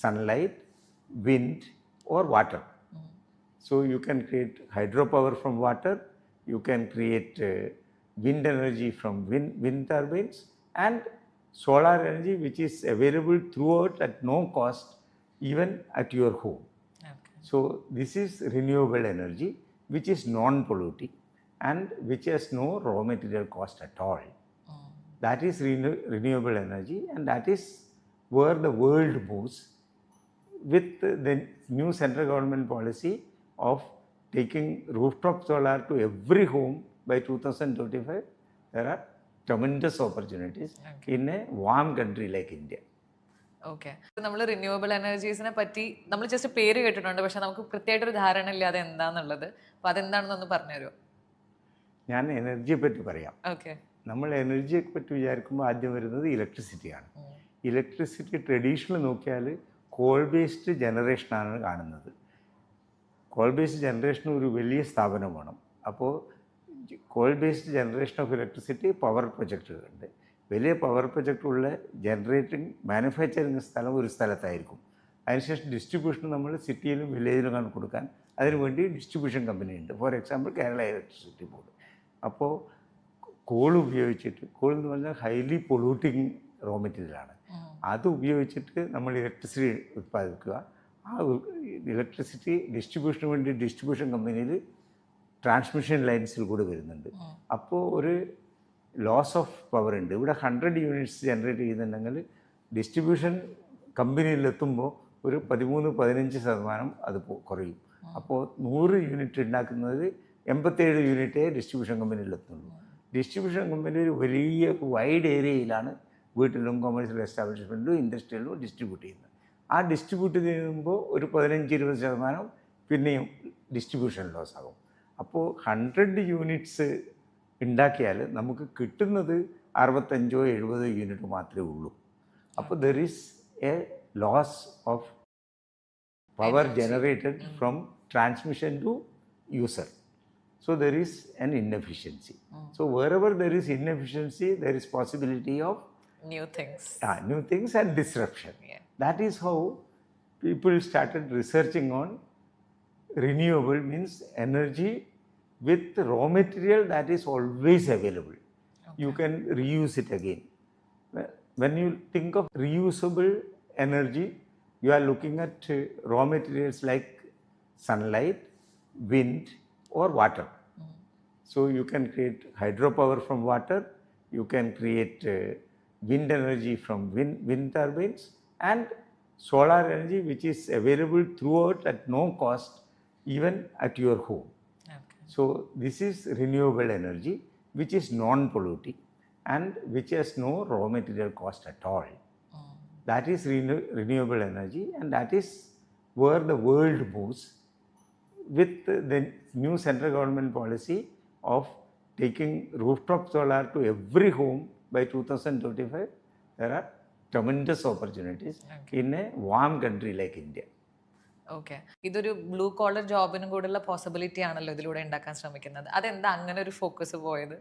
sunlight, wind, or water. So you can create hydropower from water, you can create wind energy from wind turbines, and solar energy which is available throughout at no cost, even at your home. So this is renewable energy, which is non-polluting and which has no raw material cost at all. That is renewable energy, and that is where the world moves with the new central government policy of taking rooftop solar to every home by 2025. There are tremendous opportunities in a warm country like India. Okay, നമ്മൾ renewable എനർജീസിനെ പറ്റി നമ്മൾ just പേര് കേട്ടിട്ടുണ്ട്, പക്ഷെ നമുക്ക് കൃത്യമായിട്ടൊരു ധാരണ ഇല്ല അത് എന്താണെന്നുള്ളത്. അപ്പോൾ അതെന്താണെന്നൊന്ന് പറഞ്ഞുതരുമോ? ഞാൻ എനർജിയെ പറ്റി പറയാം. ഓക്കെ, നമ്മൾ എനർജിയെ പറ്റി വിചാരിക്കുമ്പോൾ ആദ്യം വരുന്നത് ഇലക്ട്രിസിറ്റിയാണ്. ഇലക്ട്രിസിറ്റി ട്രഡീഷണൽ നോക്കിയാൽ കോൾ ബേസ്ഡ് ജനറേഷനാണ് കാണുന്നത്. കോൾ ബേസ്ഡ് ജനറേഷൻ ഒരു വലിയ സ്ഥാപനം വേണം. അപ്പോൾ coal based generation of electricity power പ്രൊജക്റ്റുകളുണ്ട്. വലിയ പവർ പ്രൊജക്റ്റുള്ള ജനറേറ്റിംഗ് മാനുഫാക്ചറിങ് സ്ഥലം ഒരു സ്ഥലത്തായിരിക്കും. അതിനുശേഷം ഡിസ്ട്രിബ്യൂഷൻ നമ്മൾ സിറ്റിയിലും വില്ലേജിലും കൊടുക്കാൻ അതിനുവേണ്ടി ഡിസ്ട്രിബ്യൂഷൻ കമ്പനി ഉണ്ട്. For example Kerala electricity board. അപ്പോൾ കോൾ ഉപയോഗിച്ചിട്ട്, കോൾ എന്ന് പറഞ്ഞാൽ ഹൈലി പൊള്യൂട്ടിങ് റോ മെറ്റീരിയലാണ്. അത് ഉപയോഗിച്ചിട്ട് നമ്മൾ ഇലക്ട്രിസിറ്റി ഉത്പാദിപ്പിക്കുക. ആ ഇലക്ട്രിസിറ്റി ഡിസ്ട്രിബ്യൂഷന് വേണ്ടി ഡിസ്ട്രിബ്യൂഷൻ കമ്പനിയിൽ ട്രാൻസ്മിഷൻ ലൈൻസിൽ കൂടെ വരുന്നുണ്ട്. അപ്പോൾ ഒരു ലോസ് ഓഫ് പവർ ഉണ്ട്. ഇവിടെ 100 യൂണിറ്റ്സ് ജനറേറ്റ് ചെയ്യുന്നുണ്ടെങ്കിൽ ഡിസ്ട്രിബ്യൂഷൻ കമ്പനിയിലെത്തുമ്പോൾ ഒരു 13-15% അത് കുറയും. അപ്പോൾ 100 യൂണിറ്റ് ഉണ്ടാക്കുന്നത് 87 യൂണിറ്റേ ഡിസ്ട്രിബ്യൂഷൻ കമ്പനിയിലെത്തുള്ളൂ. ഡിസ്ട്രിബ്യൂഷൻ കമ്പനി ഒരു വലിയ വൈഡ് ഏരിയയിലാണ് വീട്ടിലും കൊമേഴ്സ്യൽ എസ്റ്റാബ്ലിഷ്മെൻറ്റിലും ഇൻഡസ്ട്രിയിലും ഡിസ്ട്രിബ്യൂട്ട് ചെയ്യുന്നത്. ആ ഡിസ്ട്രിബ്യൂട്ട് ചെയ്യുമ്പോൾ ഒരു 15-20% പിന്നെയും ഡിസ്ട്രിബ്യൂഷൻ ലോസ് ആകും. അപ്പോൾ 100 യൂണിറ്റ്സ് ഉണ്ടാക്കിയാൽ നമുക്ക് കിട്ടുന്നത് 65-70 യൂണിറ്റ് മാത്രമേ ഉള്ളൂ. അപ്പോൾ there is a loss of power generated from transmission to user. So there is an inefficiency. So wherever there is inefficiency, there is possibility of new things and disruption. That is how people started researching on renewable, means energy with raw material that is always available. You can reuse it again. When you think of reusable energy, you are looking at raw materials like sunlight, wind or water. So you can create hydropower from water, you can create wind energy from wind turbines, and solar energy which is available throughout at no cost, even at your home. So this is renewable energy which is non-polluting and which has no raw material cost at all. That is renewable energy, and that is where the world moves with the new central government policy of taking rooftop solar to every home by 2025. There are tremendous opportunities in a warm country like India. Okay, ഇതൊരു blue collar ജോബിനും കൂടെയുള്ള possibility ആണല്ലോ ഇതിലൂടെ ഉണ്ടാക്കാൻ ശ്രമിക്കുന്നത്. അതെന്താ അങ്ങനെ ഒരു focus പോയത്?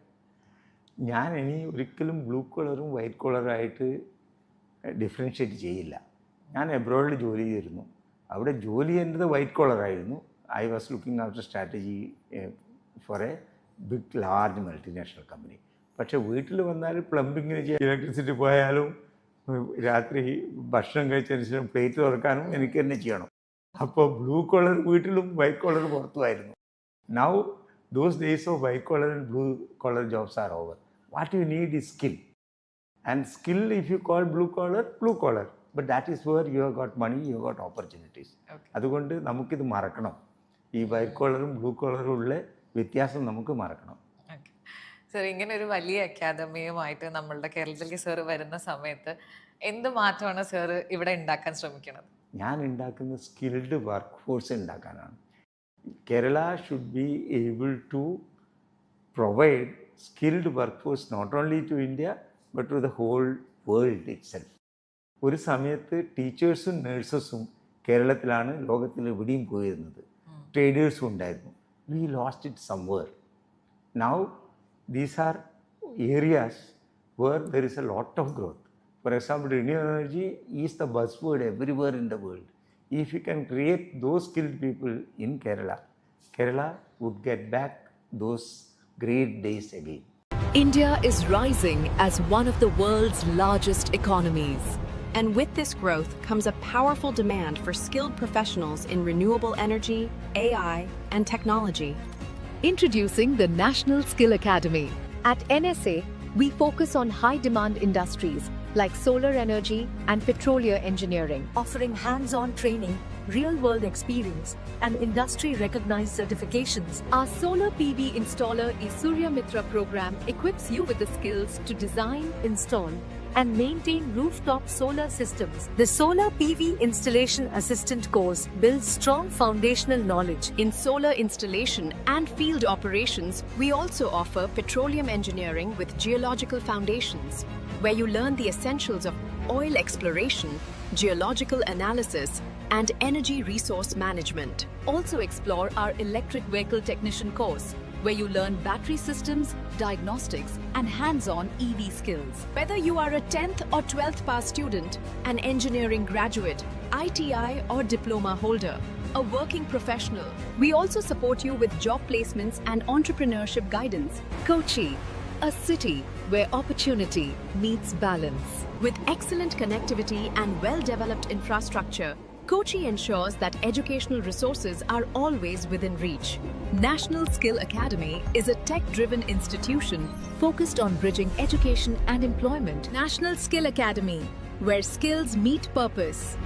ഞാൻ ഇനി ഒരിക്കലും ബ്ലൂ കോളറും വൈറ്റ് കോളറായിട്ട് ഡിഫറൻഷ്യേറ്റ് ചെയ്യില്ല. ഞാൻ എബ്രോഡിൽ ജോലി ചെയ്തിരുന്നു. അവിടെ ജോലി ചെയ്യേണ്ടത് white കോളറായിരുന്നു. I was looking after strategy for a big large multinational company. പക്ഷേ വീട്ടിൽ വന്നാൽ പ്ലംബിങ്ങിന് ചെയ്യാൻ, ഇലക്ട്രിസിറ്റി പോയാലും രാത്രി ഭക്ഷണം കഴിച്ചതിന് ശേഷം പ്ലേറ്റ് തുറക്കാനും എനിക്ക് തന്നെ ചെയ്യണം. അപ്പോൾ ബ്ലൂ കോളർ വീട്ടിലും വൈറ്റ് കോളർ പുറത്തുമായിരുന്നു. Now those days of white collar and blue collar jobs are over. What you need is skill. And skill if you call blue collar, but that is where you have got money, you have got opportunities. അതുകൊണ്ട് നമുക്കിത് മറക്കണം. ഈ white കോളറും blue കോളറും ഉള്ള വ്യത്യാസം നമുക്ക് മറക്കണം. Sir, ഇങ്ങനെ ഒരു വലിയ അക്കാദമിയുമായിട്ട് നമ്മളുടെ കേരളത്തിലേക്ക് സാർ വരുന്ന സമയത്ത് എന്ത് മാറ്റമാണ് സാർ ഇവിടെ ഉണ്ടാക്കാൻ ശ്രമിക്കുന്നത്? ഞാൻ ഉണ്ടാക്കുന്ന സ്കിൽഡ് വർക്ക് ഫോഴ്സ് ഉണ്ടാക്കാനാണ്. Kerala should be able to provide skilled work force not only to India but to the whole world itself. ഒരു സമയത്ത് ടീച്ചേഴ്സും നേഴ്സസും കേരളത്തിലാണ് ലോകത്തിൽ എവിടെയും പോയിരുന്നത്. ട്രേഡേഴ്സും ഉണ്ടായിരുന്നു. We lost it somewhere. Now these are areas where there is a lot of growth. For example, renewable energy is the buzzword everywhere in the world. If you can create those skilled people in Kerala, Kerala would get back those great days again. India is rising as one of the world's largest economies. And with this growth comes a powerful demand for skilled professionals in renewable energy, AI, and technology. Introducing the National Skill Academy. At NSA, we focus on high-demand industries like solar energy and petroleum engineering, offering hands-on training, real-world experience, and industry-recognized certifications. Our solar PV installer Surya Mitra program equips you with the skills to design, install, and maintain rooftop solar systems. The Solar PV Installation Assistant course builds strong foundational knowledge In solar installation and field operations, we also offer petroleum engineering with geological foundations, where you learn the essentials of oil exploration, geological analysis, and energy resource management. Also explore our electric vehicle technician course, where you learn battery systems, diagnostics, and hands-on EV skills. Whether you are a 10th or 12th pass student, an engineering graduate, ITI or diploma holder, a working professional, we also support you with job placements and entrepreneurship guidance. Kochi, a city where opportunity meets balance. With excellent connectivity and well-developed infrastructure, Kochi ensures that educational resources are always within reach. National Skill Academy is a tech-driven institution focused on bridging education and employment. National Skill Academy, where skills meet purpose.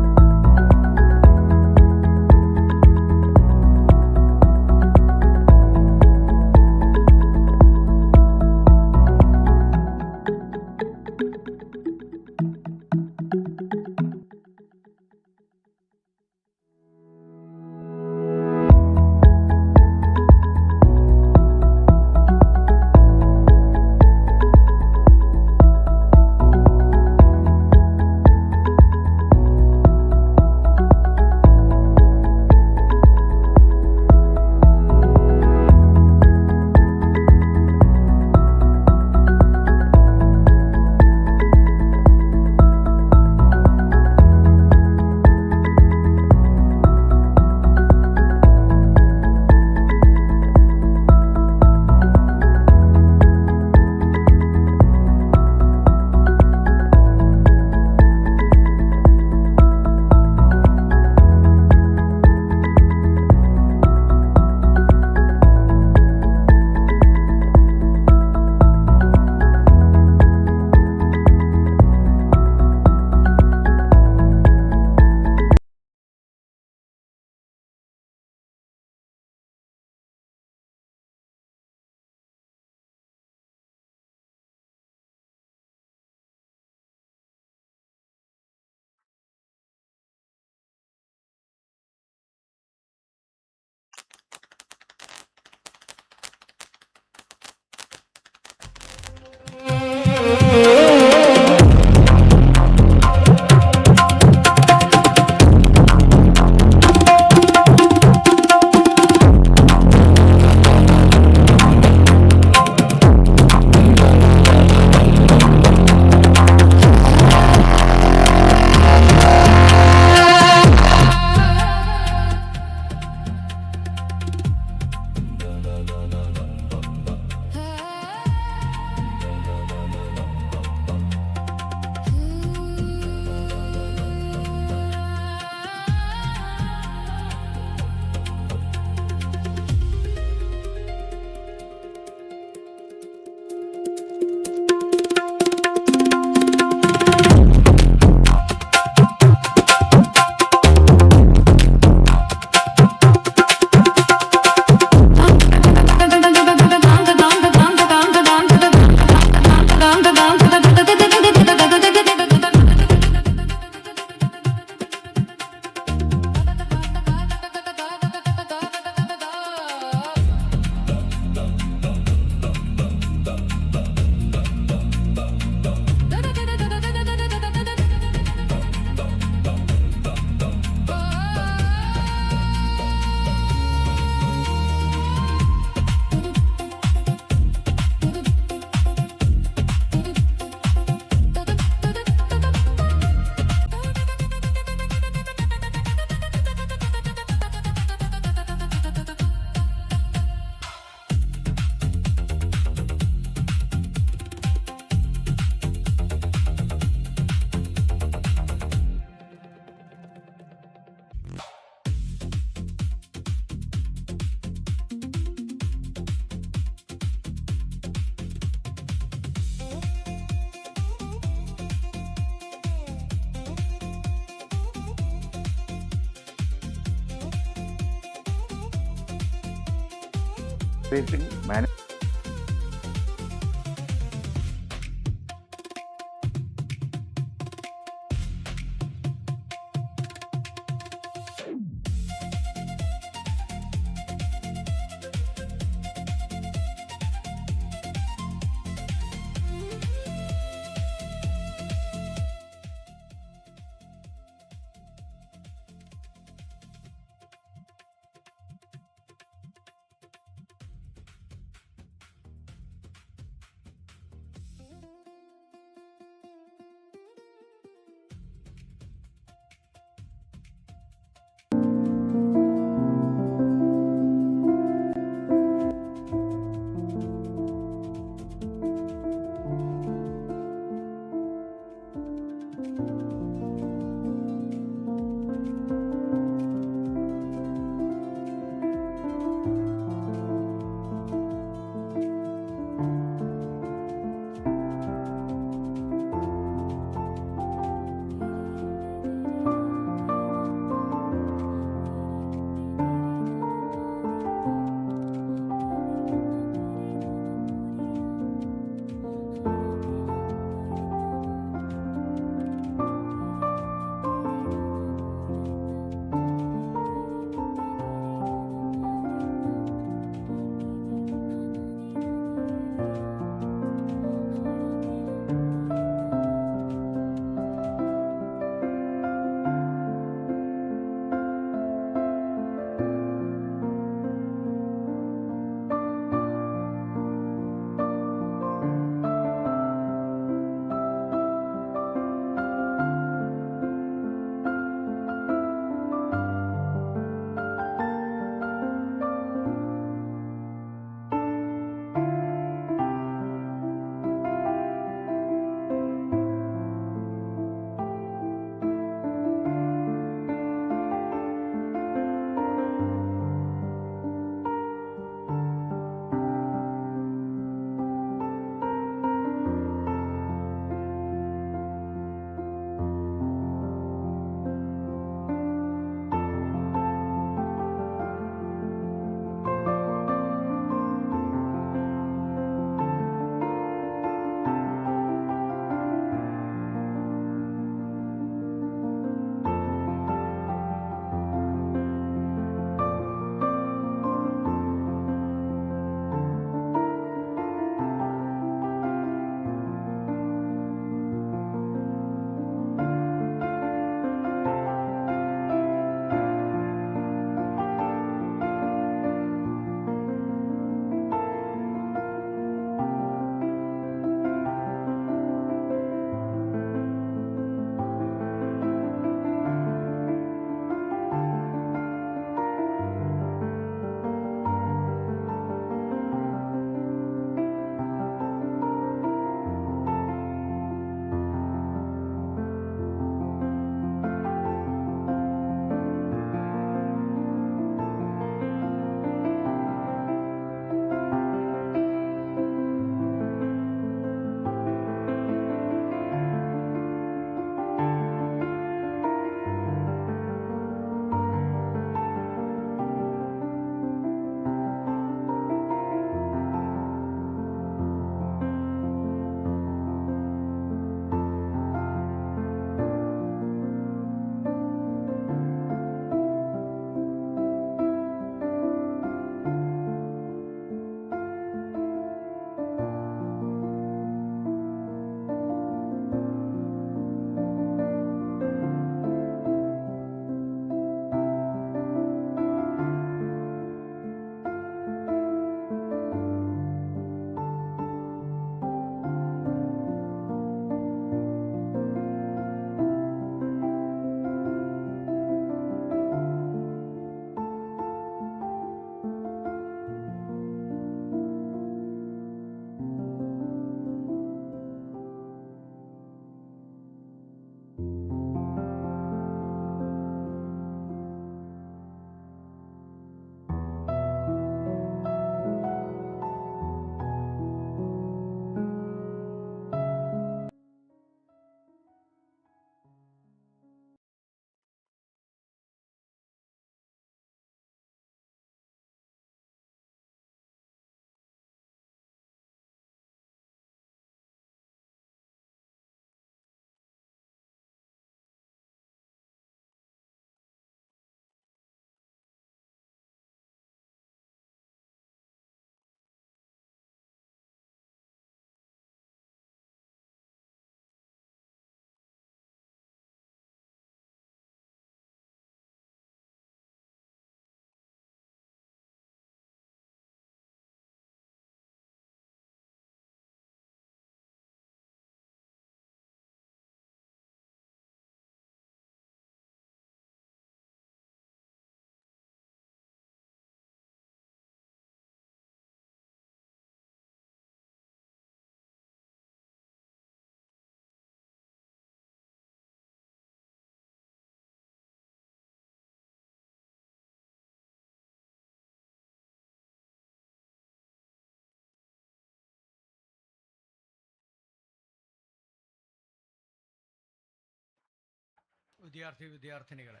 വിദ്യാർത്ഥിനികളെ,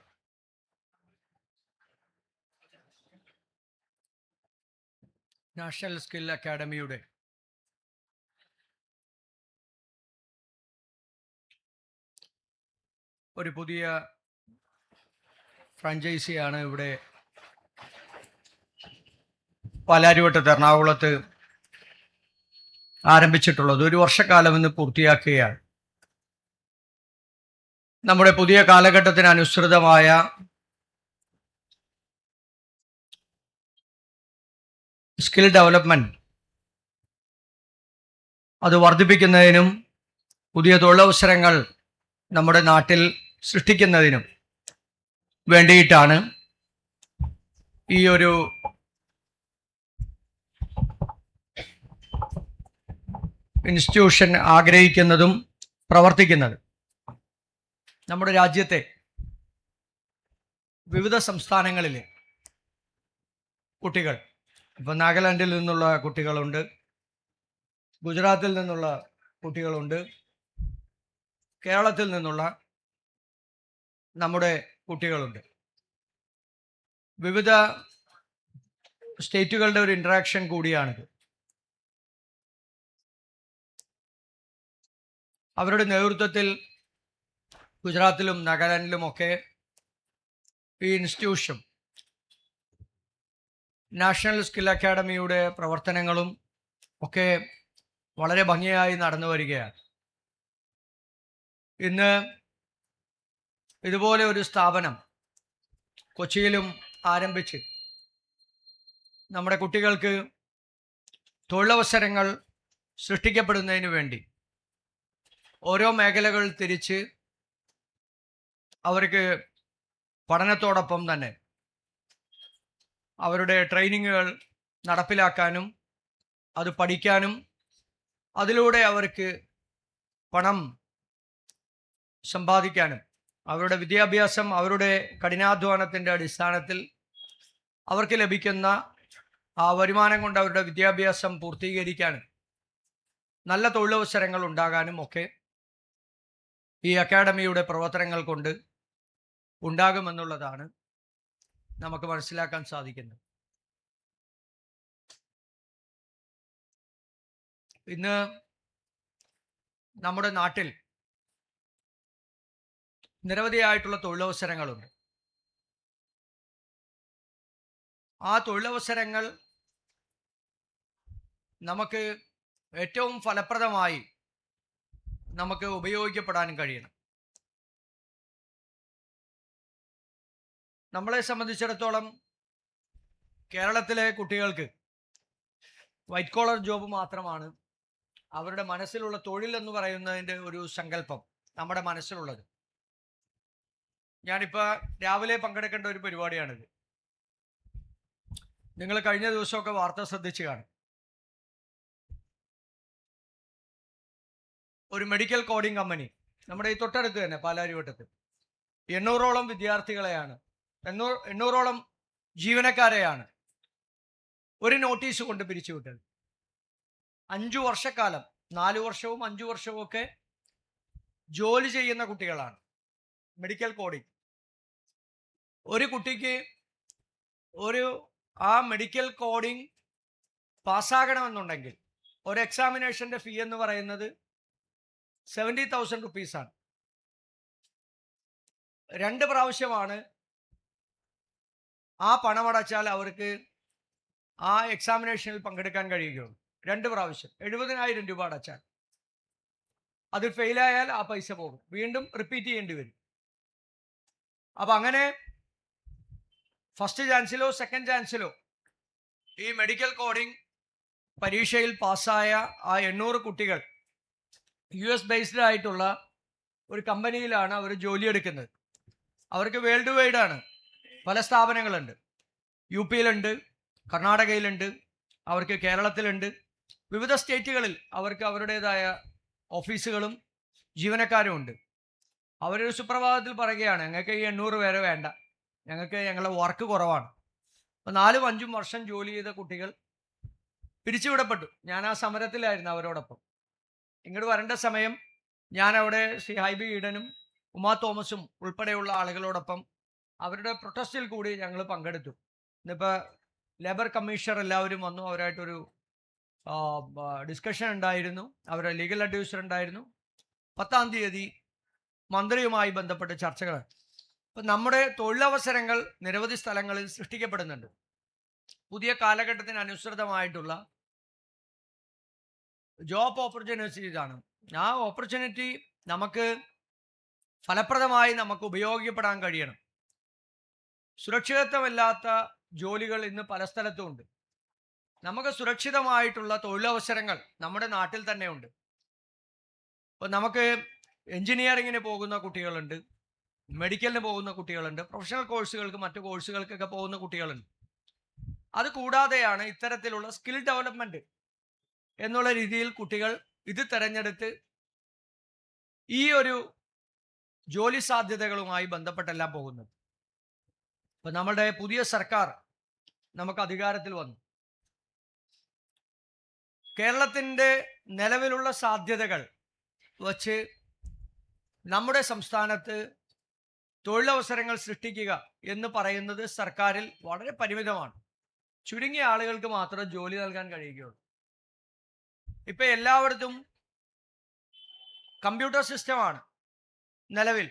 national skill അക്കാഡമിയുടെ ഒരു പുതിയ ഫ്രാഞ്ചൈസിയാണ് ഇവിടെ പാലാരിവട്ടത്ത് എറണാകുളത്ത് ആരംഭിച്ചിട്ടുള്ളത്. ഒരു വർഷക്കാലം ഇന്ന് പൂർത്തിയാക്കുകയാണ്. നമ്മുടെ പുതിയ കാലഘട്ടത്തിന് അനുസൃതമായ സ്കിൽ ഡെവലപ്മെന്റ് അത് വർദ്ധിപ്പിക്കുന്നതിനും പുതിയ തൊഴിലവസരങ്ങൾ നമ്മുടെ നാട്ടിൽ സൃഷ്ടിക്കുന്നതിനും വേണ്ടിയിട്ടാണ് ഈ ഒരു ഇൻസ്റ്റിറ്റ്യൂഷൻ ആഗ്രഹിക്കുന്നതും പ്രവർത്തിക്കുന്നതും. നമ്മുടെ രാജ്യത്തെ വിവിധ സംസ്ഥാനങ്ങളിലെ കുട്ടികൾ, ഇപ്പം നാഗാലാൻഡിൽ നിന്നുള്ള കുട്ടികളുണ്ട്, ഗുജറാത്തിൽ നിന്നുള്ള കുട്ടികളുണ്ട്, കേരളത്തിൽ നിന്നുള്ള നമ്മുടെ കുട്ടികളുണ്ട്. വിവിധ സ്റ്റേറ്റുകളുടെ ഒരു ഇൻട്രാക്ഷൻ കൂടിയാണിത്. അവരുടെ നേതൃത്വത്തിൽ ഗുജറാത്തിലും നാഗാലാൻഡിലുമൊക്കെ ഈ ഇൻസ്റ്റിറ്റ്യൂഷൻ നാഷണൽ സ്കിൽ അക്കാഡമിയുടെ പ്രവർത്തനങ്ങളും ഒക്കെ വളരെ ഭംഗിയായി നടന്നു വരികയാണ്. ഇന്ന് ഇതുപോലെ ഒരു സ്ഥാപനം കൊച്ചിയിലും ആരംഭിച്ച് നമ്മുടെ കുട്ടികൾക്ക് തൊഴിലവസരങ്ങൾ സൃഷ്ടിക്കപ്പെടുന്നതിന് വേണ്ടി ഓരോ മേഖലകൾ തിരിച്ച് അവർക്ക് പഠനത്തോടൊപ്പം തന്നെ അവരുടെ ട്രെയിനിങ്ങുകൾ നടപ്പിലാക്കാനും അത് പഠിക്കാനും അതിലൂടെ അവർക്ക് പണം സമ്പാദിക്കാനും അവരുടെ വിദ്യാഭ്യാസം അവരുടെ കഠിനാധ്വാനത്തിൻ്റെ അടിസ്ഥാനത്തിൽ അവർക്ക് ലഭിക്കുന്ന ആ വരുമാനം കൊണ്ട് അവരുടെ വിദ്യാഭ്യാസം പൂർത്തീകരിക്കാനും നല്ല തൊഴിലവസരങ്ങൾ ഉണ്ടാകാനും ഒക്കെ ഈ അക്കാഡമിയുടെ പ്രവർത്തനങ്ങൾ കൊണ്ട് ഉണ്ടാകുമെന്നുള്ളതാണ് നമുക്ക് മനസ്സിലാക്കാൻ സാധിക്കുന്നത്. ഇന്ന് നമ്മുടെ നാട്ടിൽ നിരവധിയായിട്ടുള്ള തൊഴിലവസരങ്ങളുണ്ട്. ആ തൊഴിലവസരങ്ങൾ നമുക്ക് ഏറ്റവും ഫലപ്രദമായി നമുക്ക് ഉപയോഗിക്കപ്പെടാനും കഴിയണം. നമ്മളെ സംബന്ധിച്ചിടത്തോളം കേരളത്തിലെ കുട്ടികൾക്ക് വൈറ്റ് കോളർ ജോബ് മാത്രമാണ് അവരുടെ മനസ്സിലുള്ള തൊഴിൽ എന്ന് പറയുന്നതിൻ്റെ ഒരു സങ്കല്പം നമ്മുടെ മനസ്സിലുള്ളത്. ഞാനിപ്പോൾ രാവിലെ പങ്കെടുക്കേണ്ട ഒരു പരിപാടിയാണിത്. നിങ്ങൾ കഴിഞ്ഞ ദിവസമൊക്കെ വാർത്ത ശ്രദ്ധിച്ചു കാണും. ഒരു മെഡിക്കൽ കോഡിംഗ് കമ്പനി നമ്മുടെ ഈ തൊട്ടടുത്ത് തന്നെ പാലാരിവട്ടത്ത് 800ഓളം വിദ്യാർത്ഥികളെയാണ് 800ഓളം ജീവനക്കാരെയാണ് ഒരു നോട്ടീസ് കൊണ്ട് പിരിച്ചുവിട്ടത്. 5 വർഷക്കാലം 4 വർഷവും 5 വർഷവും ഒക്കെ ജോലി ചെയ്യുന്ന കുട്ടികളാണ്. മെഡിക്കൽ കോഡിംഗ് ഒരു കുട്ടിക്ക് ആ മെഡിക്കൽ കോഡിംഗ് പാസ്സാകണമെന്നുണ്ടെങ്കിൽ ഒരു എക്സാമിനേഷൻ്റെ ഫീ എന്ന് പറയുന്നത് 70,000 റുപ്പീസാണ്. 2 പ്രാവശ്യമാണ് ആ പണമടച്ചാൽ അവർക്ക് ആ എക്സാമിനേഷനിൽ പങ്കെടുക്കാൻ കഴിയുകയുള്ളൂ. 2 പ്രാവശ്യം 70,000 രൂപ അടച്ചാൽ. അത് ഫെയിലായാൽ ആ പൈസ പോകും, വീണ്ടും റിപ്പീറ്റ് ചെയ്യേണ്ടി വരും. അപ്പം അങ്ങനെ ഫസ്റ്റ് ചാൻസിലോ സെക്കൻഡ് ചാൻസിലോ ഈ മെഡിക്കൽ കോഡിംഗ് പരീക്ഷയിൽ പാസ്സായ ആ 800 കുട്ടികൾ US ബേസ്ഡ് ആയിട്ടുള്ള ഒരു കമ്പനിയിലാണ് അവർ ജോലിയെടുക്കുന്നത്. അവർക്ക് വേൾഡ് വൈഡ് ആണ്, പല സ്ഥാപനങ്ങളുണ്ട്. UP-യിലുണ്ട്, കർണാടകയിലുണ്ട്, അവർക്ക് കേരളത്തിലുണ്ട്, വിവിധ സ്റ്റേറ്റുകളിൽ അവർക്ക് അവരുടേതായ ഓഫീസുകളും ജീവനക്കാരും ഉണ്ട്. അവരൊരു സുപ്രഭാതത്തിൽ പറയുകയാണ്, ഞങ്ങൾക്ക് ഈ 800 പേരെ വേണ്ട, ഞങ്ങളുടെ വർക്ക് കുറവാണ്. അപ്പോൾ 4-5 വർഷം ജോലി ചെയ്ത കുട്ടികൾ പിരിച്ചുവിടപ്പെട്ടു. ഞാൻ ആ സമരത്തിലായിരുന്നു അവരോടൊപ്പം. ഇങ്ങോട്ട് വരേണ്ട സമയം ഞാൻ അവിടെ ശ്രീ ഹൈബി ഈഡനും ഉമാ തോമസും ഉൾപ്പെടെയുള്ള ആളുകളോടൊപ്പം അവരുടെ പ്രൊട്ടസ്റ്റിൽ കൂടി ഞങ്ങൾ പങ്കെടുത്തു. ഇന്നിപ്പോൾ ലേബർ കമ്മീഷണർ എല്ലാവരും വന്നു, അവരായിട്ടൊരു ഡിസ്കഷൻ ഉണ്ടായിരുന്നു, അവരുടെ ലീഗൽ അഡ്വൈസർ ഉണ്ടായിരുന്നു. 10-ാം തീയതി മന്ത്രിയുമായി ബന്ധപ്പെട്ട ചർച്ചകൾ. ഇപ്പം നമ്മുടെ തൊഴിലവസരങ്ങൾ നിരവധി സ്ഥലങ്ങളിൽ സൃഷ്ടിക്കപ്പെടുന്നുണ്ട്. പുതിയ കാലഘട്ടത്തിന് അനുസൃതമായിട്ടുള്ള ജോബ് ഓപ്പർച്യൂണിറ്റീസ് ആണ്. ആ ഓപ്പർച്യൂണിറ്റി നമുക്ക് ഫലപ്രദമായി നമുക്ക് ഉപയോഗിക്കപ്പെടാൻ കഴിയണം. സുരക്ഷിതത്വമില്ലാത്ത ജോലികൾ ഇന്ന് പല സ്ഥലത്തും ഉണ്ട്. നമുക്ക് സുരക്ഷിതമായിട്ടുള്ള തൊഴിലവസരങ്ങൾ നമ്മുടെ നാട്ടിൽ തന്നെ ഉണ്ട്. ഇപ്പം നമുക്ക് എഞ്ചിനീയറിങ്ങിന് പോകുന്ന കുട്ടികളുണ്ട്, മെഡിക്കലിന് പോകുന്ന കുട്ടികളുണ്ട്, പ്രൊഫഷണൽ കോഴ്സുകൾക്ക് മറ്റു കോഴ്സുകൾക്കൊക്കെ പോകുന്ന കുട്ടികളുണ്ട്. അത് കൂടാതെയാണ് ഇത്തരത്തിലുള്ള സ്കിൽ ഡെവലപ്മെന്റ് എന്നുള്ള രീതിയിൽ കുട്ടികൾ ഇത് തിരഞ്ഞെടുത്ത് ഈ ഒരു ജോലി സാധ്യതകളുമായി ബന്ധപ്പെട്ടെല്ലാം പോകുന്നത്. ഇപ്പം നമ്മുടെ പുതിയ സർക്കാർ നമുക്ക് അധികാരത്തിൽ വന്നു. കേരളത്തിൻ്റെ നിലവിലുള്ള സാധ്യതകൾ വച്ച് നമ്മുടെ സംസ്ഥാനത്ത് തൊഴിലവസരങ്ങൾ സൃഷ്ടിക്കുക എന്ന് പറയുന്നത് സർക്കാരിൽ വളരെ പരിമിതമാണ്. ചുരുങ്ങിയ ആളുകൾക്ക് മാത്രം ജോലി നൽകാൻ കഴിയുകയുള്ളൂ. ഇപ്പം എല്ലായിടത്തും കമ്പ്യൂട്ടർ സിസ്റ്റമാണ് നിലവിൽ.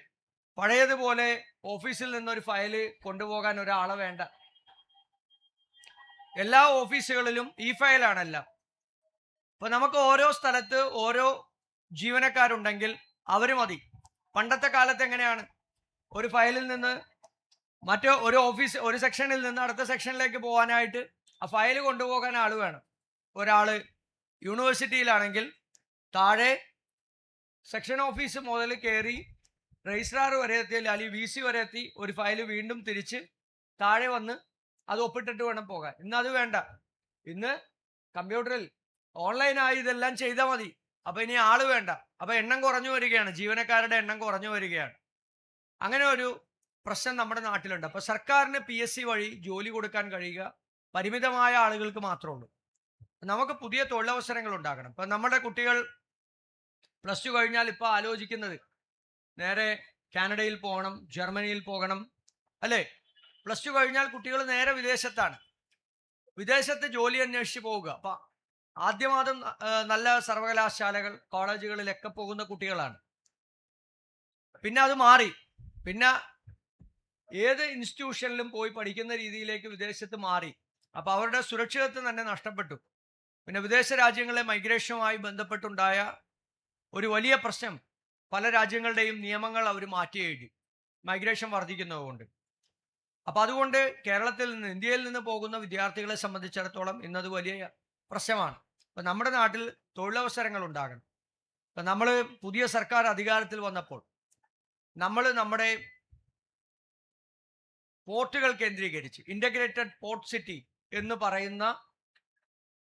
പഴയതുപോലെ ഓഫീസിൽ നിന്നൊരു ഫയല് കൊണ്ടുപോകാൻ ഒരാളെ വേണ്ട. എല്ലാ ഓഫീസുകളിലും ഈ ഫയലാണെല്ലാം. ഇപ്പം നമുക്ക് ഓരോ സ്ഥലത്ത് ഓരോ ജീവനക്കാരുണ്ടെങ്കിൽ അവർ മതി. പണ്ടത്തെ കാലത്ത് എങ്ങനെയാണ്, ഒരു ഫയലിൽ നിന്ന് ഒരു സെക്ഷനിൽ നിന്ന് അടുത്ത സെക്ഷനിലേക്ക് പോകാനായിട്ട് ആ ഫയൽ കൊണ്ടുപോകാൻ ആൾ വേണം. ഒരാൾ യൂണിവേഴ്സിറ്റിയിലാണെങ്കിൽ താഴെ സെക്ഷൻ ഓഫീസ് മുതൽ കയറി രജിസ്ട്രാർ വരെ എത്തി, അല്ലെങ്കിൽ VC വരെ എത്തി ഒരു ഫയൽ വീണ്ടും തിരിച്ച് താഴെ വന്ന് അത് ഒപ്പിട്ടിട്ട് വേണം പോകാൻ. ഇന്ന് അത് വേണ്ട. ഇന്ന് കമ്പ്യൂട്ടറിൽ ഓൺലൈനായി ഇതെല്ലാം ചെയ്താൽ മതി. അപ്പം ഇനി ആൾ വേണ്ട. അപ്പം എണ്ണം കുറഞ്ഞു വരികയാണ്, ജീവനക്കാരുടെ എണ്ണം കുറഞ്ഞു വരികയാണ്. അങ്ങനെ ഒരു പ്രശ്നം നമ്മുടെ നാട്ടിലുണ്ട്. അപ്പോൾ സർക്കാരിന് PSC വഴി ജോലി കൊടുക്കാൻ കഴിയുക പരിമിതമായ ആളുകൾക്ക് മാത്രമേ ഉള്ളൂ. നമുക്ക് പുതിയ തൊഴിലവസരങ്ങൾ ഉണ്ടാകണം. ഇപ്പം നമ്മുടെ കുട്ടികൾ +2 കഴിഞ്ഞാൽ ഇപ്പോൾ ആലോചിക്കുന്നത് നേരെ കാനഡയിൽ പോകണം, ജർമ്മനിയിൽ പോകണം, അല്ലേ? +2 കഴിഞ്ഞാൽ കുട്ടികൾ നേരെ വിദേശത്താണ്. വിദേശത്ത് ജോലി അന്വേഷിച്ച് പോവുക. അപ്പം ആദ്യമാദ്യം നല്ല സർവകലാശാലകൾ, കോളേജുകളിലൊക്കെ പോകുന്ന കുട്ടികളാണ്. പിന്നെ അത് മാറി. പിന്നെ ഏത് ഇൻസ്റ്റിറ്റ്യൂഷനിലും പോയി പഠിക്കുന്ന രീതിയിലേക്ക് വിദേശത്ത് മാറി. അപ്പോൾ അവരുടെ സുരക്ഷിതത്വം തന്നെ നഷ്ടപ്പെട്ടു. പിന്നെ വിദേശ രാജ്യങ്ങളിലെ മൈഗ്രേഷനുമായി ബന്ധപ്പെട്ടുണ്ടായ ഒരു വലിയ പ്രശ്നം, പല രാജ്യങ്ങളുടെയും നിയമങ്ങൾ അവർ മാറ്റി എഴുതി, മൈഗ്രേഷൻ വർദ്ധിക്കുന്നതുകൊണ്ട്. അപ്പം അതുകൊണ്ട് കേരളത്തിൽ നിന്ന്, ഇന്ത്യയിൽ നിന്ന് പോകുന്ന വിദ്യാർത്ഥികളെ സംബന്ധിച്ചിടത്തോളം ഇന്നത് വലിയ പ്രശ്നമാണ്. അപ്പം നമ്മുടെ നാട്ടിൽ തൊഴിലവസരങ്ങൾ ഉണ്ടാകണം. അപ്പം നമ്മൾ പുതിയ സർക്കാർ അധികാരത്തിൽ വന്നപ്പോൾ നമ്മുടെ പോർട്ടുകൾ കേന്ദ്രീകരിച്ച് ഇൻ്റഗ്രേറ്റഡ് പോർട്ട് സിറ്റി എന്ന് പറയുന്ന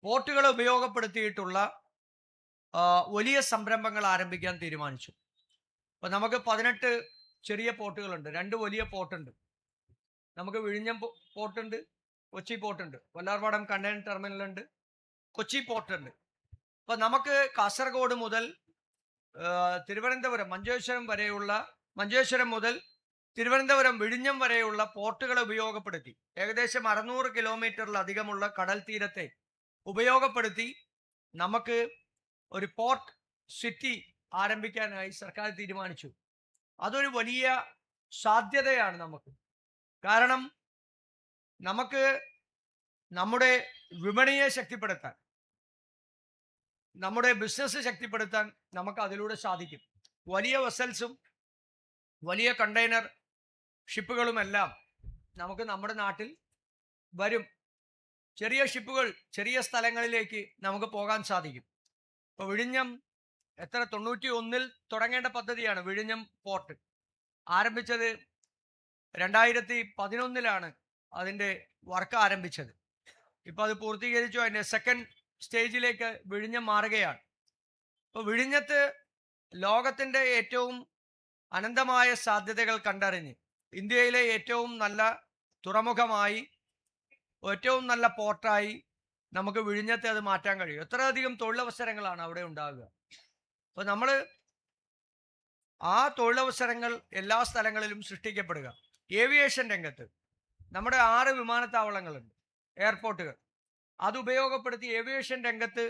പോർട്ടുകൾ ഉപയോഗപ്പെടുത്തിയിട്ടുള്ള വലിയ സംരംഭങ്ങൾ ആരംഭിക്കാൻ തീരുമാനിച്ചു. അപ്പം നമുക്ക് 18 ചെറിയ പോർട്ടുകളുണ്ട്, 2 വലിയ പോർട്ടുണ്ട്. നമുക്ക് വിഴിഞ്ഞം പോർട്ടുണ്ട്, കൊച്ചി പോർട്ടുണ്ട്, വല്ലാർപാടം കണ്ടെയ്നർ ടെർമിനലുണ്ട്, കൊച്ചി പോർട്ടുണ്ട്. അപ്പം നമുക്ക് കാസർഗോഡ് മുതൽ തിരുവനന്തപുരം മഞ്ചേശ്വരം മുതൽ തിരുവനന്തപുരം വിഴിഞ്ഞം വരെയുള്ള പോർട്ടുകളെ ഉപയോഗപ്പെടുത്തി ഏകദേശം 600 കിലോമീറ്ററിലധികമുള്ള കടൽ തീരത്തെ ഉപയോഗപ്പെടുത്തി നമുക്ക് ഒരു പോർട്ട് സിറ്റി ആരംഭിക്കാനായി സർക്കാർ തീരുമാനിച്ചു. അതൊരു വലിയ സാധ്യതയാണ് നമുക്ക്. കാരണം നമുക്ക് നമ്മുടെ വിപണിയെ ശക്തിപ്പെടുത്താൻ, നമ്മുടെ ബിസിനസ് ശക്തിപ്പെടുത്താൻ നമുക്ക് അതിലൂടെ സാധിക്കും. വലിയ വെസൽസും വലിയ കണ്ടെയ്നർ ഷിപ്പുകളുമെല്ലാം നമുക്ക് നമ്മുടെ നാട്ടിൽ വരും. ചെറിയ ഷിപ്പുകൾ ചെറിയ സ്ഥലങ്ങളിലേക്ക് നമുക്ക് പോകാൻ സാധിക്കും. ഇപ്പോൾ വിഴിഞ്ഞം 91 തുടങ്ങേണ്ട പദ്ധതിയാണ് വിഴിഞ്ഞം പോർട്ട്. ആരംഭിച്ചത് 2011 അതിൻ്റെ വർക്ക് ആരംഭിച്ചത്. ഇപ്പോൾ അത് പൂർത്തീകരിച്ചു. അതിൻ്റെ സെക്കൻഡ് സ്റ്റേജിലേക്ക് വിഴിഞ്ഞം മാറുകയാണ്. ഇപ്പോൾ വിഴിഞ്ഞത്ത് ലോകത്തിൻ്റെ ഏറ്റവും അനന്തമായ സാധ്യതകൾ കണ്ടറിഞ്ഞ് ഇന്ത്യയിലെ ഏറ്റവും നല്ല തുറമുഖമായി, ഏറ്റവും നല്ല പോർട്ടായി നമുക്ക് വിഴിഞ്ഞത്തെ അത് മാറ്റാൻ കഴിയും. എത്രയധികം തൊഴിലവസരങ്ങളാണ് അവിടെ ഉണ്ടാകുക. അപ്പോൾ നമ്മൾ ആ തൊഴിലവസരങ്ങൾ എല്ലാ സ്ഥലങ്ങളിലും സൃഷ്ടിക്കപ്പെടുക. ഏവിയേഷൻ രംഗത്ത് നമ്മുടെ 6 വിമാനത്താവളങ്ങളുണ്ട്, എയർപോർട്ടുകൾ. അത് ഉപയോഗപ്പെടുത്തി ഏവിയേഷൻ രംഗത്ത്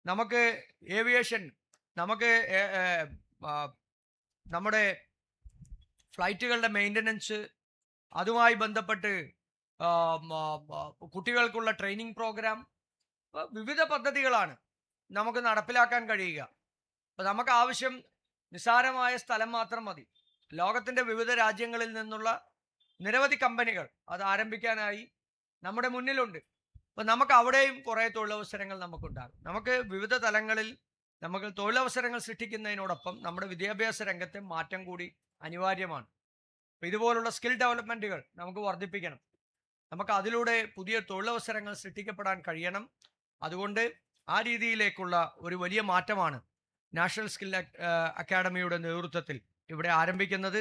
നമുക്ക് നമ്മുടെ ഫ്ലൈറ്റുകളുടെ മെയിൻ്റനൻസ്, അതുമായി ബന്ധപ്പെട്ട് കുട്ടികൾക്കുള്ള ട്രെയിനിങ് പ്രോഗ്രാം, വിവിധ പദ്ധതികളാണ് നമുക്ക് നടപ്പിലാക്കാൻ കഴിയുക. അപ്പോൾ നമുക്ക് ആവശ്യം നിസ്സാരമായ സ്ഥലം മാത്രം മതി. ലോകത്തിൻ്റെ വിവിധ രാജ്യങ്ങളിൽ നിന്നുള്ള നിരവധി കമ്പനികൾ അത് ആരംഭിക്കാനായി നമ്മുടെ മുന്നിലുണ്ട്. അപ്പോൾ നമുക്ക് അവിടെയും കുറേ തൊഴിലവസരങ്ങൾ നമുക്കുണ്ടാകും. നമുക്ക് വിവിധ തലങ്ങളിൽ നമുക്ക് തൊഴിലവസരങ്ങൾ സൃഷ്ടിക്കുന്നതിനോടൊപ്പം നമ്മുടെ വിദ്യാഭ്യാസ രംഗത്തെ മാറ്റം കൂടി അനിവാര്യമാണ്. അപ്പോൾ ഇതുപോലുള്ള സ്കിൽ ഡെവലപ്മെൻറ്റുകൾ നമുക്ക് വർദ്ധിപ്പിക്കണം. നമുക്ക് അതിലൂടെ പുതിയ തൊഴിലവസരങ്ങൾ സൃഷ്ടിക്കപ്പെടാൻ കഴിയണം. അതുകൊണ്ട് ആ രീതിയിലേക്കുള്ള ഒരു വലിയ മാറ്റമാണ് നാഷണൽ സ്കിൽ അക്കാഡമിയുടെ നേതൃത്വത്തിൽ ഇവിടെ ആരംഭിക്കുന്നത്.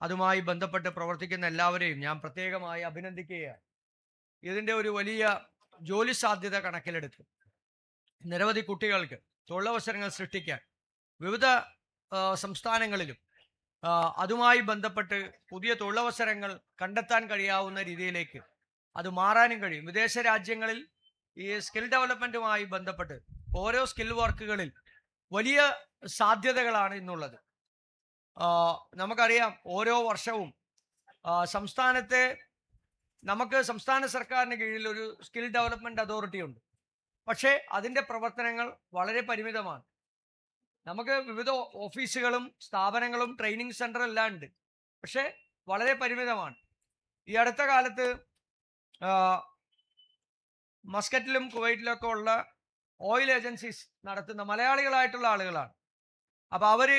അതുമായി ബന്ധപ്പെട്ട് പ്രവർത്തിക്കുന്ന എല്ലാവരെയും ഞാൻ പ്രത്യേകമായി അഭിനന്ദിക്കുകയാണ്. ഇതിൻ്റെ ഒരു വലിയ ജോലി സാധ്യത കണക്കിലെടുത്ത് നിരവധി കുട്ടികൾക്ക് തൊഴിലവസരങ്ങൾ സൃഷ്ടിക്കാൻ വിവിധ സംസ്ഥാനങ്ങളിലും അതുമായി ബന്ധപ്പെട്ട് പുതിയ തൊഴിലവസരങ്ങൾ കണ്ടെത്താൻ കഴിയാവുന്ന രീതിയിലേക്ക് അത് മാറാനും കഴിയും. വിദേശ രാജ്യങ്ങളിൽ ഈ സ്കിൽ ഡെവലപ്മെൻറ്റുമായി ബന്ധപ്പെട്ട് ഓരോ സ്കിൽ വർക്കുകളിൽ വലിയ സാധ്യതകളാണ് ഇന്നുള്ളത്. നമുക്കറിയാം, ഓരോ വർഷവും സംസ്ഥാന സർക്കാരിന് കീഴിൽ ഒരു സ്കിൽ ഡെവലപ്മെൻറ്റ് അതോറിറ്റി ഉണ്ട്. പക്ഷേ അതിൻ്റെ പ്രവർത്തനങ്ങൾ വളരെ പരിമിതമാണ്. നമുക്ക് വിവിധ ഓഫീസുകളും സ്ഥാപനങ്ങളും ട്രെയിനിങ് സെൻ്ററും എല്ലാം ഉണ്ട്, പക്ഷേ വളരെ പരിമിതമാണ്. ഈ അടുത്ത കാലത്ത് മസ്കറ്റിലും കുവൈറ്റിലൊക്കെ ഉള്ള ഓയിൽ ഏജൻസീസ് നടത്തുന്ന മലയാളികളായിട്ടുള്ള ആളുകളാണ്. അപ്പോൾ അവർ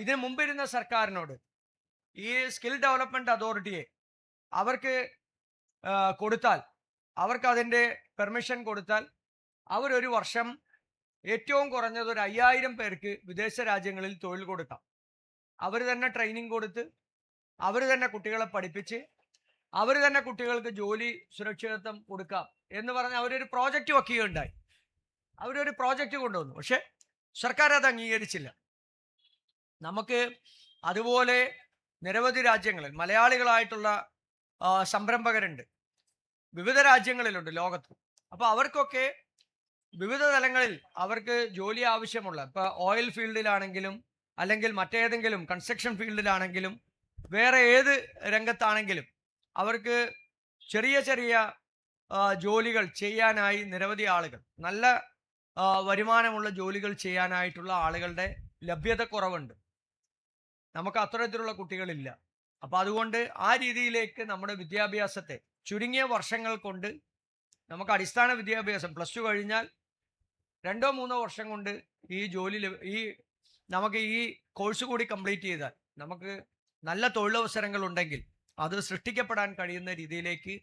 ഇതിനു മുമ്പിരുന്ന സർക്കാരിനോട് ഈ സ്കിൽ ഡെവലപ്മെൻറ്റ് അതോറിറ്റിയെ അവർക്ക് അതിൻ്റെ പെർമിഷൻ കൊടുത്താൽ അവരൊരു വർഷം ഏറ്റവും കുറഞ്ഞത് ഒരു 5000 പേർക്ക് വിദേശ രാജ്യങ്ങളിൽ തൊഴിൽ കൊടുക്കാം. അവർ തന്നെ ട്രെയിനിങ് കൊടുത്ത്, അവർ തന്നെ കുട്ടികളെ പഠിപ്പിച്ച്, അവർ തന്നെ കുട്ടികൾക്ക് ജോലി സുരക്ഷിതത്വം കൊടുക്കാം എന്ന് പറഞ്ഞ് അവരൊരു പ്രോജക്റ്റ് വയ്ക്കുകയുണ്ടായി. അവരൊരു പ്രോജക്റ്റ് കൊണ്ടുവന്നു. പക്ഷെ സർക്കാർ അത് അംഗീകരിച്ചില്ല. നമുക്ക് അതുപോലെ നിരവധി രാജ്യങ്ങളിൽ മലയാളികളായിട്ടുള്ള സംരംഭകരുണ്ട്, വിവിധ രാജ്യങ്ങളിലുണ്ട് ലോകത്ത്. അപ്പോൾ അവർക്കൊക്കെ വിവിധ തലങ്ങളിൽ അവർക്ക് ജോലി ആവശ്യമുള്ള, ഇപ്പോൾ ഓയിൽ ഫീൽഡിലാണെങ്കിലും അല്ലെങ്കിൽ മറ്റേതെങ്കിലും കൺസ്ട്രക്ഷൻ ഫീൽഡിലാണെങ്കിലും വേറെ ഏത് രംഗത്താണെങ്കിലും അവർക്ക് ചെറിയ ചെറിയ ജോലികൾ ചെയ്യാനായി നിരവധി ആളുകൾ, നല്ല വരുമാനമുള്ള ജോലികൾ ചെയ്യാനായിട്ടുള്ള ആളുകളുടെ ലഭ്യത കുറവുണ്ട്. നമുക്ക് അത്തരത്തിലുള്ള കുട്ടികളില്ല. അപ്പോൾ അതുകൊണ്ട് ആ രീതിയിലേക്ക് നമ്മുടെ വിദ്യാഭ്യാസത്തെ ചുരുങ്ങിയ വർഷങ്ങൾ കൊണ്ട് നമുക്ക് അടിസ്ഥാന വിദ്യാഭ്യാസം +2 കഴിഞ്ഞാൽ 2-3 വർഷം കൊണ്ട് നമുക്ക് ഈ കോഴ്സ് കൂടി കംപ്ലീറ്റ് ചെയ്താൽ നമുക്ക് നല്ല തൊഴിലവസരങ്ങൾ ഉണ്ടെങ്കിൽ അത് സൃഷ്ടിക്കപ്പെടാൻ കഴിയുന്ന രീതിയിലേക്ക്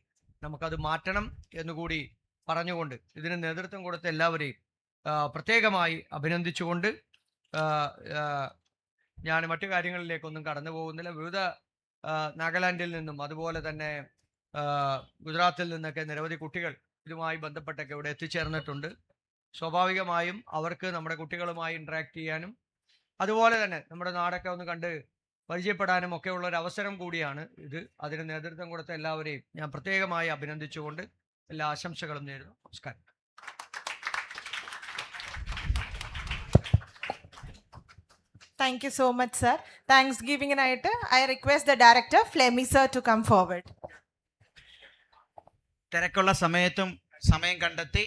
നമുക്കത് മാറ്റണം എന്നുകൂടി പറഞ്ഞുകൊണ്ട് ഇതിന് നേതൃത്വം കൊടുത്ത എല്ലാവരെയും പ്രത്യേകമായി അഭിനന്ദിച്ചുകൊണ്ട് ഞാൻ മറ്റു കാര്യങ്ങളിലേക്കൊന്നും കടന്നു പോകുന്നില്ല. വിവിധ നാഗാലാൻഡിൽ നിന്നും അതുപോലെ തന്നെ ഗുജറാത്തിൽ നിന്നൊക്കെ നിരവധി കുട്ടികൾ ഇതുമായി ബന്ധപ്പെട്ടൊക്കെ ഇവിടെ എത്തിച്ചേർന്നിട്ടുണ്ട്. സ്വാഭാവികമായും അവർക്ക് നമ്മുടെ കുട്ടികളുമായി ഇൻട്രാക്ട് ചെയ്യാനും അതുപോലെ തന്നെ നമ്മുടെ നാടൊക്കെ ഒന്ന് കണ്ട് പരിചയപ്പെടാനും ഒക്കെയുള്ള ഒരു അവസരം കൂടിയാണ് ഇത്. അതിന് നേതൃത്വം കൊടുത്ത എല്ലാവരെയും ഞാൻ പ്രത്യേകമായി അഭിനന്ദിച്ചുകൊണ്ട് എല്ലാ ആശംസകളും നേരുന്നു. നമസ്കാരം. Thank you so much, sir. Thanksgiving night. I request the director, Flemmy sir, to come forward. തിരക്കുള്ള സമയത്തും സമയം കണ്ടെത്തി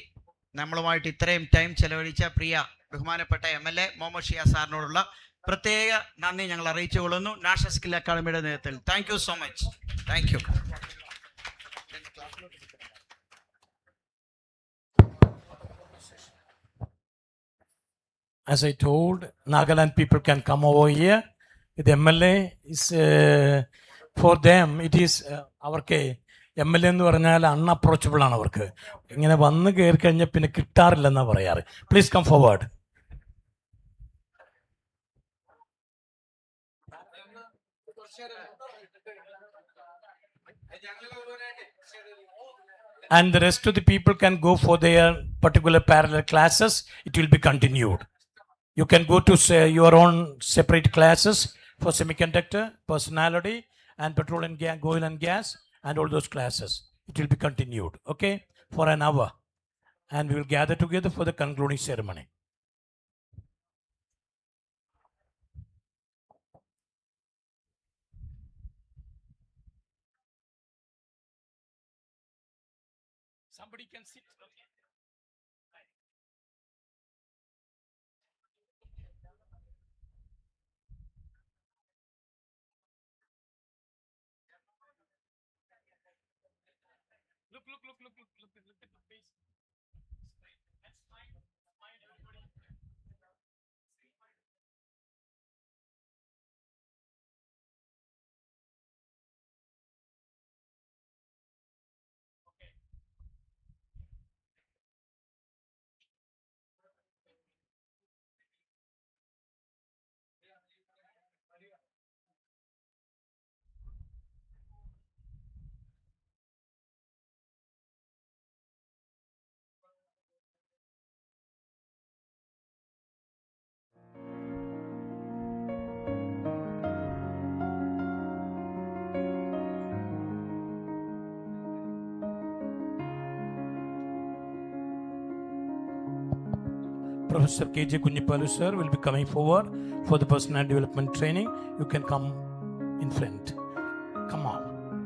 നമ്മളുമായിട്ട് ഇത്രയും ടൈം ചെലവഴിച്ച പ്രിയ ബഹുമാനപ്പെട്ട MLA മുഹമ്മദ് ഷിയ സാറിനോടുള്ള പ്രത്യേക നന്ദി ഞങ്ങൾ അറിയിച്ചുകൊള്ളുന്നു നാഷണൽ സ്കിൽ അക്കാദമിയുടെ നേതൃത്വത്തിൽ. Thank you so much. Thank you. As I told, Nagaland people can come over here. The MLA is for them. It is അവർക്ക് MLA എന്ന് പറഞ്ഞാൽ അൺഅപ്രോച്ചബിൾ ആണ്. അവർക്ക് ഇങ്ങനെ വന്ന് കയറി കഴിഞ്ഞാൽ പിന്നെ കിട്ടാറില്ലെന്നാണ് പറയാറ്. Please come forward. And the rest of the people can go for their particular parallel classes. It will be continued. You can go to say your own separate classes for semiconductor, personality, and petrol and gas, oil and gas, and all those classes. It will be continued, okay, for an hour. And we will gather together for the concluding ceremony. Somebody can sit. Look at the face. That's fine. Everybody. Professor K.J. Kunjipalu sir will be coming forward for the personal development training. You can come in front. Come on.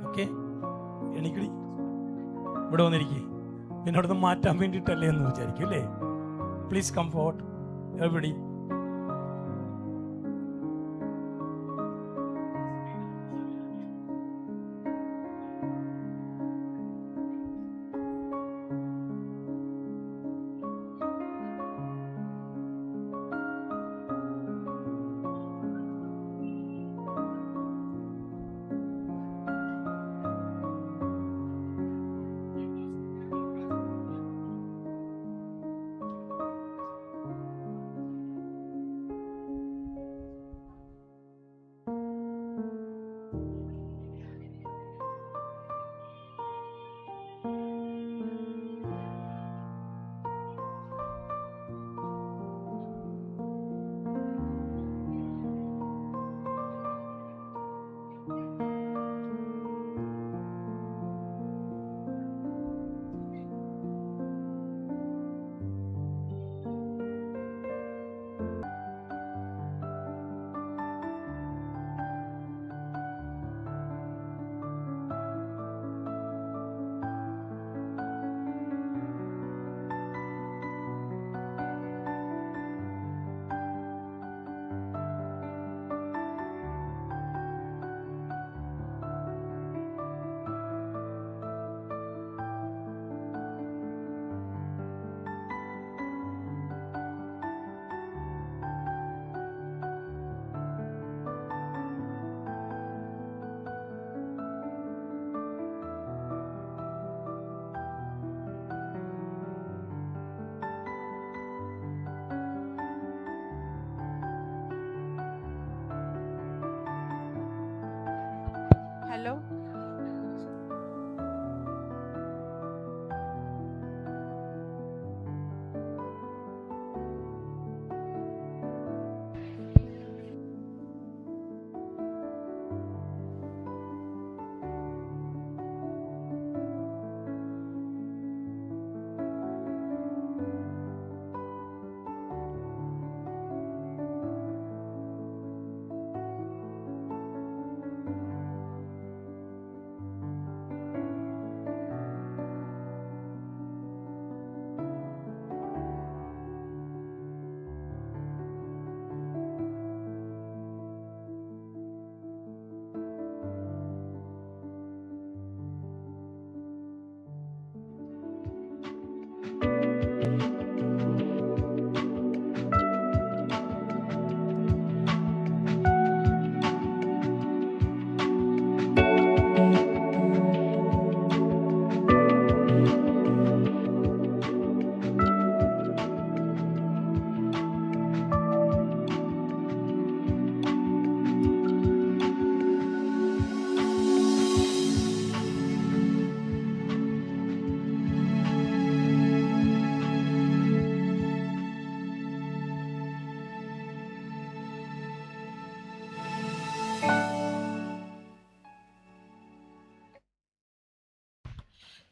Okay? എനിക്കടി ഇവിടെ വന്നിരിക്കേ എന്നോടൊന്ന് മാറ്റാൻ വേണ്ടിയിട്ടല്ലേ എന്ന് വിചാരിക്കും അല്ലേ? Please come forward everybody. Hello.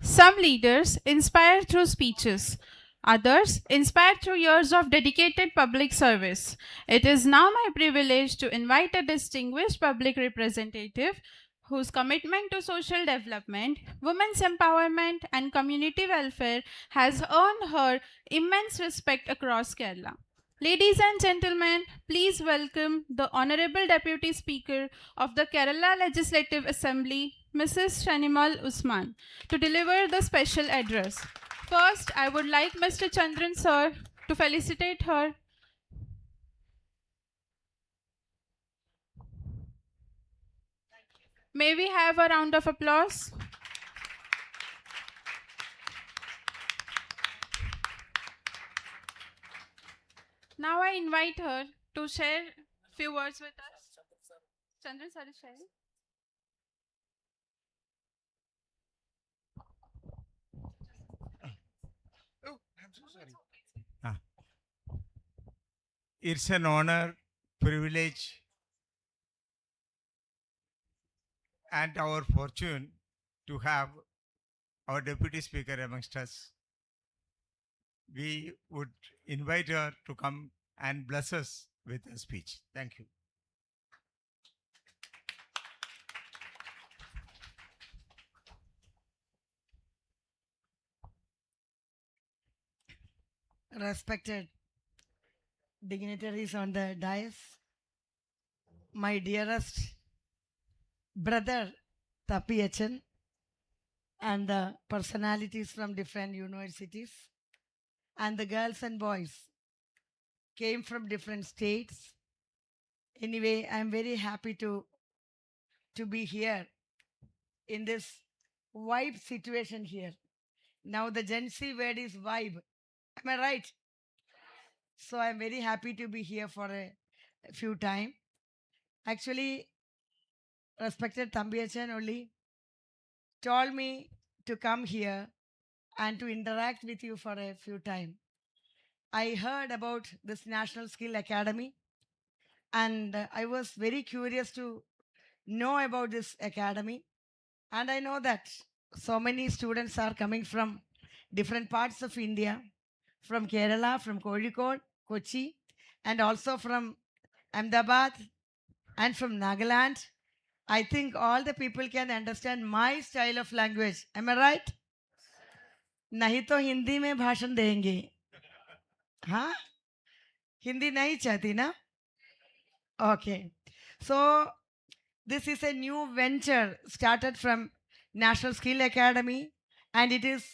Some leaders inspire through speeches, others inspire through years of dedicated public service. It is now my privilege to invite a distinguished public representative whose commitment to social development, women's empowerment, and community welfare has earned her immense respect across Kerala. Ladies and gentlemen, please welcome the Honorable Deputy Speaker of the Kerala Legislative Assembly, Mrs. Shanimal Usman, to deliver the special address. First, I would like Mr. Chandran sir to felicitate her. May we have a round of applause? Now I invite her to share few words with us. Chandran sir is sharing. Oh, I'm so sorry. It's an honor, privilege, and our fortune to have our Deputy Speaker amongst us. We would invite her to come and bless us with a speech. Thank you. Respected dignitaries on the dais, my dearest brother Tapiyachan, and the personalities from different universities, and the girls and boys came from different states. Anyway, I'm very happy to be here in this vibe situation here. Now the Gen Z word is vibe. Am I right? So I'm very happy to be here for a few time. Actually, respected Thambiyachan only told me to come here and to interact with you for a few time. I heard about this National Skill Academy, and I was very curious to know about this academy. And I know that so many students are coming from different parts of India, from Kerala, from Kozhikode, Kochi, and also from Ahmedabad and from Nagaland. I think all the people can understand my style of language. Am I right? नहीं तो हिंदी में भाषण देंगे. हाँ? हिंदी नहीं चाहती ना? Okay. So this is a new venture started from National Skill Academy, and it is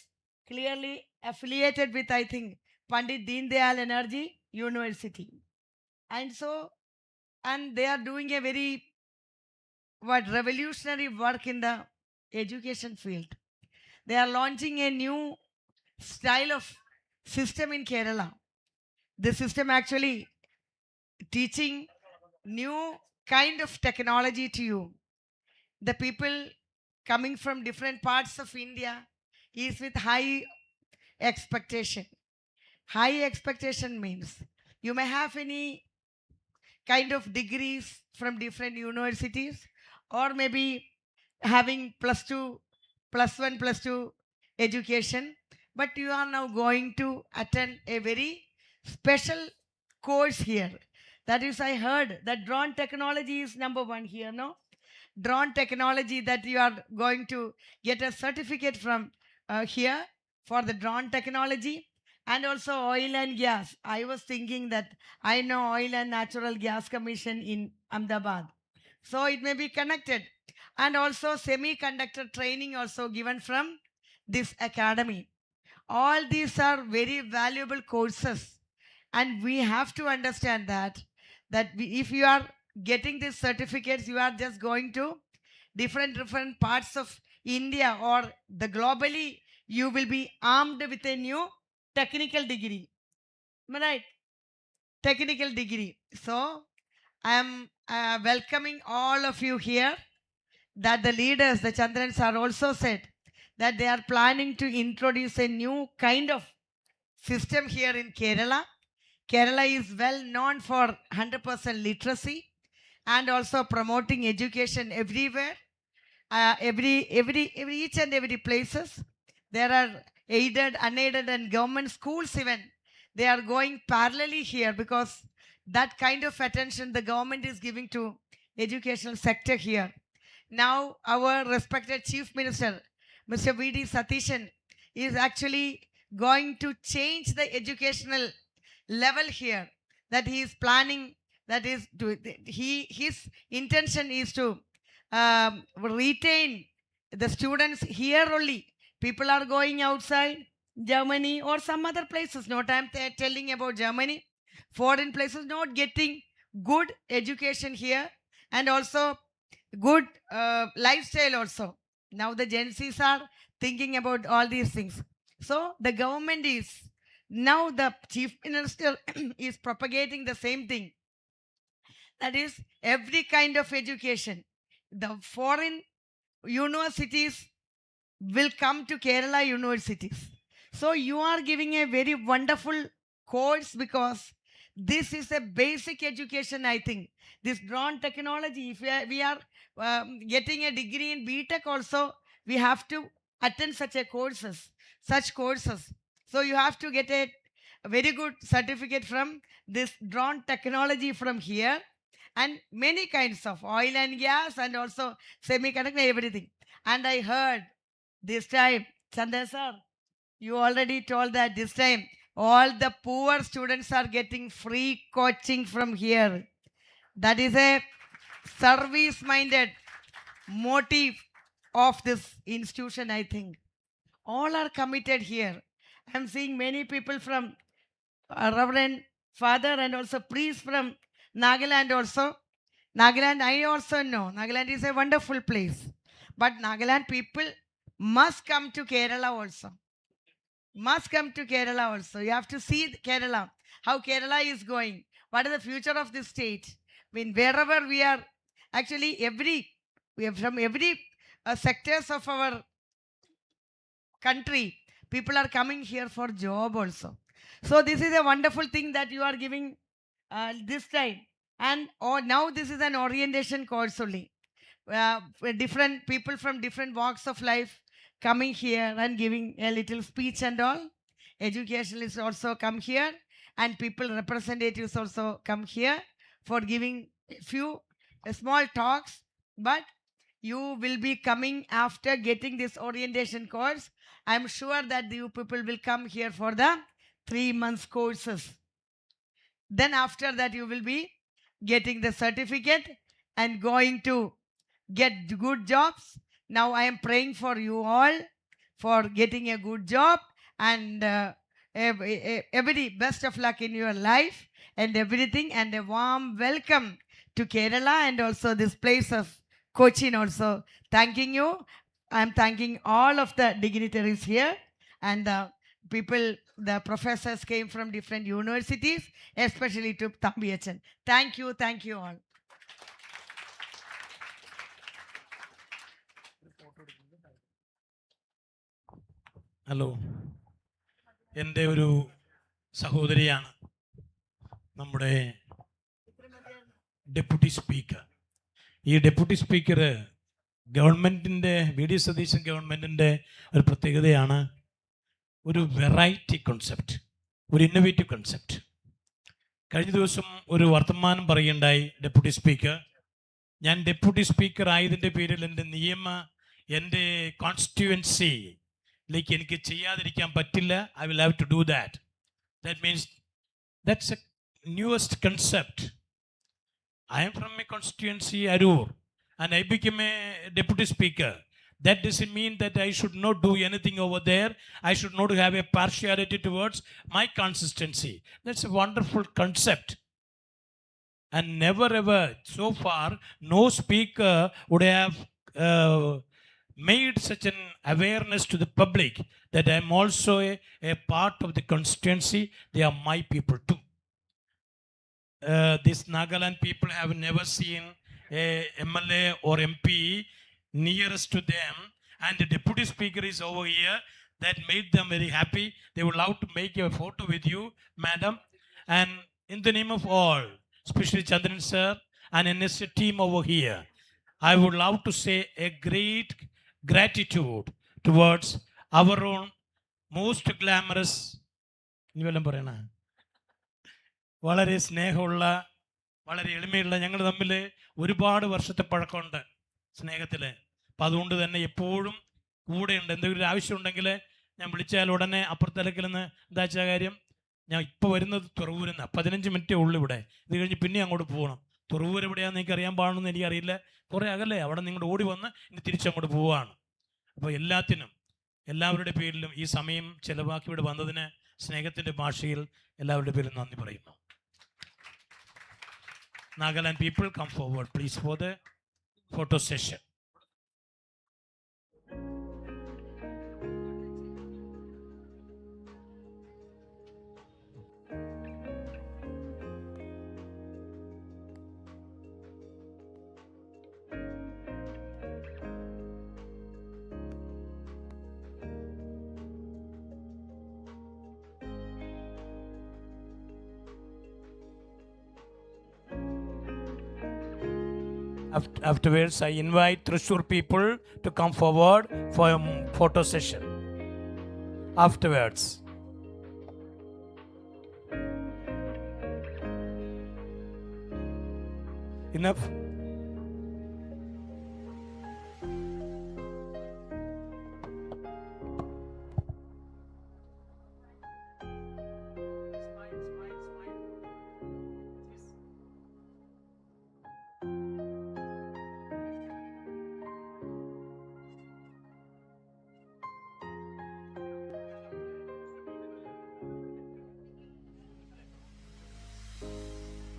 clearly affiliated with, I think, Pandit Deendayal Energy University. And so, and they are doing a very revolutionary work in the education field. They are launching a new style of system in Kerala. The system actually teaching new kind of technology to you. The people coming from different parts of India is with high expectation. High expectation means you may have any kind of degrees from different universities, or maybe having +2, +1, +2 education, but you are now going to attend a very special course here. That is, I heard that drone technology is #1 here, no? Drone technology, that you are going to get a certificate from here for the drone technology. And also oil and gas. I was thinking that I know Oil and Natural Gas Commission in Ahmedabad. So it may be connected. And also semiconductor training also given from this academy. All these are very valuable courses. And we have to understand that if you are getting these certificates, you are just going to different parts of India or the globally, you will be armed with a new technical degree. Am I right? Technical degree. So I am welcoming all of you here. That the leaders, the Chandrans, are also said that they are planning to introduce a new kind of system here in Kerala. Kerala is well known for 100% literacy and also promoting education everywhere, each and every places. There are aided, unaided, and government schools even. They are going parallelly here because that kind of attention the government is giving to educational sector here. Now our respected Chief Minister, Mr. V.D. Satishan, is actually going to change the educational level here. That he is planning, that is to his intention is to retain the students here only. People are going outside Germany or some other places. Not I'm telling about Germany. Foreign places not getting good education here, and also good lifestyle also. Now the Gen Zs are thinking about all these things. So the government is, now the Chief Minister is propagating the same thing. That is every kind of education. The foreign universities will come to Kerala universities. So you are giving a very wonderful course because this is a basic education, I think. This drone technology, if we are getting a degree in BTech also, we have to attend such courses. So you have to get a very good certificate from this drone technology from here, and many kinds of oil and gas, and also semiconductor, everything. And I heard this time, Chandra sir, you already told that this time all the poor students are getting free coaching from here. That is a service-minded motive of this institution, I think. All are committed here. I'm seeing many people from Reverend Father and also priest from Nagaland also. Nagaland, I also know. Nagaland is a wonderful place. But Nagaland people must come to Kerala also. Must come to Kerala also. You have to see Kerala, how Kerala is going. What is the future of this state? I mean, wherever we are, actually we are from every sectors of our country, people are coming here for job also. So this is a wonderful thing that you are giving this time. And now this is an orientation course only. Different people from different walks of life coming here and giving a little speech and all. Educationalists also come here, and people representatives also come here for giving a few small talks. But you will be coming after getting this orientation course. I'm sure that you people will come here for the 3 months courses. Then after that you will be getting the certificate and going to get good jobs. Now I am praying for you all for getting a good job, and every best of luck in your life and everything, and a warm welcome to Kerala and also this place of Kochi also. Thanking you. I'm thanking all of the dignitaries here, and the people, the professors came from different universities, especially to Thambiyachan. Thank you all. Hello, എൻ്റെ ഒരു സഹോദരിയാണ് നമ്മുടെ deputy speaker. ഈ deputy speaker ഗവൺമെൻറ്റിൻ്റെ, V D Satheesan ഗവൺമെൻറ്റിൻ്റെ ഒരു പ്രത്യേകതയാണ്, ഒരു വെറൈറ്റി കോൺസെപ്റ്റ്, ഒരു ഇന്നോവേറ്റീവ് കോൺസെപ്റ്റ്. കഴിഞ്ഞ ദിവസം ഒരു വർത്തമാനം പറയുണ്ടായി ഡെപ്യൂട്ടി സ്പീക്കർ. ഞാൻ ഡെപ്യൂട്ടി സ്പീക്കർ ആയതിൻ്റെ പേരിൽ എൻ്റെ കോൺസ്റ്റിറ്റ്യുവൻസിയിലേക്ക് എനിക്ക് ചെയ്യാതിരിക്കാൻ പറ്റില്ല. I will have to do that. That means that's a newest concept. I am from a constituency, Arur, and I became a deputy speaker. That doesn't mean that I should not do anything over there. I should not have a partiality towards my consistency. That's a wonderful concept. And never ever, so far, no speaker would have made such an awareness to the public that I am also a part of the constituency. They are my people too. These Nagaland people have never seen a MLA or MP nearest to them, and the deputy speaker is over here. That made them very happy. They would love to make a photo with you, madam. And in the name of all, especially Chandran sir and NSA team over here, I would love to say a great gratitude towards our own most glamorous, ഇനി വല്ലതും പറയണ, വളരെ സ്നേഹമുള്ള, വളരെ എളിമയുള്ള, ഞങ്ങൾ തമ്മിൽ ഒരുപാട് വർഷത്തെ പഴക്കമുണ്ട് സ്നേഹത്തിൽ. അപ്പം അതുകൊണ്ട് തന്നെ എപ്പോഴും കൂടെയുണ്ട്. എന്തെങ്കിലും ഒരു ആവശ്യമുണ്ടെങ്കിൽ ഞാൻ വിളിച്ചാൽ ഉടനെ അപ്പുറത്തിലക്കിൽ നിന്ന് എന്താ വെച്ചാൽ കാര്യം, ഞാൻ ഇപ്പോൾ വരുന്നത് തുറവൂരിൽ നിന്ന്, 15 മിനിറ്റേ ഉള്ളൂ ഇവിടെ, ഇത് കഴിഞ്ഞ് പിന്നെ അങ്ങോട്ട് പോകണം. തുറവൂർ എവിടെയാണെന്ന് എനിക്ക് അറിയാൻ പാടുമെന്ന് എനിക്കറിയില്ല, കുറേ അകലെ, അവിടെ നിങ്ങളുടെ ഓടി വന്ന് ഇനി തിരിച്ചങ്ങോട്ട് പോവുകയാണ്. അപ്പോൾ എല്ലാത്തിനും എല്ലാവരുടെ പേരിലും ഈ സമയം ചിലവാക്കി ഇവിടെ വന്നതിന് സ്നേഹത്തിൻ്റെ ഭാഷയിൽ എല്ലാവരുടെ പേരിലും നന്ദി പറയുന്നു. Nagaland people, come forward please for the photo session. Afterwards, I invite Thrissur people to come forward for a photo session. Afterwards. Enough?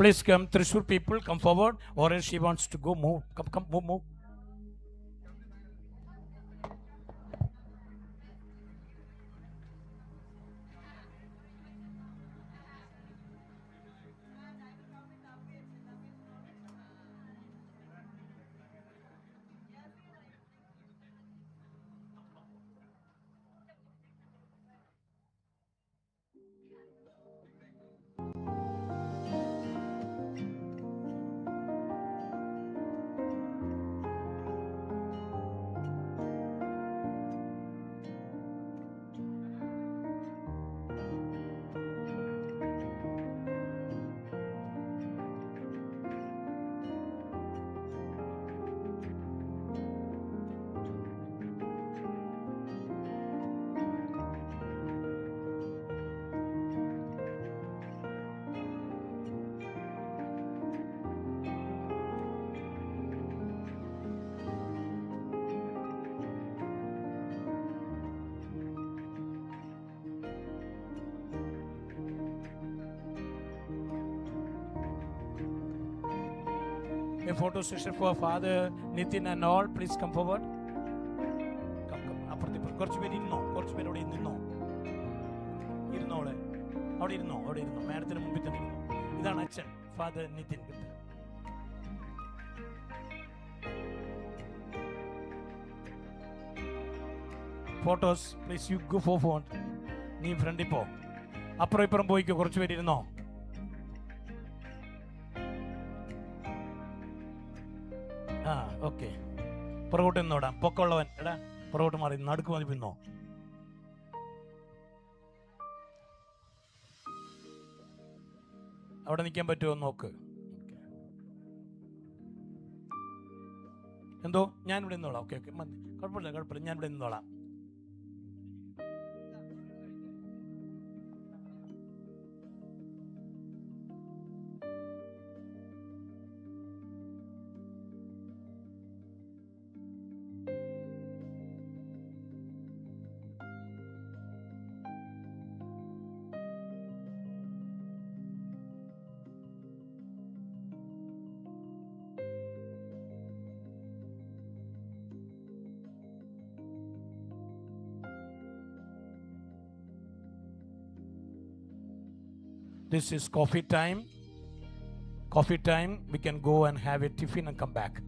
Please come, Thrissur people, come forward, or else she wants to go, move. Come, move. A photo session for Father Nitin and all. Please come forward. Come. അപ്പുറത്ത് കുറച്ച് പേര് ഇരുന്നോ, കുറച്ച് പേര് അവിടെ നിന്നോ, അവിടെ ഇരുന്നോ, മാഡത്തിന് മുമ്പിൽ തന്നെ ഇരുന്നോ. ഇതാണ് അച്ഛൻ, father Nitin. Photos please, you go for. നീ ഫ്രണ്ടിൽ പോ, അപ്പുറം ഇപ്പുറം പോയിക്കോ, കുറച്ച് പേര് ഇരുന്നോ. ആ ഓക്കെ, പുറകോട്ട് നിന്നോടാ, പൊക്കമുള്ളവൻ എടാ പുറകോട്ട് മാറി, നടുക്ക് മതി പിന്നോ. അവിടെ നിൽക്കാൻ പറ്റുമോ നോക്ക്. എന്തോ ഞാൻ ഇവിടെ നിന്നോളാം. ഓക്കെ കുഴപ്പമില്ല, ഞാൻ ഇവിടെ നിന്നോളാം. This is coffee time. We can go and have a tiffin and come back.